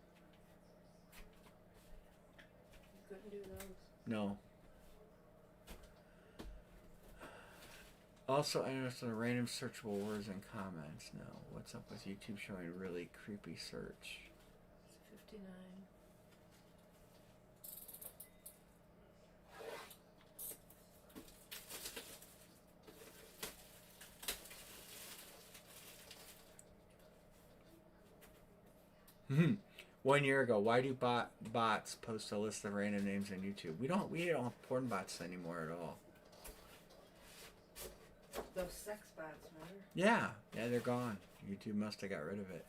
You couldn't do those. No. Also, I noticed the random searchable words and comments. No. What's up with YouTube showing really creepy search? It's 59. Hmm. 1 year ago, why do bots post a list of random names on YouTube? We don't have porn bots anymore at all. Those sex bots, remember? Yeah, they're gone. YouTube must have got rid of it.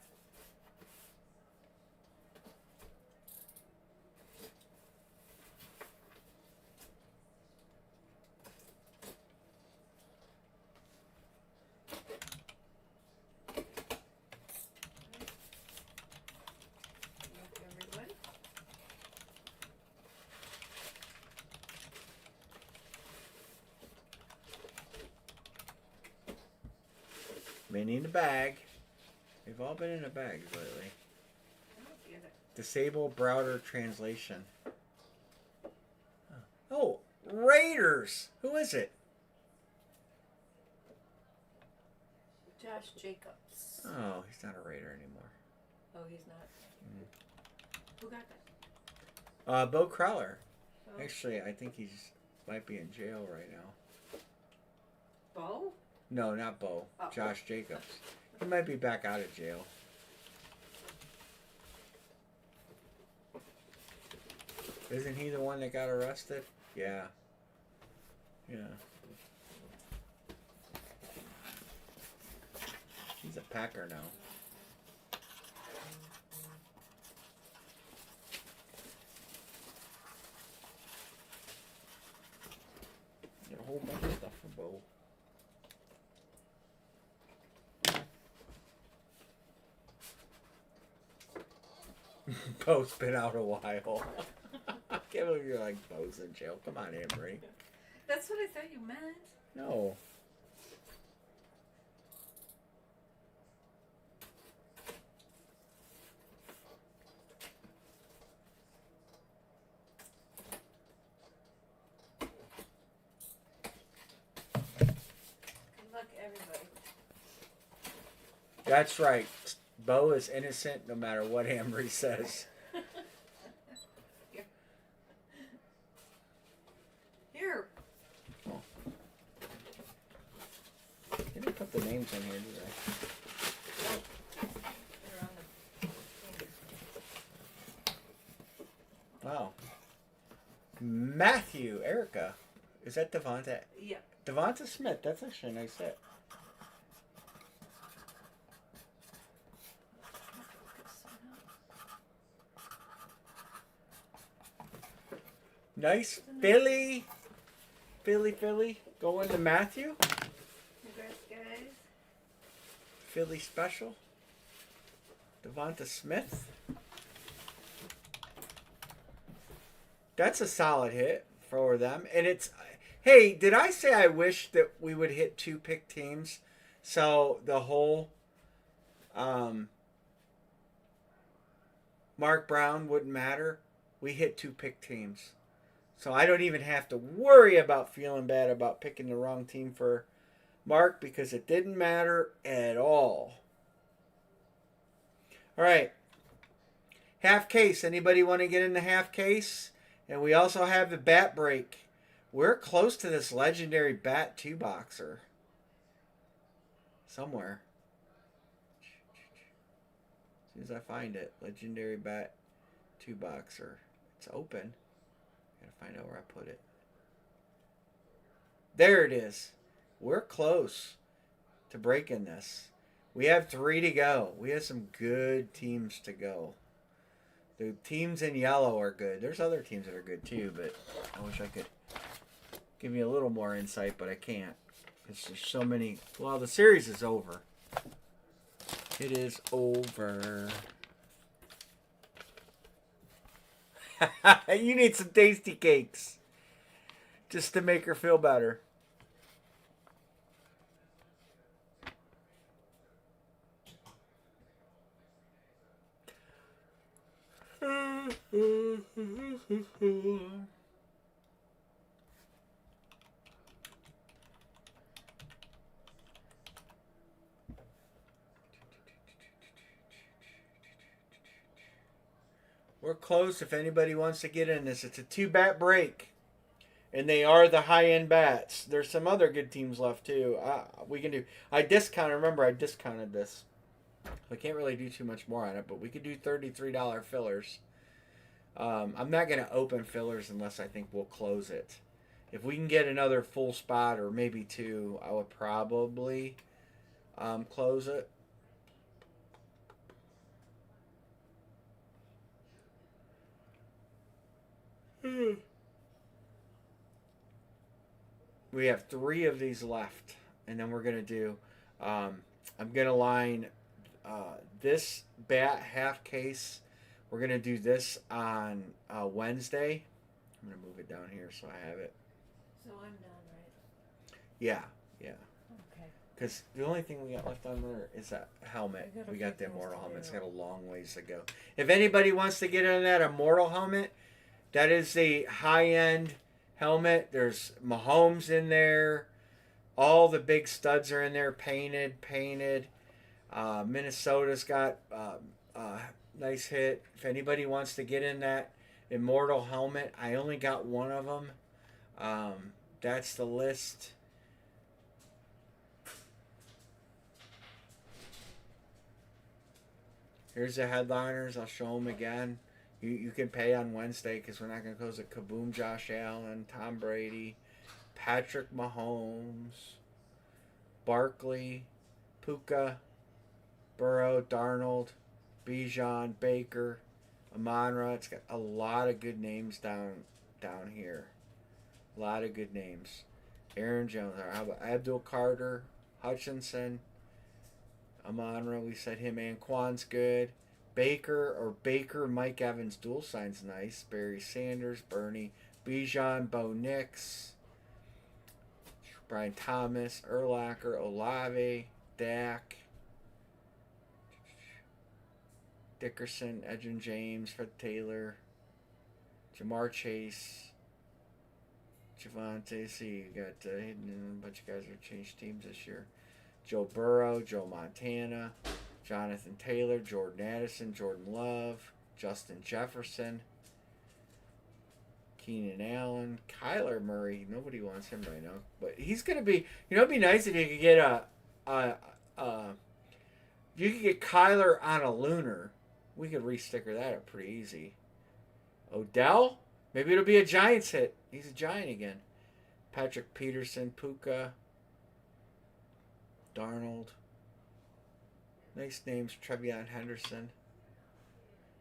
Everybody? Mini in the bag. They've all been in the bags lately. I don't get it. Disable browser translation. Oh, Raiders. Who is it? Josh Jacobs. Oh, he's not a Raider anymore. Oh, he's not. Who got that? Bo Crowler. Oh. Actually, I think he's might be in jail right now. Bo? No, not Bo. Oh. Josh Jacobs. He might be back out of jail. Isn't he the one that got arrested? Yeah. Yeah. He's a Packer now. Got a whole bunch of stuff for Bo. Bo's been out a while. I can't believe you're like, Bo's in jail. Come on, Amory. That's what I thought you meant. No. Good luck, everybody. That's right. Bo is innocent no matter what Ambry says. Here. Oh. They didn't put the names in here, did they? They're on the Wow. Matthew, Erica. Is that Devonta? Yeah. Devonta Smith. That's actually a nice hit. Nice. Philly. Philly. Going to Matthew. Congrats, guys. Philly special. Devonta Smith. That's a solid hit for them. And it's... Hey, did I say I wish that we would hit 2 pick teams? So the whole... Mark Brown wouldn't matter. We hit 2 pick teams. So I don't even have to worry about feeling bad about picking the wrong team for Mark because it didn't matter at all. All right. Half case. Anybody want to get in the half case? And we also have the bat break. We're close to this legendary bat 2-boxer. Somewhere. As soon as I find it. Legendary bat 2-boxer. It's open. Gotta find out where I put it. There it is. We're close to breaking this. We have 3 to go. We have some good teams to go. The teams in yellow are good. There's other teams that are good too, but I wish I could give you a little more insight, but I can't. Because there's so many. Well, the series is over. It is over. You need some tasty cakes just to make her feel better. We're close if anybody wants to get in this. It's a 2-bat break. And they are the high-end bats. There's some other good teams left, too. We can do... I discounted this. I can't really do too much more on it, but we could do $33 fillers. I'm not going to open fillers unless I think we'll close it. If we can get another full spot or maybe 2, I would probably close it. We have 3 of these left, and then we're going to do, I'm going to line this bat half case. We're going to do this on Wednesday. I'm going to move it down here so I have it. So I'm done, right? Yeah. Okay. Because the only thing we got left on there is that helmet. We got the Immortal helmet. It's got a long ways to go. If anybody wants to get in that Immortal helmet, that is the high-end helmet. There's Mahomes in there. All the big studs are in there, painted. Minnesota's got a nice hit. If anybody wants to get in that Immortal helmet, I only got 1 of them. That's the list. Here's the headliners. I'll show them again. You can pay on Wednesday because we're not going to close it. Kaboom, Josh Allen, Tom Brady, Patrick Mahomes, Barkley, Puka, Burrow, Darnold, Bijan, Baker, Amon-Ra. It's got a lot of good names down here. A lot of good names. Aaron Jones. How about Abdul Carter, Hutchinson, Amon-Ra. We said him. Anquan's good. Baker, Mike Evans, dual sign's nice. Barry Sanders, Bernie, Bijan, Bo Nix, Brian Thomas, Urlacher, Olave, Dak, Dickerson, Edgerrin James, Fred Taylor, Jamar Chase, Javante. See, you got a bunch of guys who changed teams this year. Joe Burrow, Joe Montana, Jonathan Taylor, Jordan Addison, Jordan Love, Justin Jefferson, Keenan Allen, Kyler Murray. Nobody wants him right now, but he's gonna be. It'd be nice if you could get if you could get Kyler on a lunar. We could re-sticker that up pretty easy. Odell, maybe it'll be a Giants hit. He's a Giant again. Patrick Peterson, Puka, Darnold. Nice names. Trevion Henderson.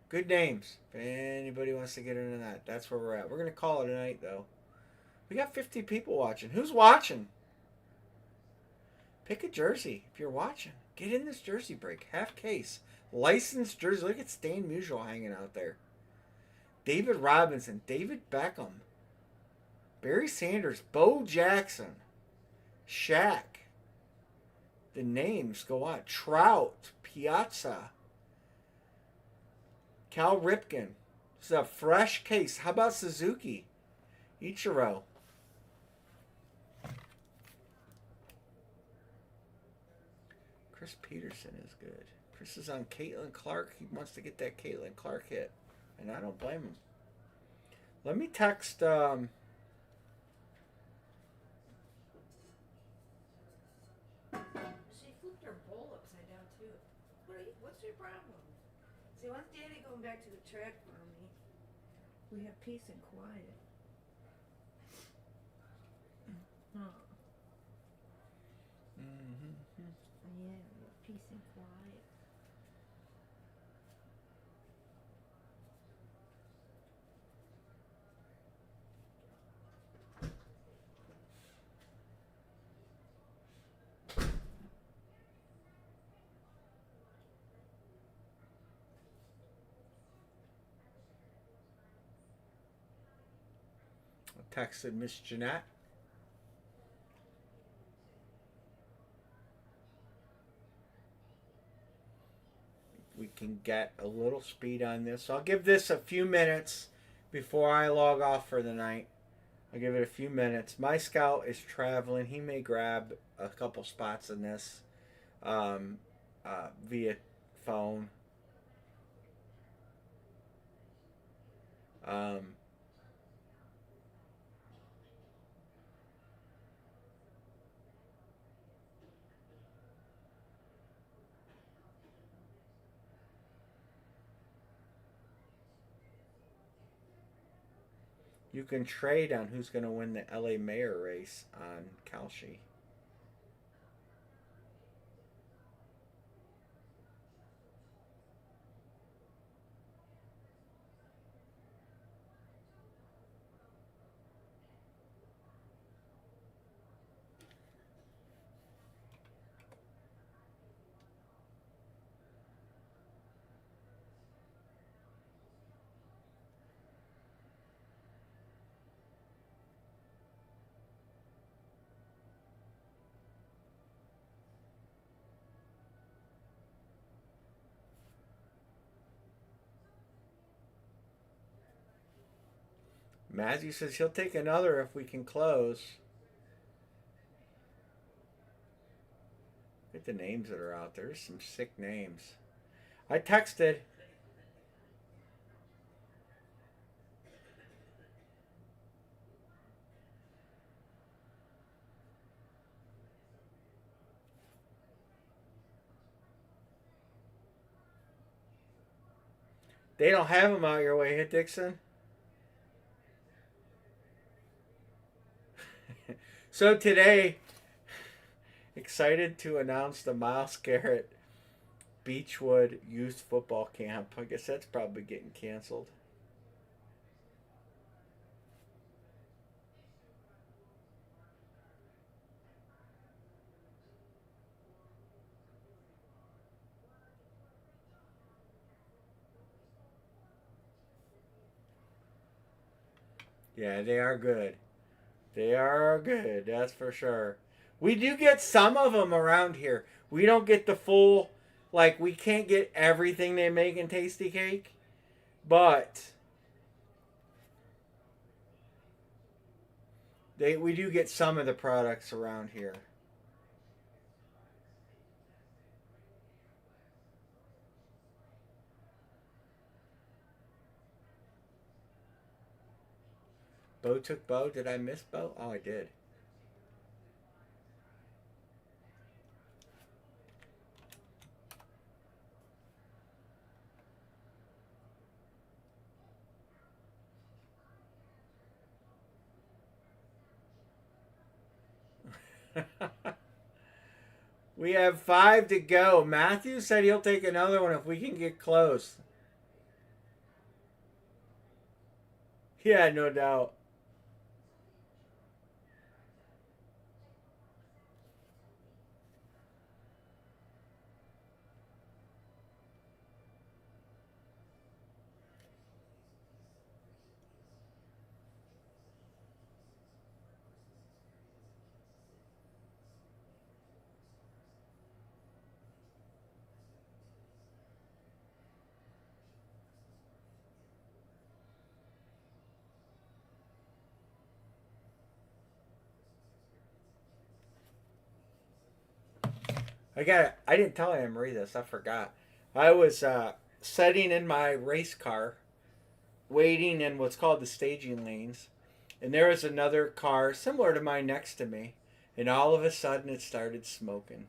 Good names. If anybody wants to get into that, that's where we're at. We're going to call it a night, though. We got 50 people watching. Who's watching? Pick a jersey if you're watching. Get in this jersey break. Half case. Licensed jersey. Look at Stan Musial hanging out there. David Robinson. David Beckham. Barry Sanders. Bo Jackson. Shaq. The names go on. Trout. Piazza. Cal Ripken. This is a fresh case. How about Suzuki? Ichiro. Chris Peterson is good. Chris is on Caitlin Clark. He wants to get that Caitlin Clark hit. And I don't blame him. Let me text... She flipped her bowl upside down too. What's your problem? See, once Daddy going back to the track, Mommy, we have peace and quiet. Huh. Mm-hmm. Yeah, we have peace and quiet. I texted Miss Jeanette. We can get a little speed on this. I'll give this a few minutes before I log off for the night. I'll give it a few minutes. My scout is traveling. He may grab a couple spots in this via phone. You can trade on who's going to win the LA mayor race on Kalshi. Matthew says he'll take another if we can close. Look at the names that are out there. There's some sick names. I texted. They don't have them out your way, hit Dixon. So today, excited to announce the Myles Garrett Beechwood Youth Football Camp. I guess that's probably getting canceled. Yeah, they are good. They are good, that's for sure. We do get some of them around here. We don't get the full, like, we can't get everything they make in Tasty Cake, but we do get some of the products around here. Bo took Bo. Did I miss Bo? Oh, I did. We have 5 to go. Matthew said he'll take another one if we can get close. Yeah, no doubt. I got it. I didn't tell Anne Marie this. I forgot. I was sitting in my race car, waiting in what's called the staging lanes, and there was another car similar to mine next to me, and all of a sudden it started smoking,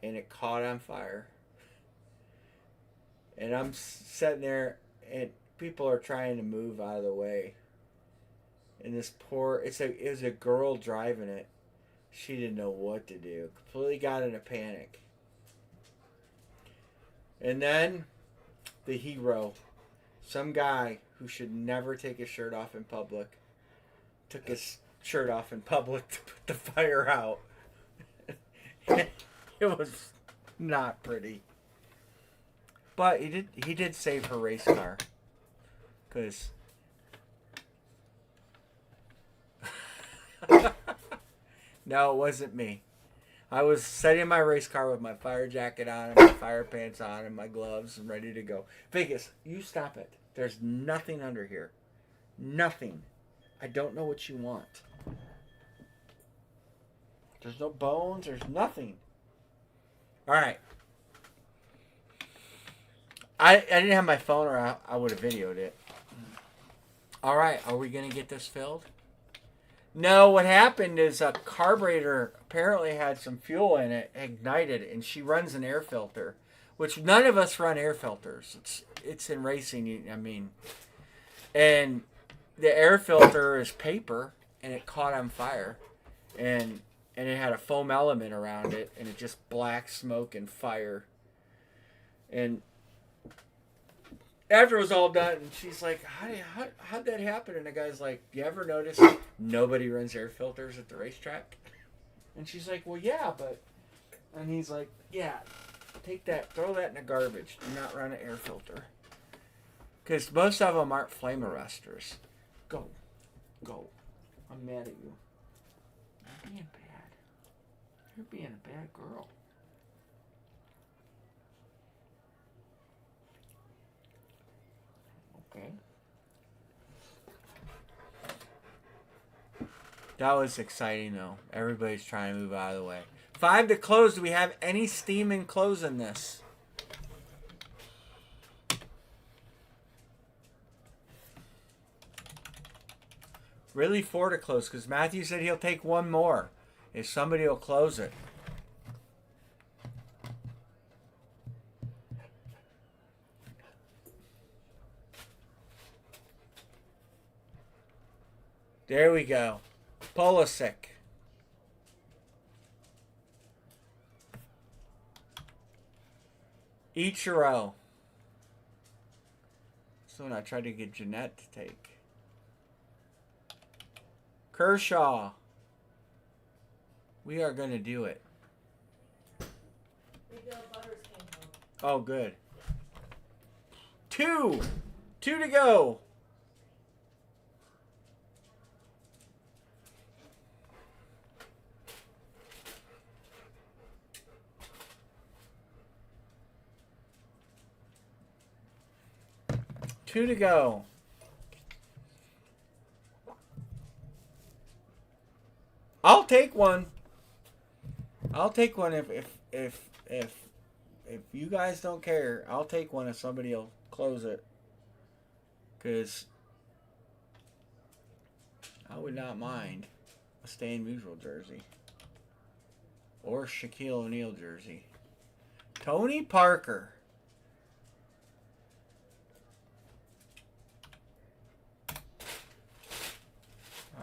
and it caught on fire. And I'm sitting there, and people are trying to move out of the way. And this it was a girl driving it. She didn't know what to do. Completely got in a panic. And then the hero, some guy who should never take his shirt off in public, took his shirt off in public to put the fire out. It was not pretty. But he did save her race car. Because no, it wasn't me. I was sitting in my race car with my fire jacket on and my fire pants on and my gloves and ready to go. Vegas, you stop it. There's nothing under here. Nothing. I don't know what you want. There's no bones. There's nothing. All right. I didn't have my phone or I would have videoed it. All right. Are we going to get this filled? No, what happened is a carburetor apparently had some fuel in it, ignited, and she runs an air filter, which none of us run air filters. It's in racing, I mean. And the air filter is paper, and it caught on fire. And it had a foam element around it, and it just black smoke and fire. And after it was all done, she's like, how'd that happen? And the guy's like, you ever notice nobody runs air filters at the racetrack? And she's like, well, yeah, but... And he's like, yeah, take that, throw that in the garbage. Do not run an air filter. Because most of them aren't flame arresters. Go. I'm mad at you. You're being bad. You're being a bad girl. Okay. That was exciting, though. Everybody's trying to move out of the way. 5 to close. Do we have any steam in closing this? Really 4 to close, because Matthew said he'll take one more if somebody will close it. There we go. Polisic. Ichiro. So when I tried to get Jeanette to take. Kershaw. We are going to do it. Miguel Butters came home. Oh, good. 2. 2 to go. Two to go. I'll take one. I'll take one if you guys don't care. I'll take one if somebody will close it. 'Cause I would not mind a Stan Musial jersey. Or Shaquille O'Neal jersey. Tony Parker.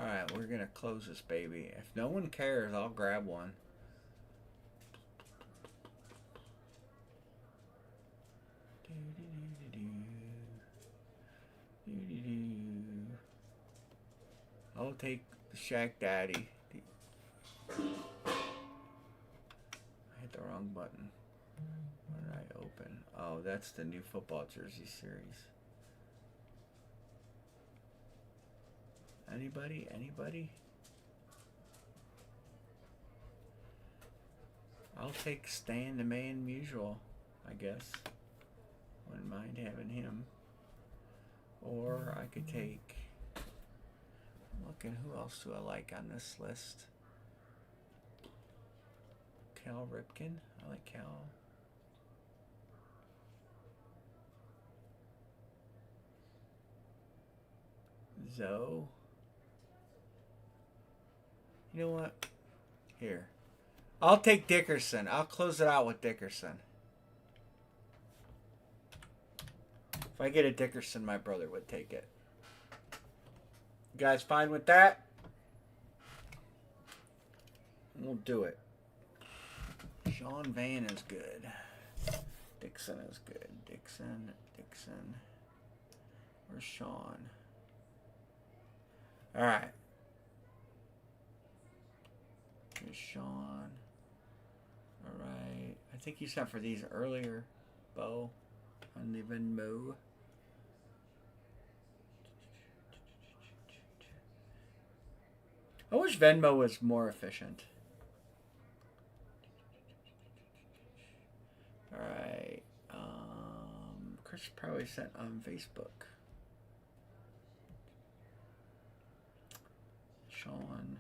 Alright, we're going to close this baby. If no one cares, I'll grab one. I'll take the Shaq Daddy. I hit the wrong button. What did I open? Oh, that's the new football jersey series. Anybody? Anybody? I'll take Stan the Man Musial, I guess. Wouldn't mind having him. Or I could take... Looking, who else do I like on this list? Cal Ripken. I like Cal. Zoe. You know what? Here. I'll take Dickerson. I'll close it out with Dickerson. If I get a Dickerson, my brother would take it. You guys fine with that? We'll do it. Sean Van is good. Dixon is good. Dixon. Where's Sean? Alright. Here's Sean. Alright. I think you sent for these earlier, Bo. On the Venmo. I wish Venmo was more efficient. Alright. Chris probably sent on Facebook. Sean.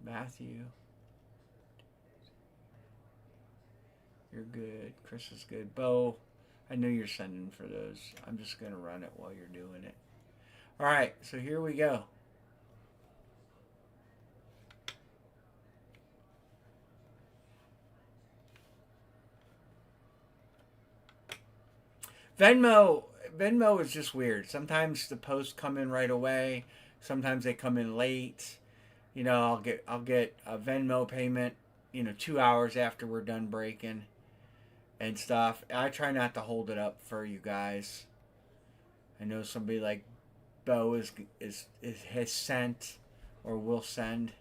Matthew. You're good. Chris is good. Bo, I know you're sending for those. I'm just going to run it while you're doing it. Alright, so here we go. Venmo is just weird. Sometimes the posts come in right away. Sometimes they come in late. You know, I'll get a Venmo payment, 2 hours after we're done breaking and stuff. I try not to hold it up for you guys. I know somebody like Bo has sent or will send.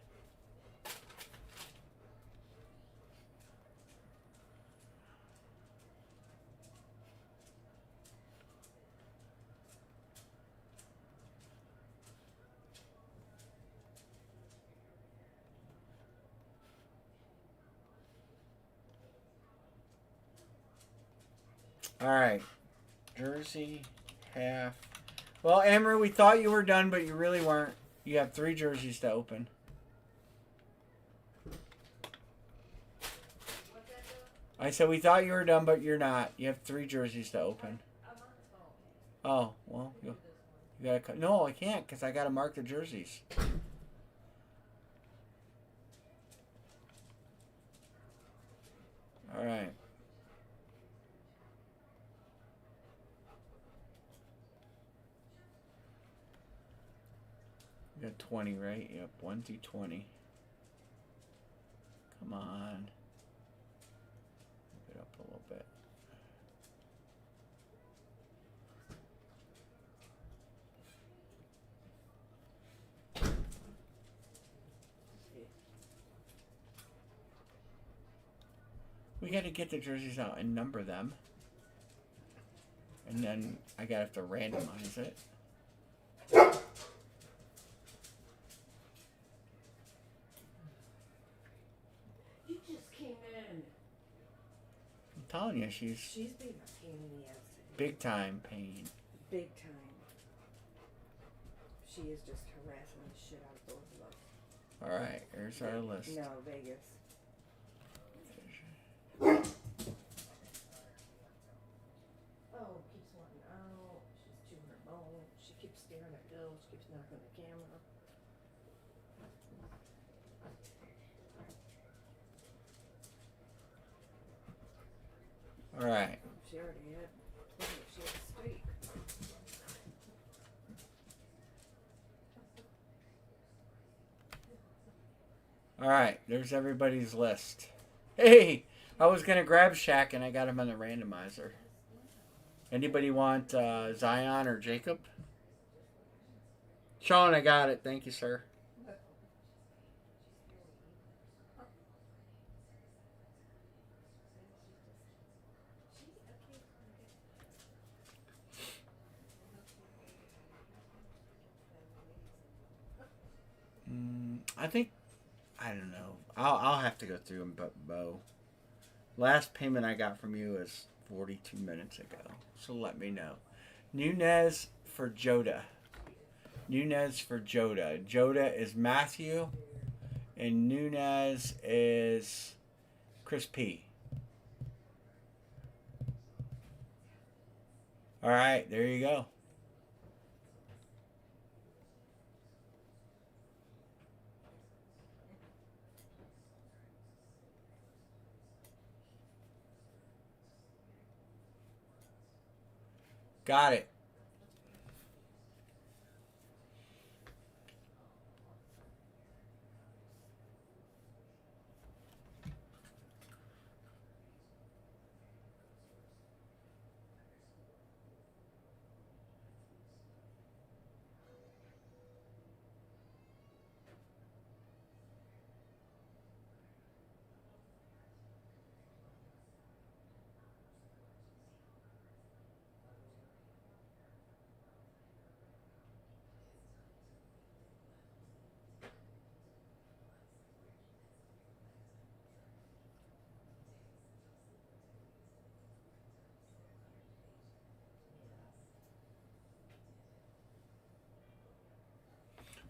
All right, jersey, half. Well, Amber, we thought you were done, but you really weren't. You have 3 jerseys to open. I said we thought you were done, but you're not. You have 3 jerseys to open. Oh, well, you gotta. No, I can't because I gotta mark the jerseys. All right. You got 20, right? Yep, 1 through 20. Come on. Move it up a little bit. We got to get the jerseys out and number them. And then I got to have to randomize it. You just came in. I'm telling you, she's She's being a pain in the ass today. big time pain. Big time. She is just harassing the shit out of both of us. All right, here's our list. No, Vegas. Oh, keeps wanting out. She's chewing her bone. She keeps staring at Bill. She keeps knocking the camera. All right. She already had. She had steak. All right. There's everybody's list. Hey, I was gonna grab Shaq and I got him on the randomizer. Anybody want Zion or Jacob? Sean, I got it. Thank you, sir. I think I don't know. I'll have to go through them, but Bo. Last payment I got from you is 42 minutes ago, so let me know. Nunez for Joda. Nunez for Joda. Joda is Matthew, and Nunez is Chris P. All right, there you go. Got it.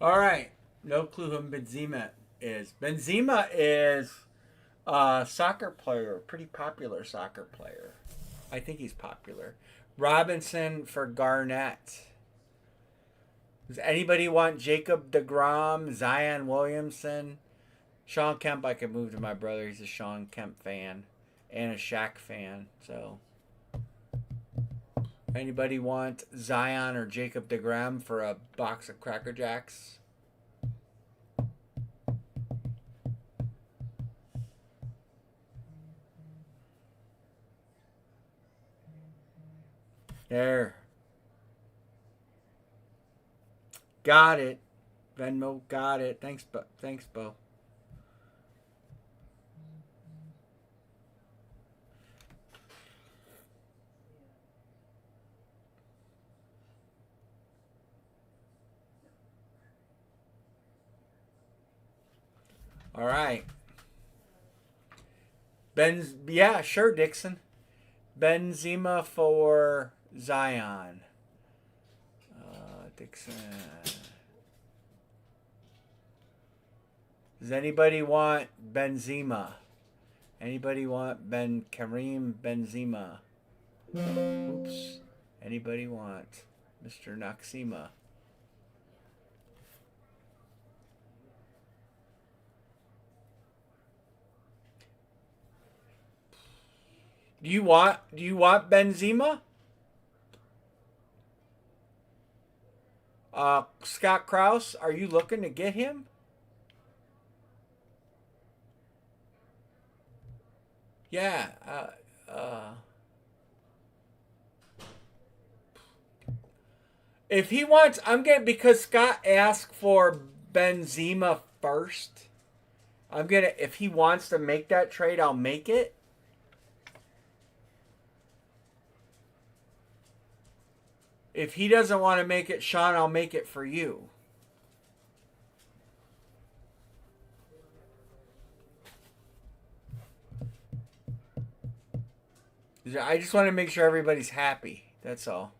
All right. No clue who Benzema is. Benzema is a soccer player, a pretty popular soccer player. I think he's popular. Robinson for Garnett. Does anybody want Jacob DeGrom, Zion Williamson? Sean Kemp, I could move to my brother. He's a Sean Kemp fan and a Shaq fan. So, anybody want Zion or Jacob DeGrom for a box of Cracker Jacks? There. Got it. Venmo, got it. Thanks, Bo. All right. Yeah, sure, Dixon. Benzema for Zion. Dixon. Does anybody want Benzema? Anybody want Kareem Benzema? Oops. Anybody want Mr. Noxema? Do you want Benzema? Scott Krause, are you looking to get him? Yeah. If he wants, I'm getting because Scott asked for Benzema first. I'm gonna if he wants to make that trade, I'll make it. If he doesn't want to make it, Sean, I'll make it for you. I just want to make sure everybody's happy. That's all.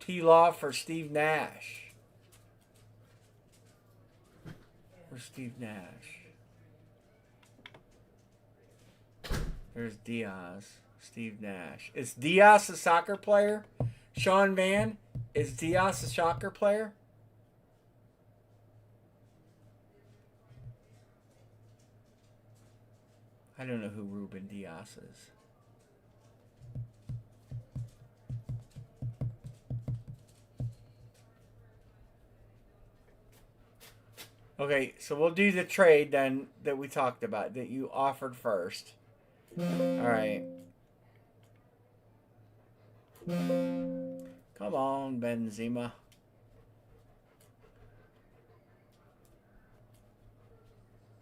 T-Law for Steve Nash. For Steve Nash. There's Diaz. Steve Nash. Is Diaz a soccer player? Sean Van, is Diaz a soccer player? I don't know who Ruben Diaz is. Okay, so we'll do the trade then that we talked about, that you offered first. Alright. Come on, Benzema.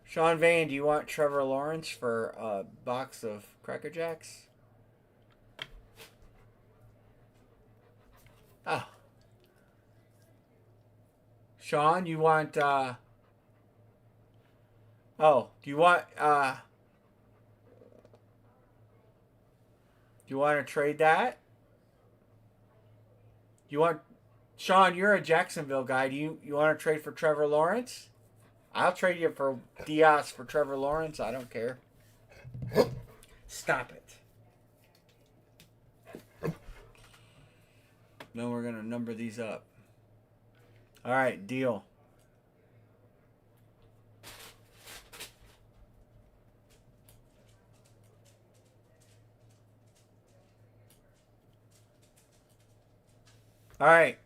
Sean Van, do you want Trevor Lawrence for a box of Cracker Jacks? Oh. Sean, you want, oh, do you want to trade that? You want, Sean, you're a Jacksonville guy. Do you want to trade for Trevor Lawrence? I'll trade you for Diaz for Trevor Lawrence. I don't care. Stop it. Then we're going to number these up. All right, deal. All right.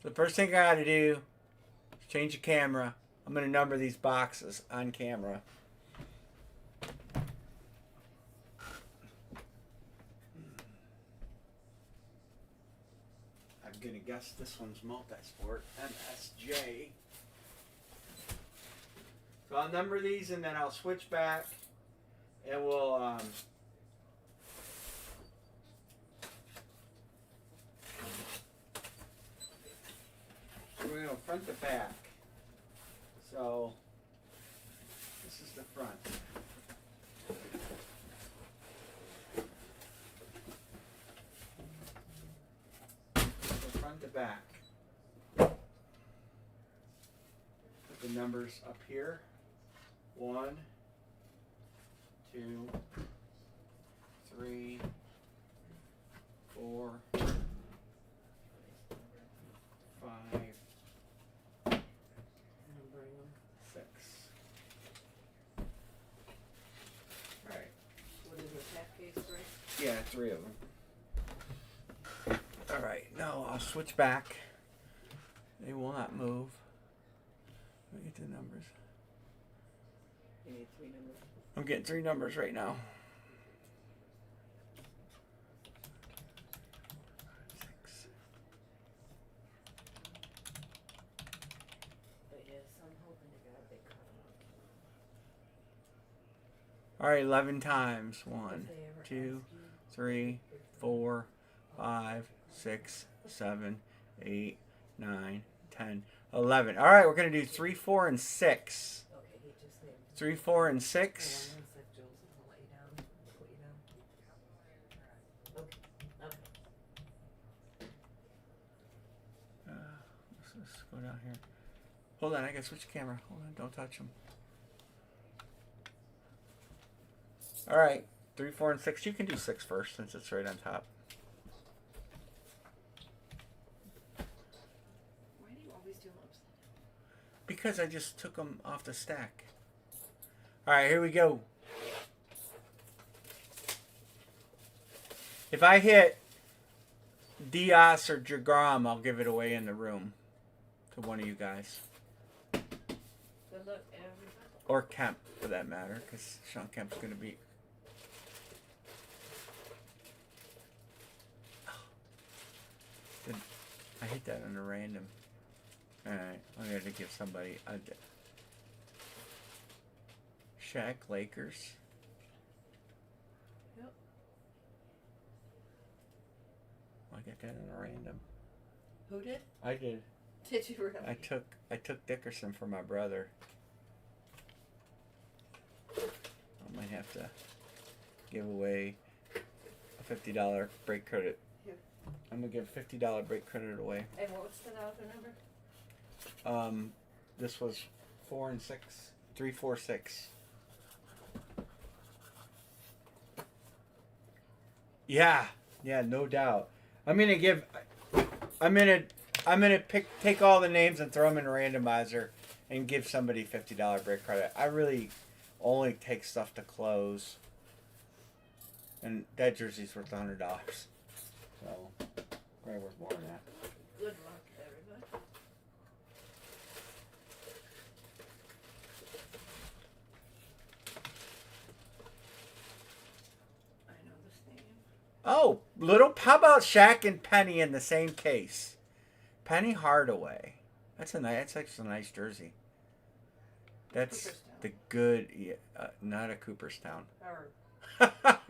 The first thing I got to do is change the camera. I'm going to number these boxes on camera. I'm going to guess this one's multi-sport, MSJ. So I'll number these and then I'll switch back and we'll we're going to front to back. So this is the front. So front to back. Put the numbers up here. 1, 2, 3, 4, 5, 6. All right. What is it, half case, right? Yeah, 3 of them. All right. Now I'll switch back. They will not move. Let me get the numbers. You need 3 numbers. I'm getting 3 numbers right now. 6. But yes, I'm hoping you got a big cut. All right, 11 times. 1, 2, 3, 4, 5, 6, 7, 8, 9, 10, 11. All right, we're going to do 3, 4, and 6. Okay, he just named. 3, 4, and Hang 6. on 1 sec, Jules. I'll let you down. Put you down. Okay. Let's go down here. Hold on, I got to switch the camera. Hold on, don't touch them. All right, 3, 4, and 6. You can do 6 first since it's right on top. Why do you always do them upside down? Because I just took them off the stack. All right, here we go. If I hit Diaz or Jagram, I'll give it away in the room to one of you guys. Good luck, everybody. Or Kemp, for that matter, because Sean Kemp's going to be... I hit that on a random. Alright, I'm going to give somebody a... Shaq, Lakers. Yep. I got that on a random. Who did? I did. Did you really? I took Dickerson for my brother. I might have to give away a $50 break credit. Here. I'm gonna give $50 break credit away. And what's the other number? This was 4 and 6, 3, 4, 6. Yeah, no doubt. I'm gonna take all the names and throw them in a randomizer and give somebody $50 break credit. I really only take stuff to close. And that jersey's worth $100. So, probably worth more than that. Good luck, everybody. I know this name. Oh, how about Shaq and Penny in the same case? Penny Hardaway. That's actually a nice jersey. That's Cooperstown. the good, not a Cooperstown. Or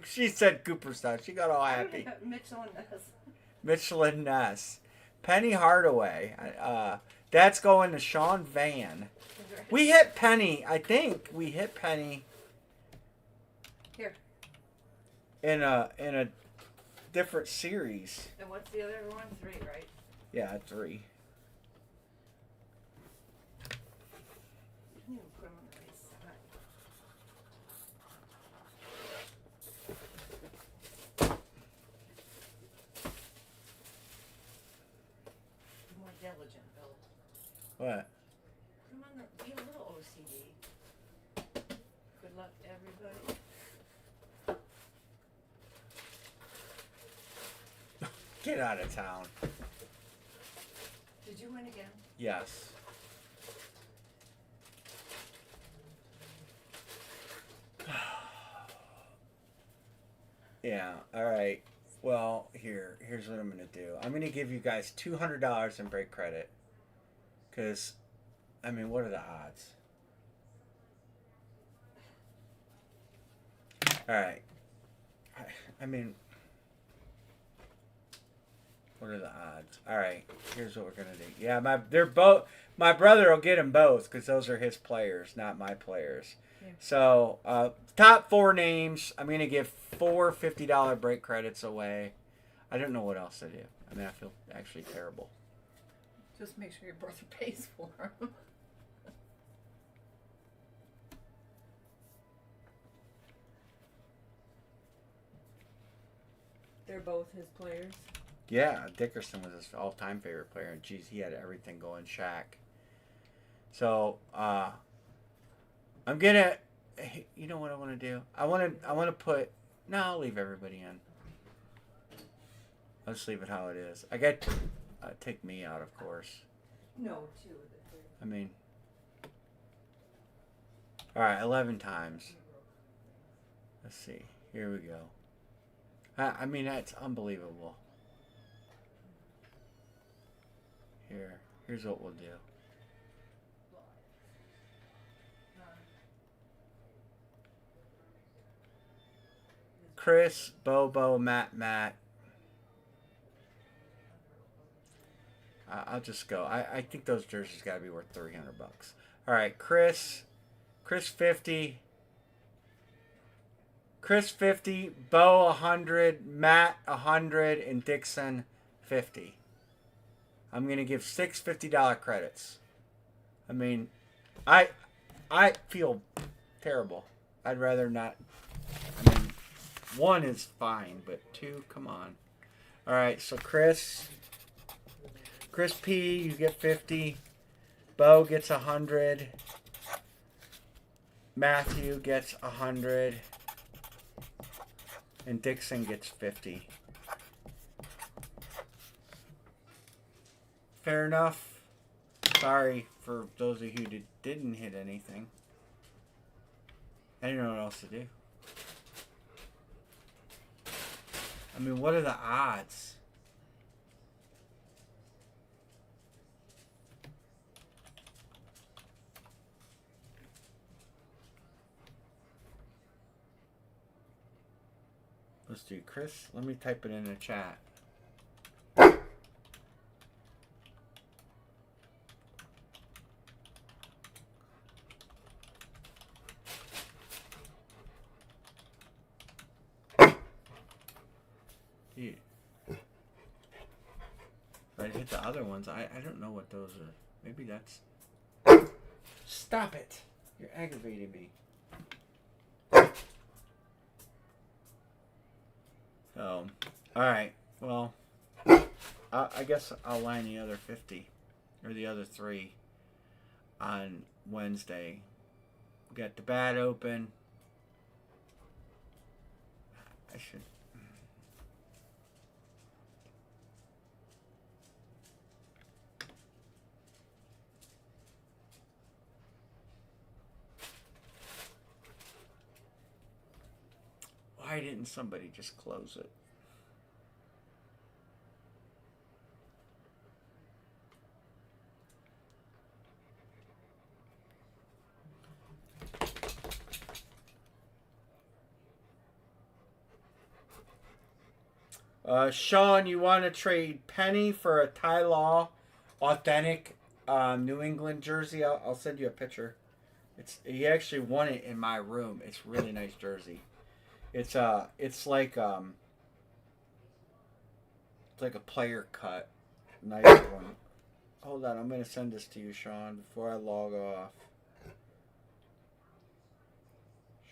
She said Cooperstown. She got all happy. Mitchell and Ness. Mitchell and Ness. Penny Hardaway. That's going to Sean Van. We hit Penny. I think we hit Penny. Here. In a different series. And what's the other one? 3, right? Yeah, 3. You can put 'em on the right side. Be more diligent, Bill. What? Put 'em on the. Be a little OCD. Good luck, everybody. Get out of town. Did you win again? Yes. Yeah, alright. Well, here's what I'm going to do. I'm going to give you guys $200 in break credit. Because, I mean, what are the odds? Alright. I mean, what are the odds? Alright, here's what we're going to do. Yeah, my brother will get them both because those are his players, not my players. Yeah. So, top 4 names. I'm going to give 4 $50 break credits away. I don't know what else to do. I mean, I feel actually terrible. Just make sure your brother pays for them. They're both his players. Yeah, Dickerson was his all-time favorite player. And geez, he had everything going. Shaq. So, I'm gonna. You know what I want to do? I want to put. No, I'll leave everybody in. I'll just leave it how it is. I got take me out, of course. No, 2 of the 3. I mean, all right, 11 times. Let's see. Here we go. I mean, that's unbelievable. Here's what we'll do. Chris, Bobo, Matt. I'll just go. I think those jerseys got to be worth $300. All right, Chris 50. Chris 50, Bo 100, Matt 100, and Dixon 50. I'm gonna give 6 $50 credits. I mean, I feel terrible. I'd rather not. I mean, 1 is fine, but 2, come on. All right, so Chris P, you get 50. Bo gets 100. Matthew gets 100. And Dixon gets 50. Fair enough. Sorry for those of you who didn't hit anything. I didn't know what else to do. I mean, what are the odds? Let's do Chris. Let me type it in the chat. Dude. If I hit the other ones, I don't know what those are. Maybe that's... Stop it! You're aggravating me. So, alright, well, I guess I'll line the other 50, or the other 3 on Wednesday. We got the bat open. I should. Why didn't somebody just close it? Sean, you want to trade Penny for a Ty Law authentic New England jersey? I'll send you a picture. He actually won it in my room. It's a really nice jersey. It's like a player cut, nice one. Hold on, I'm gonna send this to you, Sean, before I log off.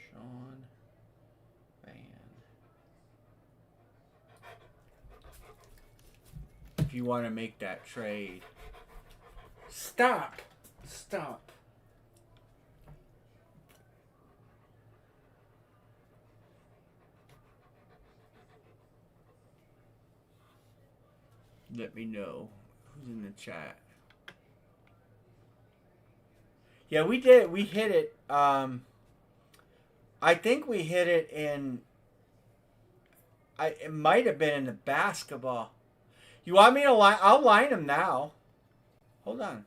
Sean Van. If you want to make that trade, stop. Let me know who's in the chat. Yeah, we did. We hit it. I think we hit it in. It might have been in the basketball. You want me to line? I'll line them now. Hold on.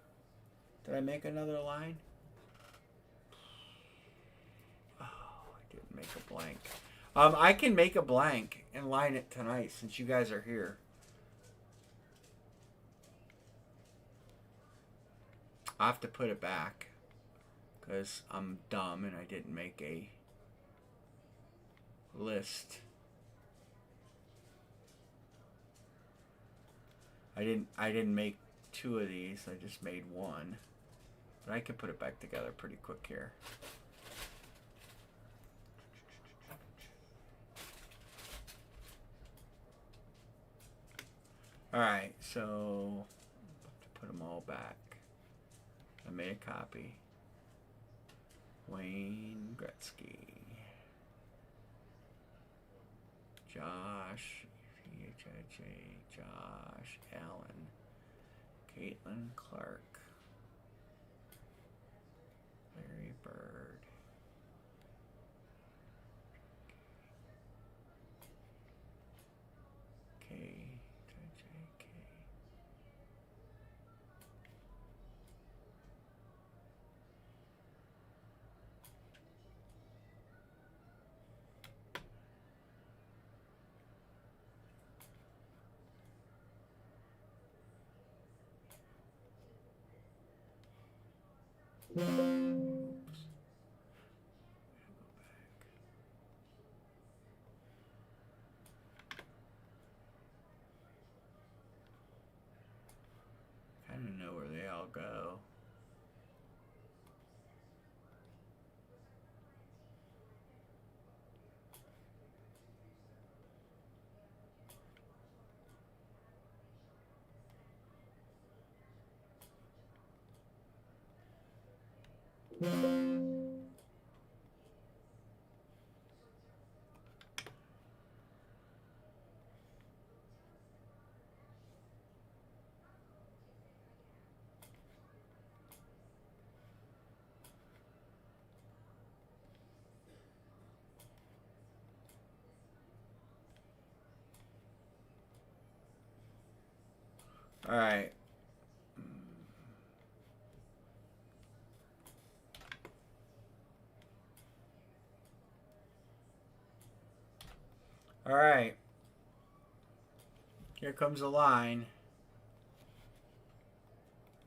Did I make another line? Oh, I didn't make a blank. I can make a blank and line it tonight since you guys are here. I have to put it back because I'm dumb and I didn't make a list. I didn't make two of these. I just made one. But I can put it back together pretty quick here. Alright, so put them all back. I made a copy. Wayne Gretzky. Josh. Josh Allen. Caitlin Clark. Larry Bird. JK. Oops. I don't know where they all go. All right. All right. Here comes the line.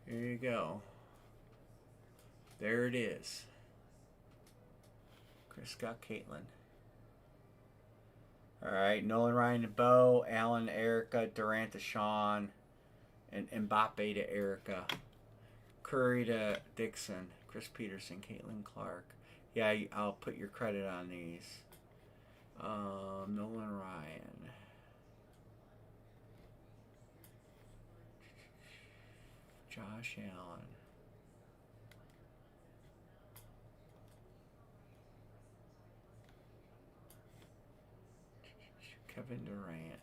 Here you go. There it is. Chris got Caitlin. All right. Nolan Ryan to Bo. Allen, Erica. Durant to Sean. And Mbappe to Erica. Curry to Dixon. Chris Peterson. Caitlin Clark. Yeah, I'll put your credit on these. Nolan Ryan. Josh Allen. Kevin Durant.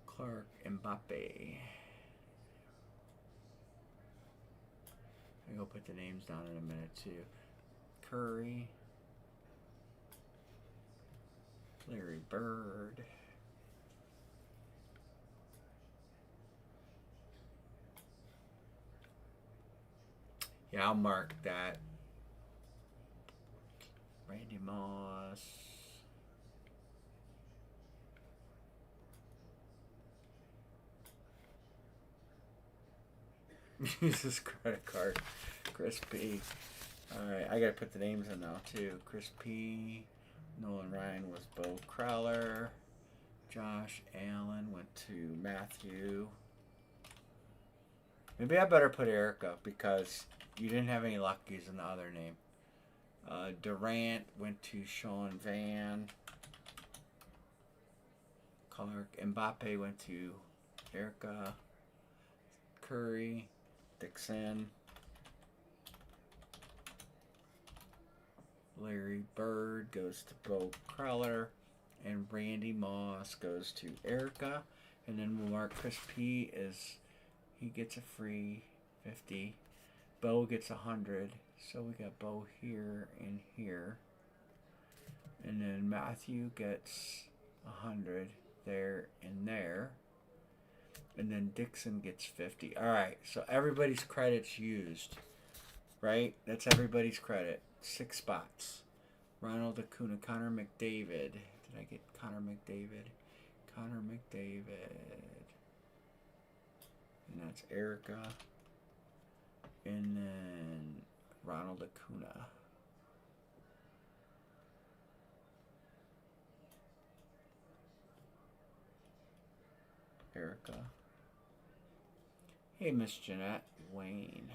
Clark Mbappe. I'll put the names down in a minute too. Curry. Larry Bird. Yeah, I'll mark that. Randy Moss. Use his credit card. Chris P. Alright, I gotta put the names in now too. Chris P. Nolan Ryan was Bo Crowler. Josh Allen went to Matthew. Maybe I better put Erica because you didn't have any luck using the other name. Durant went to Sean Van. Clark Mbappe went to Erica. Curry. Dixon. Larry Bird goes to Bo Crowler. And Randy Moss goes to Erica. And then we'll mark Chris P as he gets a free 50. Bo gets 100. So we got Bo here and here. And then Matthew gets 100 there and there. And then Dixon gets 50. Alright, so everybody's credit's used. Right? That's everybody's credit. 6 spots. Ronald Acuna, Connor McDavid. Did I get Connor McDavid? Connor McDavid. And that's Erica. And then Ronald Acuna. Erica. Hey, Miss Jeanette. Wayne.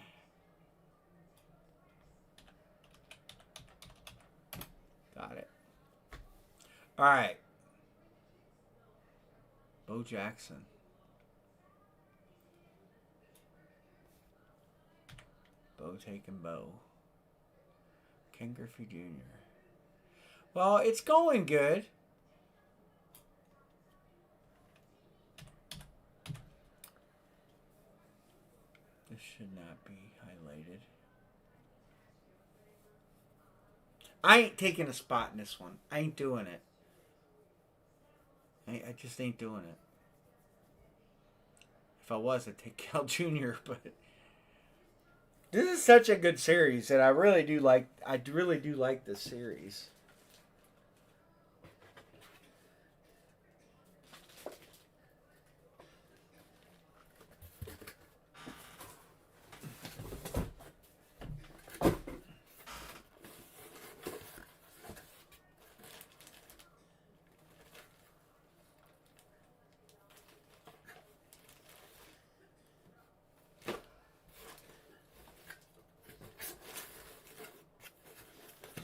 Got it. Alright. Bo Jackson. Bo taking Bo. Ken Griffey Jr. Well, it's going good. This should not be highlighted. I ain't taking a spot in this one. I ain't doing it. I just ain't doing it. If I was, I'd take Cal Jr., but this is such a good series, and I really do like this series.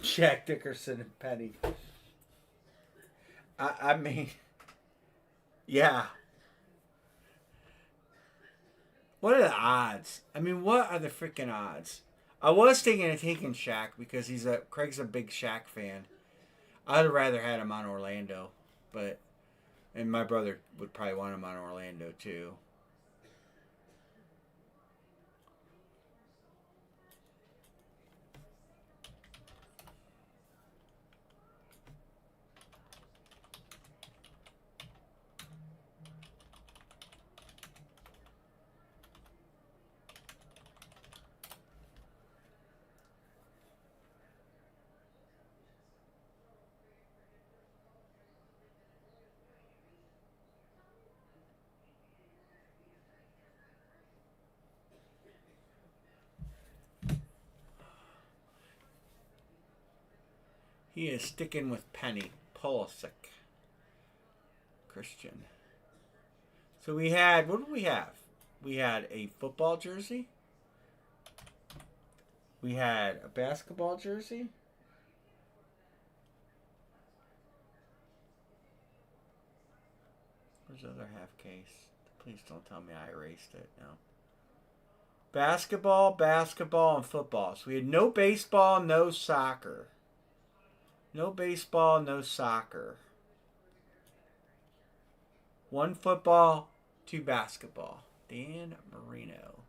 Jack Dickerson and Penny. I mean, yeah. What are the odds? I mean, what are the freaking odds? I was thinking of taking Shaq because Craig's a big Shaq fan. I'd rather had him on Orlando, and my brother would probably want him on Orlando too. He is sticking with Penny. Pulisic. Christian. So we had, what did we have? We had a football jersey. We had a basketball jersey. Where's the other half case? Please don't tell me I erased it. No. Basketball, basketball, and football. So we had no baseball, no soccer. No baseball, no soccer. One football, two basketball. Dan Marino.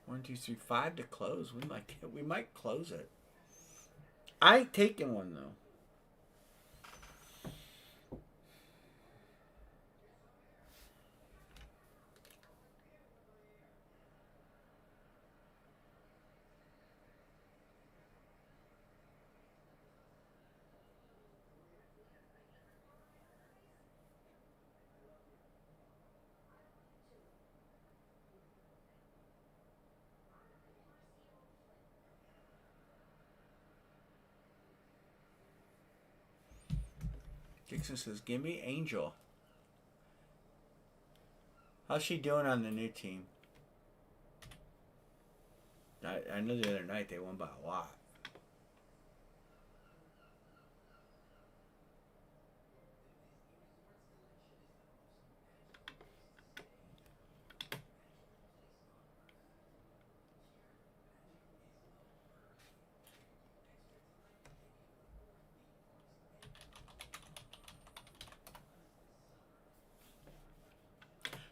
One, two, three, five to close. We might close it. I ain't taking one though. Dixon says, "Give me Angel." How's she doing on the new team? I know the other night they won by a lot.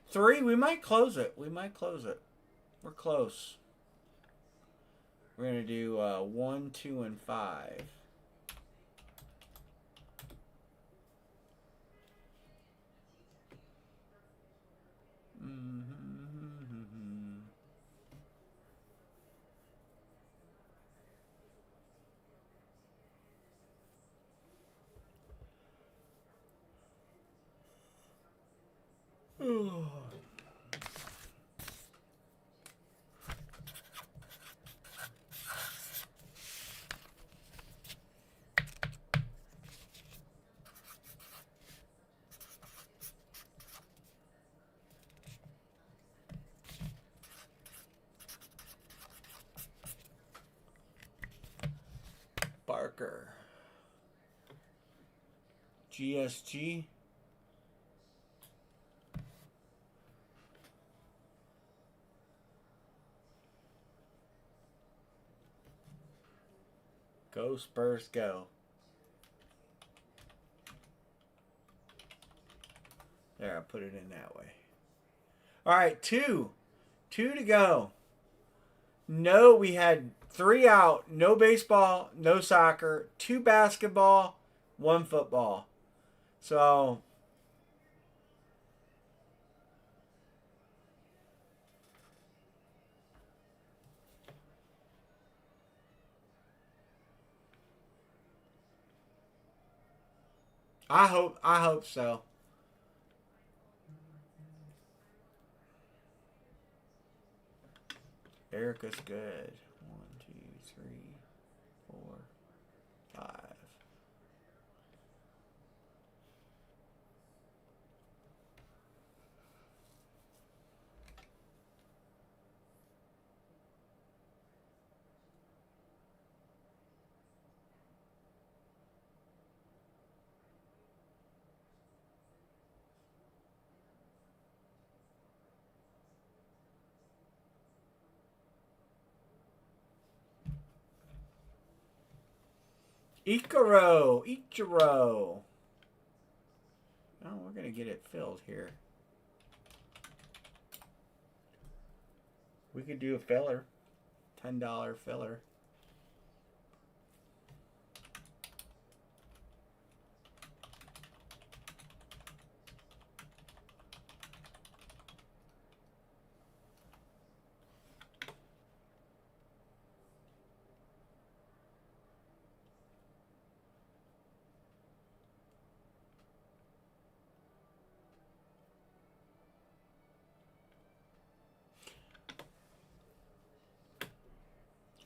Three, we might close it. We might close it. We're close. We're going to do 1, 2, and 5. Barker. GSG. Go Spurs, go. There, I'll put it in that way. All right, 2. 2 to go. No, we had 3 out. No baseball, no soccer. 2 basketball, 1 football. So I hope so. Erica's good. 1, 2, 3, 4, 5. Ichiro. Oh, we're gonna get it filled here. We could do a filler, $10 filler.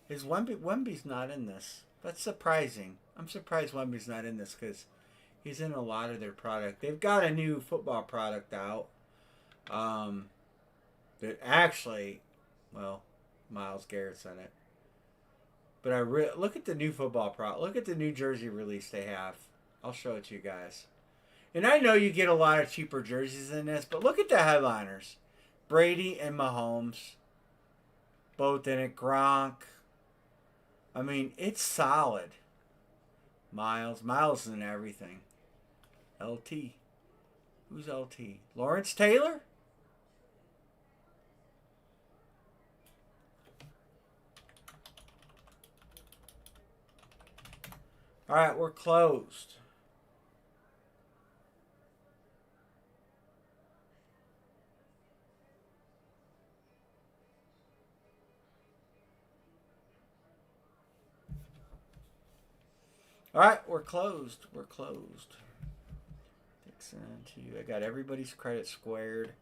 Is Wemby's not in this? That's surprising. I'm surprised Wemby's not in this because he's in a lot of their product. They've got a new football product out. That actually, well, Myles Garrett's in it. But look at the new football product. Look at the new jersey release they have. I'll show it to you guys. And I know you get a lot of cheaper jerseys than this, but look at the headliners. Brady and Mahomes. Both in it. Gronk. I mean, it's solid. Miles. Miles is in everything. LT. Who's LT? Lawrence Taylor? Alright, we're closed. Alright, we're closed. We're closed. Dixon to you. I got everybody's credit squared.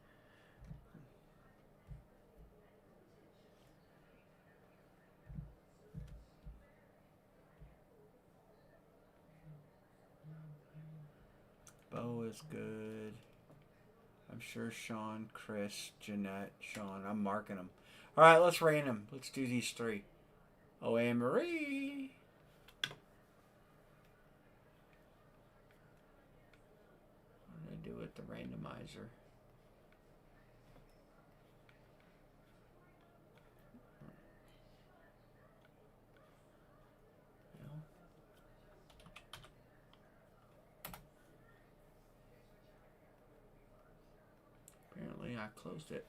Bo is good. I'm sure Sean, Chris, Jeanette, Sean. I'm marking them. All right, let's rate them. Let's do these three. Oh, Anne Marie. What did I do with the randomizer? Apparently, I closed it.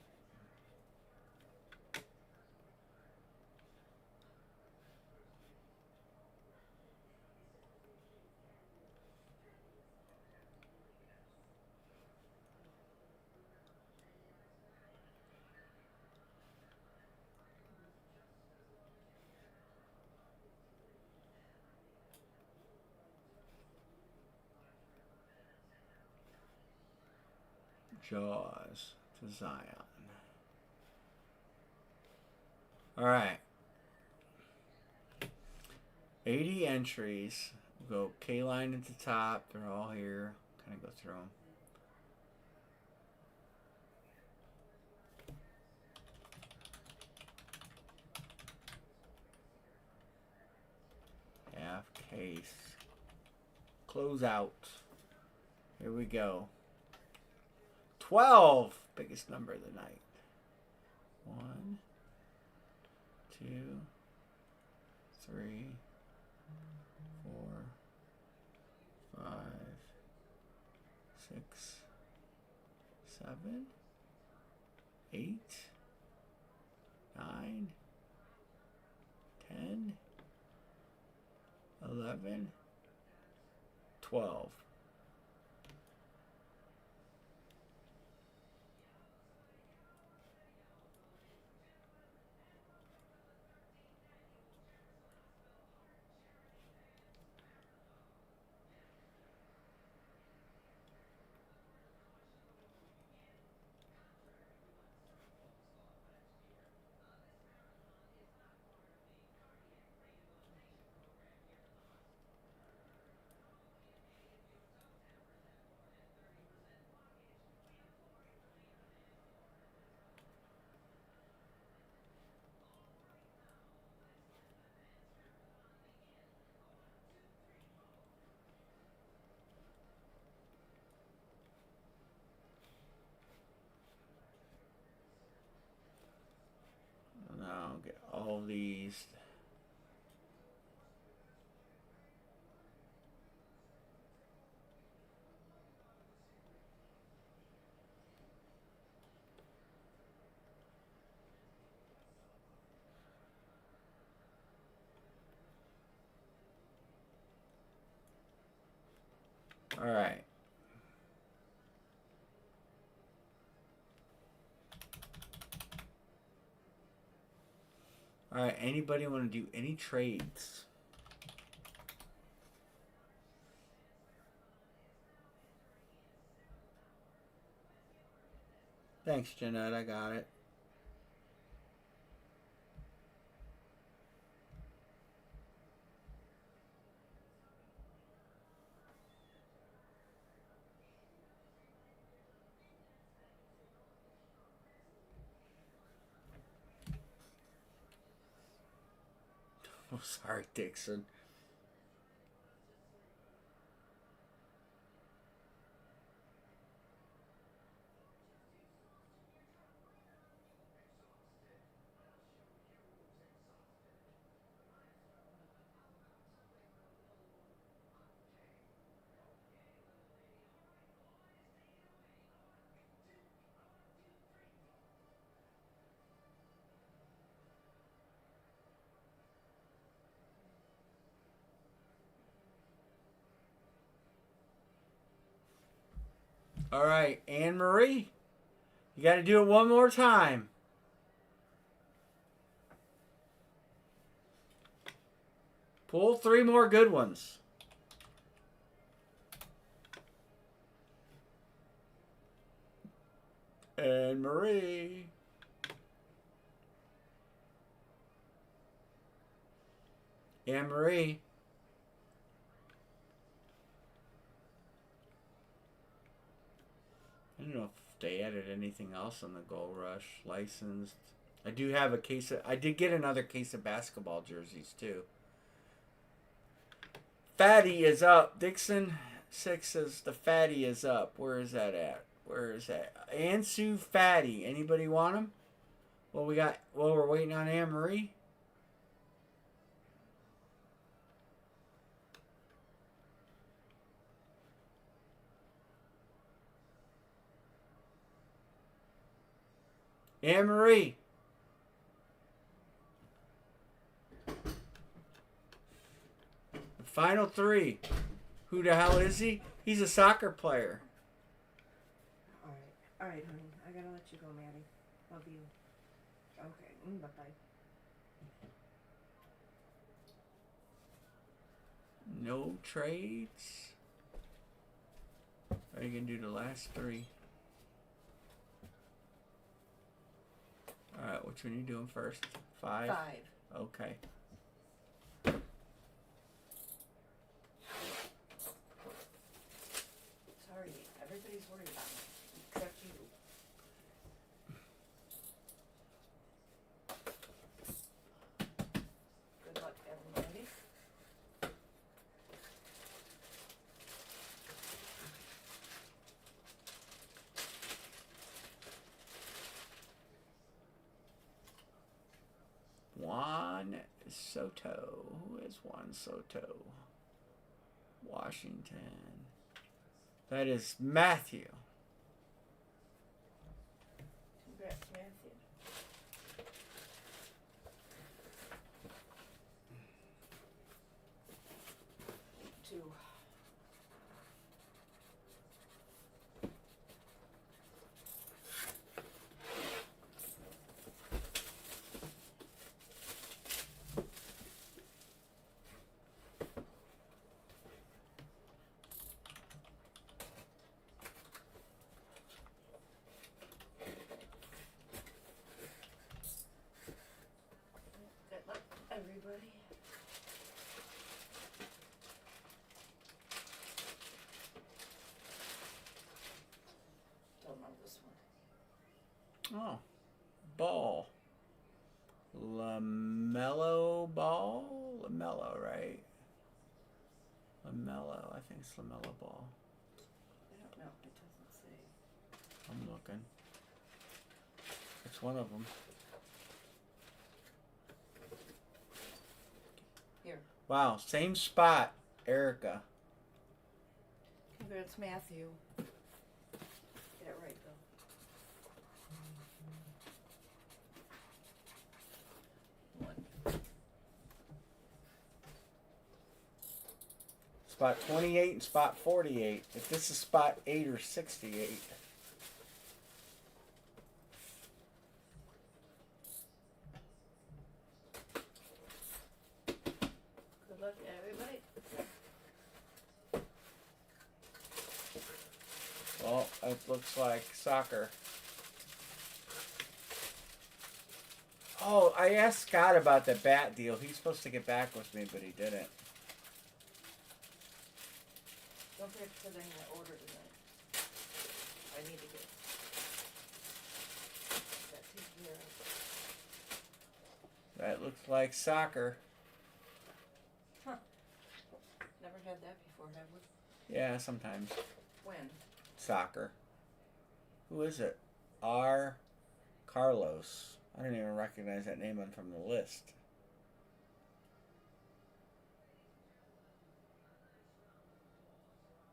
Jaws to Zion. All right. 80 entries. We'll go K-line at the top. They're all here. Kind of go through them. Half case. Close out. Here we go. 12. Biggest number of the night. 1, 2, 3, 4, 5, 6, 7, 8, 9, 10, 11, 12. Now get all these. All right. All right. Anybody want to do any trades? Thanks, Jeanette. I got it. Oh, sorry, Dixon. All right, Anne Marie. You got to do it one more time. Pull 3 more good ones. Anne Marie. Anne Marie. I don't know if they added anything else on the Gold Rush. Licensed. I do have a case of... I did get another case of basketball jerseys, too. Fatty is up. Dixon 6 says the Fatty is up. Where is that at? Where is that? Ansu Fatty. Anybody want him? Well, we're waiting on Anne Marie. Anne Marie. The final 3. Who the hell is he? He's a soccer player. All right, honey. I gotta let you go, Maddie. Love you. Okay, bye-bye. No trades. Are you gonna do the last 3? Alright, which one are you doing first? 5? 5. Okay. Sorry, everybody's worried about me, except you. Good luck, everybody. Juan Soto. Who is Juan Soto? Washington. That is Matthew. Congrats, Matthew. 2. Good luck, everybody. Don't know this one. Oh. Ball. LaMelo Ball? LaMelo, right? LaMelo. I think it's LaMelo Ball. I don't know. It doesn't say. I'm looking. It's one of them. Here. Wow, same spot, Erica. Congrats, Matthew. Get it right, though. Spot 28 and spot 48. If this is spot 8 or 68. Good luck, everybody. Well, it looks like soccer. Oh, I asked Scott about the bat deal. He's supposed to get back with me, but he didn't. Don't forget to put in that order tonight. I need to get that taken care of. That looks like soccer. Huh. Never had that before, have we? Yeah, sometimes. When? Soccer. Who is it? R. Carlos. I don't even recognize that name from the list.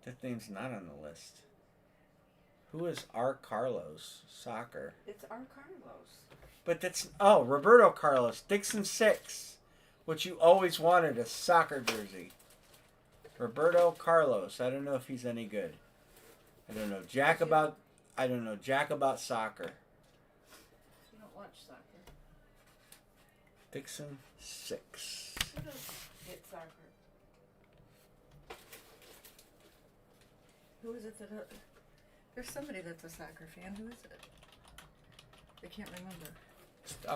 That name's not on the list. Who is R. Carlos? Soccer. It's R. Carlos. But that's... Oh, Roberto Carlos. Dixon 6. Which you always wanted, a soccer jersey. Roberto Carlos. I don't know if he's any good. I don't know jack about. I don't know jack about soccer. You don't watch soccer. Dixon 6. Who does get soccer? Who is it that... there's somebody that's a soccer fan. Who is it? I can't remember.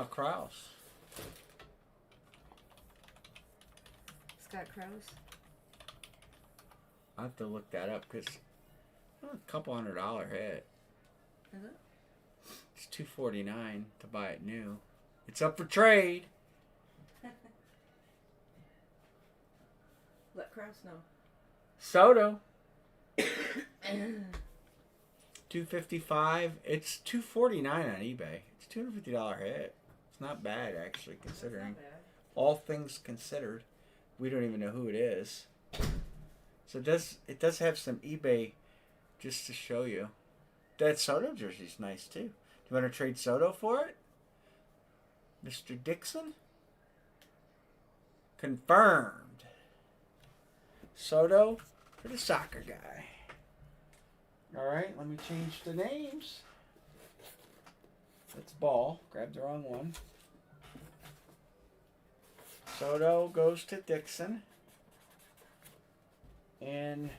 Kraus. Scott Krause? I'll have to look that up because a couple $100 hit. Is it? It's $249 to buy it new. It's up for trade. Let Krause know. Soto. $255. It's $249 on eBay. It's $250 hit. It's not bad actually considering. That's not bad. All things considered. We don't even know who it is. So it does have some eBay just to show you. That Soto jersey's nice too. Do you want to trade Soto for it? Mr. Dixon? Confirmed. Soto for the soccer guy. Alright, let me change the names. That's Ball. Grabbed the wrong one. Soto goes to Dixon. And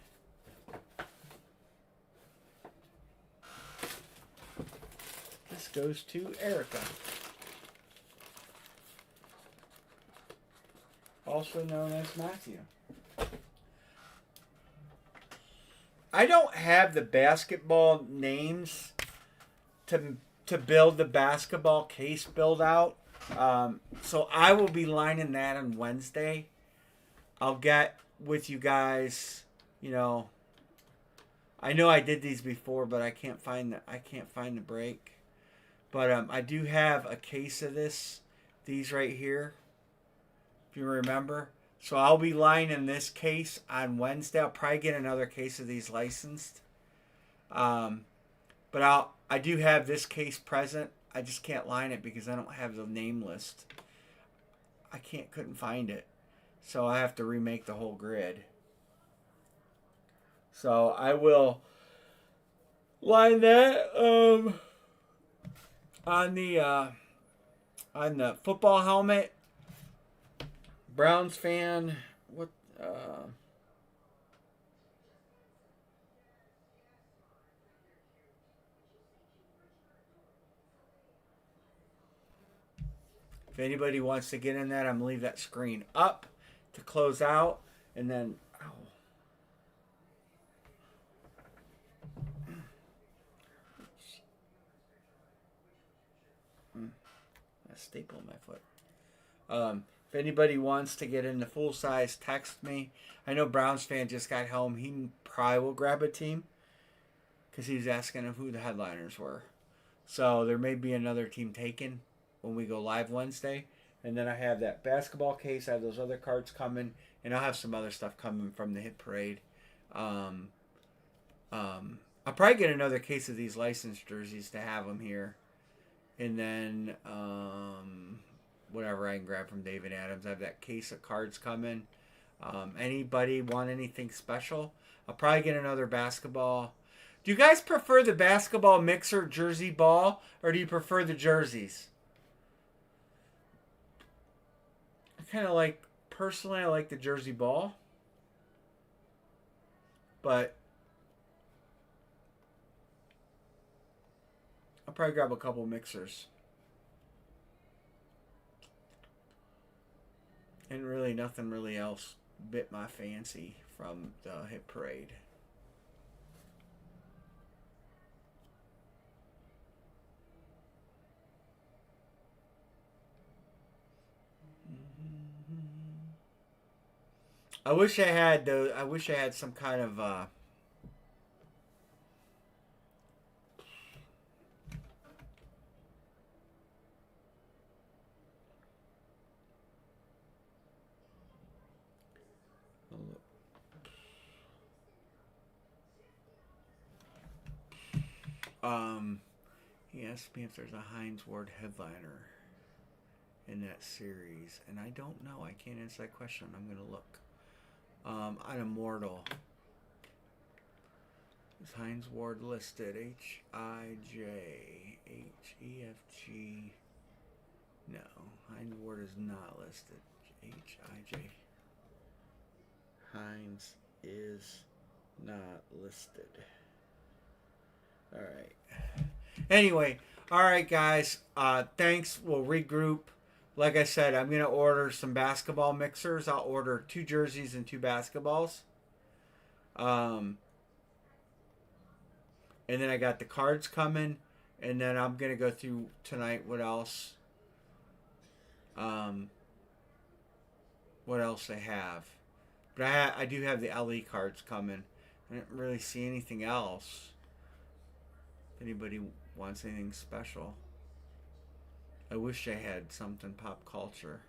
this goes to Erica. Also known as Matthew. I don't have the basketball names to build the basketball case build out. So I will be lining that on Wednesday. I'll get with you guys, you know. I know I did these before, but I can't find the break. But I do have a case of these right here, if you remember. So I'll be lining this case on Wednesday. I'll probably get another case of these licensed. But I do have this case present. I just can't line it because I don't have the name list. I couldn't find it. So I have to remake the whole grid. So I will line that on the football helmet. Browns fan. What? If anybody wants to get in that, I'm gonna leave that screen up to close out, and then. A staple in my foot. If anybody wants to get in the full size, text me. I know Browns fan just got home. He probably will grab a team because he was asking him who the headliners were. So there may be another team taken when we go live Wednesday. And then I have that basketball case. I have those other cards coming. And I'll have some other stuff coming from the hit parade. I'll probably get another case of these licensed jerseys to have them here. And then whatever I can grab from David Adams. I have that case of cards coming. Anybody want anything special? I'll probably get another basketball. Do you guys prefer the basketball mixer jersey ball, or do you prefer the jerseys? Personally, I like the jersey ball. But I'll probably grab a couple mixers. And really nothing really else bit my fancy from the hit parade. I wish I had some kind of he asked me if there's a Heinz Ward headliner in that series, and I don't know. I can't answer that question. I'm gonna look. On Immortal. Is Heinz Ward listed? H-I-J-H-E-F-G. No, Heinz Ward is not listed. H-I-J. Heinz is not listed. All right. Anyway, all right, guys. Thanks. We'll regroup. Like I said, I'm gonna order some basketball mixers. I'll order 2 jerseys and 2 basketballs. And then I got the cards coming, and then I'm gonna go through tonight. What else? What else I have? But I do have the LE cards coming. I didn't really see anything else. If anybody wants anything special, I wish I had something pop culture.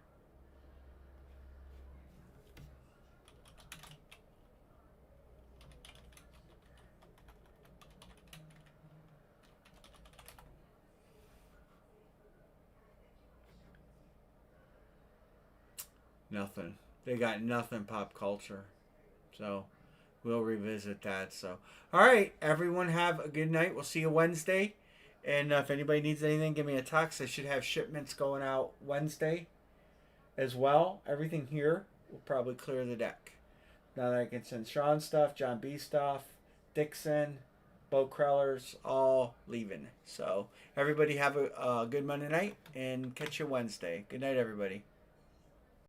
Nothing. They got nothing pop culture. So we'll revisit that. So, all right, everyone, have a good night. We'll see you Wednesday. And if anybody needs anything, give me a text. I should have shipments going out Wednesday as well. Everything here will probably clear the deck. Now that I can send Sean stuff, John B stuff, Dixon, Bo Krellers, all leaving. So everybody have a good Monday night and catch you Wednesday. Good night, everybody.